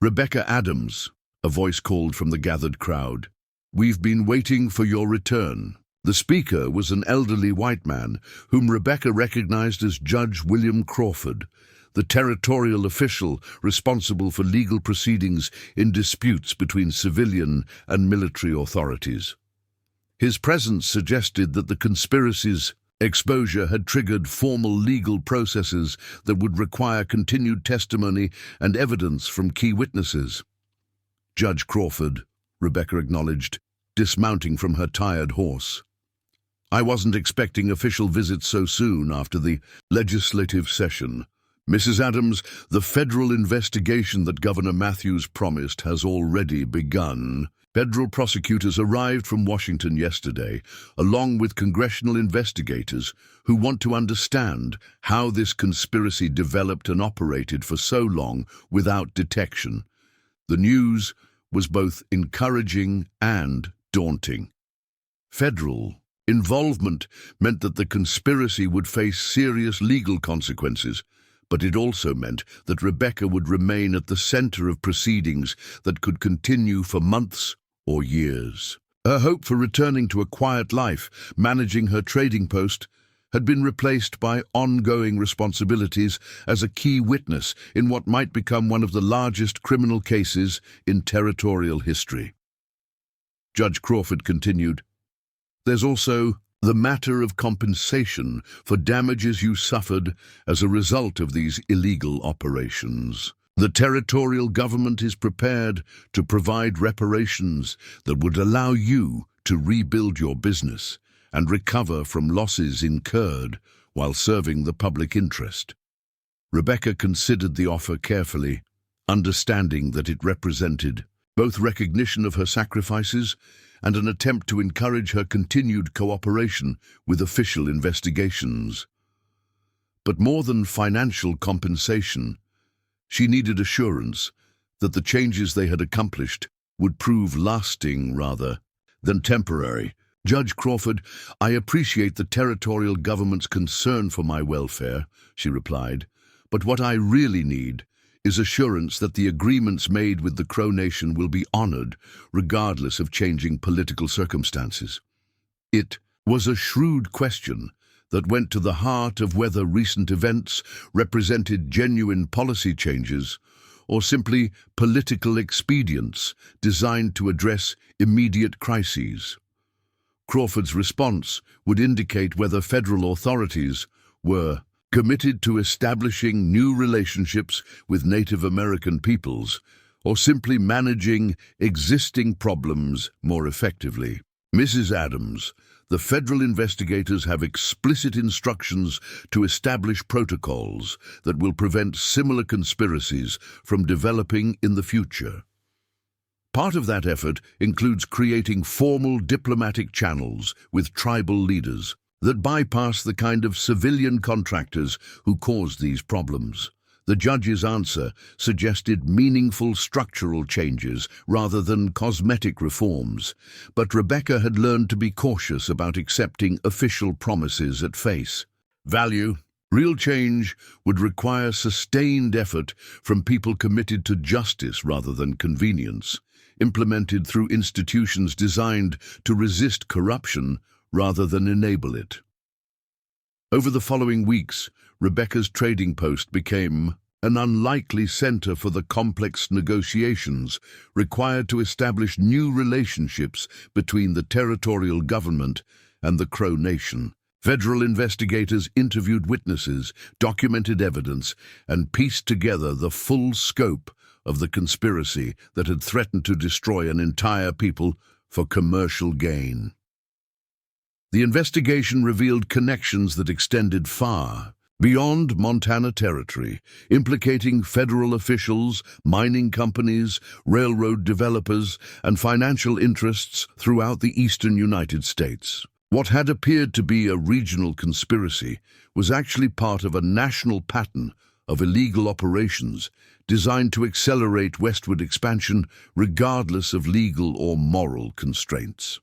"Rebecca Adams," a voice called from the gathered crowd. "We've been waiting for your return." The speaker was an elderly white man whom Rebecca recognized as Judge William Crawford, the territorial official responsible for legal proceedings in disputes between civilian and military authorities. His presence suggested that the conspiracy's exposure had triggered formal legal processes that would require continued testimony and evidence from key witnesses. "Judge Crawford," Rebecca acknowledged, dismounting from her tired horse. "I wasn't expecting official visits so soon after the legislative session. Mrs. Adams, the federal investigation that Governor Matthews promised has already begun." Federal prosecutors arrived from Washington yesterday, along with congressional investigators who want to understand how this conspiracy developed and operated for so long without detection. The news was both encouraging and daunting. Federal involvement meant that the conspiracy would face serious legal consequences, but it also meant that Rebecca would remain at the center of proceedings that could continue for months or years. Her hope for returning to a quiet life, managing her trading post, had been replaced by ongoing responsibilities as a key witness in what might become one of the largest criminal cases in territorial history. Judge Crawford continued, "There's also the matter of compensation for damages you suffered as a result of these illegal operations. The territorial government is prepared to provide reparations that would allow you to rebuild your business and recover from losses incurred while serving the public interest." Rebecca considered the offer carefully, understanding that it represented both recognition of her sacrifices and an attempt to encourage her continued cooperation with official investigations. But more than financial compensation, she needed assurance that the changes they had accomplished would prove lasting rather than temporary. "Judge Crawford, I appreciate the territorial government's concern for my welfare," she replied, "but what I really need is assurance that the agreements made with the Crow Nation will be honored, regardless of changing political circumstances." It was a shrewd question that went to the heart of whether recent events represented genuine policy changes or simply political expedients designed to address immediate crises. Crawford's response would indicate whether federal authorities were committed to establishing new relationships with Native American peoples, or simply managing existing problems more effectively. Mrs. Adams, the federal investigators have explicit instructions to establish protocols that will prevent similar conspiracies from developing in the future. Part of that effort includes creating formal diplomatic channels with tribal leaders that bypass the kind of civilian contractors who cause these problems. The judge's answer suggested meaningful structural changes rather than cosmetic reforms, but Rebecca had learned to be cautious about accepting official promises at face value. Real change would require sustained effort from people committed to justice rather than convenience, implemented through institutions designed to resist corruption rather than enable it. Over the following weeks, Rebecca's trading post became an unlikely center for the complex negotiations required to establish new relationships between the territorial government and the Crow Nation. Federal investigators interviewed witnesses, documented evidence, and pieced together the full scope of the conspiracy that had threatened to destroy an entire people for commercial gain. The investigation revealed connections that extended far beyond Montana territory, implicating federal officials, mining companies, railroad developers, and financial interests throughout the eastern United States. What had appeared to be a regional conspiracy was actually part of a national pattern of illegal operations designed to accelerate westward expansion regardless of legal or moral constraints.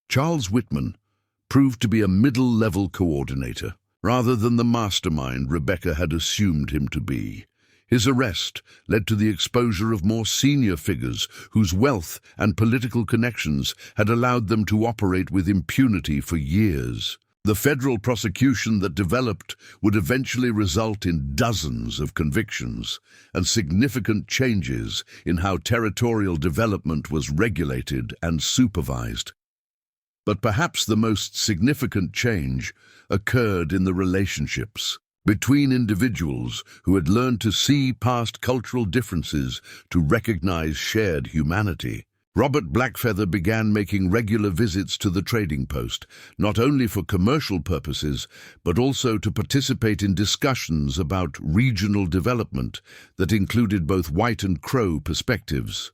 Charles Whitman proved to be a middle-level coordinator, rather than the mastermind Rebecca had assumed him to be. His arrest led to the exposure of more senior figures whose wealth and political connections had allowed them to operate with impunity for years. The federal prosecution that developed would eventually result in dozens of convictions and significant changes in how territorial development was regulated and supervised. But perhaps the most significant change occurred in the relationships between individuals who had learned to see past cultural differences to recognize shared humanity. Robert Blackfeather began making regular visits to the trading post, not only for commercial purposes, but also to participate in discussions about regional development that included both white and Crow perspectives.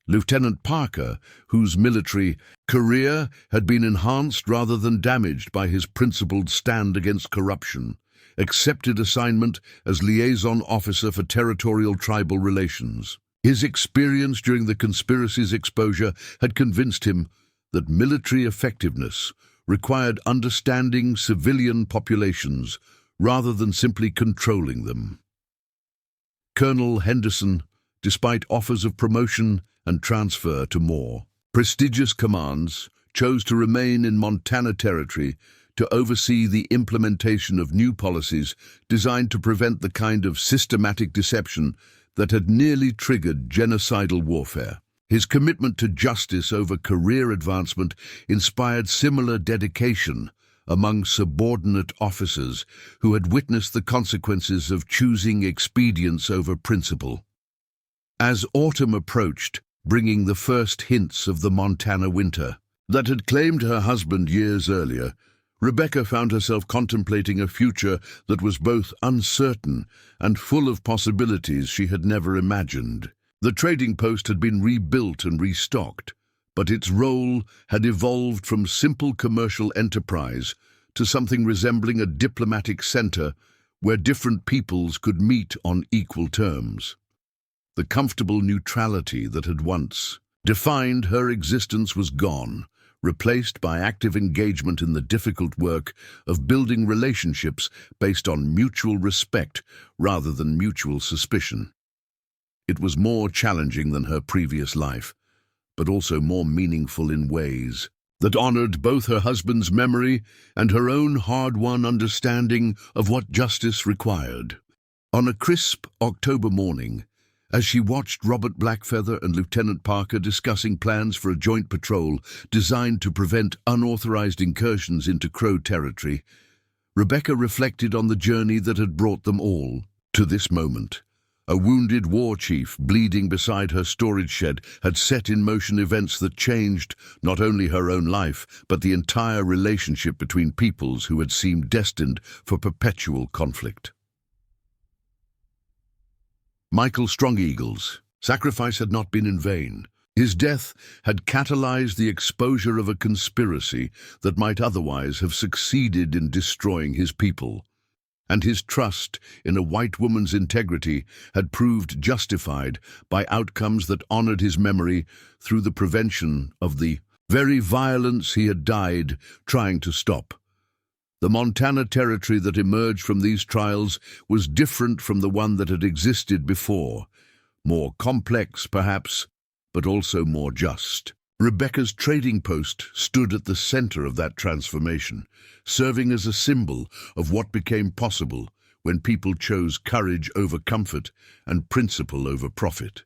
Lieutenant Parker, whose military career had been enhanced rather than damaged by his principled stand against corruption, accepted assignment as liaison officer for territorial tribal relations. His experience during the conspiracy's exposure had convinced him that military effectiveness required understanding civilian populations rather than simply controlling them. Colonel Henderson, despite offers of promotion and transfer to more prestigious commands, chose to remain in Montana territory to oversee the implementation of new policies designed to prevent the kind of systematic deception that had nearly triggered genocidal warfare. His commitment to justice over career advancement inspired similar dedication among subordinate officers who had witnessed the consequences of choosing expedience over principle. As autumn approached, bringing the first hints of the Montana winter that had claimed her husband years earlier, Rebecca found herself contemplating a future that was both uncertain and full of possibilities she had never imagined. The trading post had been rebuilt and restocked, but its role had evolved from simple commercial enterprise to something resembling a diplomatic center where different peoples could meet on equal terms. The comfortable neutrality that had once defined her existence was gone, replaced by active engagement in the difficult work of building relationships based on mutual respect rather than mutual suspicion. It was more challenging than her previous life, but also more meaningful in ways that honored both her husband's memory and her own hard-won understanding of what justice required. On a crisp October morning, as she watched Robert Blackfeather and Lieutenant Parker discussing plans for a joint patrol designed to prevent unauthorized incursions into Crow territory, Rebecca reflected on the journey that had brought them all to this moment. A wounded war chief bleeding beside her storage shed had set in motion events that changed not only her own life, but the entire relationship between peoples who had seemed destined for perpetual conflict. Michael Strongeagle's sacrifice had not been in vain. His death had catalyzed the exposure of a conspiracy that might otherwise have succeeded in destroying his people. And his trust in a white woman's integrity had proved justified by outcomes that honored his memory through the prevention of the very violence he had died trying to stop. The Montana Territory that emerged from these trials was different from the one that had existed before, more complex perhaps, but also more just. Rebecca's trading post stood at the center of that transformation, serving as a symbol of what became possible when people chose courage over comfort and principle over profit.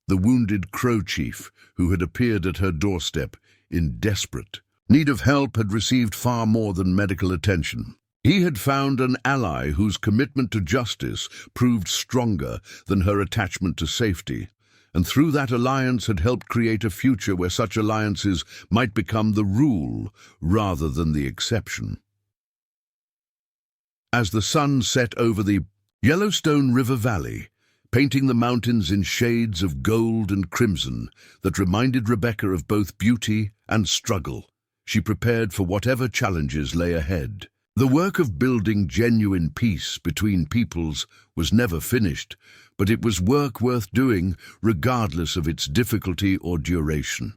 The wounded Crow chief, who had appeared at her doorstep in desperate need of help, had received far more than medical attention. He had found an ally whose commitment to justice proved stronger than her attachment to safety, and through that alliance had helped create a future where such alliances might become the rule rather than the exception. As the sun set over the Yellowstone River Valley, painting the mountains in shades of gold and crimson that reminded Rebecca of both beauty and struggle, she prepared for whatever challenges lay ahead. The work of building genuine peace between peoples was never finished, but it was work worth doing regardless of its difficulty or duration.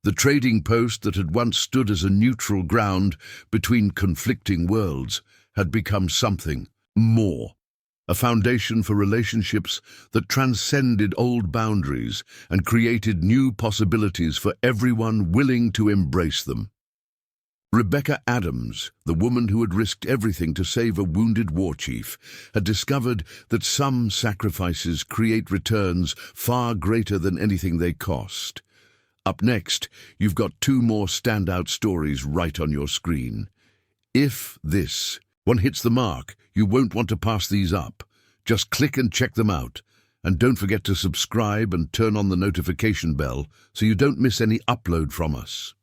The trading post that had once stood as a neutral ground between conflicting worlds had become something more, a foundation for relationships that transcended old boundaries and created new possibilities for everyone willing to embrace them. Rebecca Adams, the woman who had risked everything to save a wounded war chief, had discovered that some sacrifices create returns far greater than anything they cost. Up next, you've got two more standout stories right on your screen. If this one hits the mark, you won't want to pass these up. Just click and check them out. And don't forget to subscribe and turn on the notification bell so you don't miss any upload from us.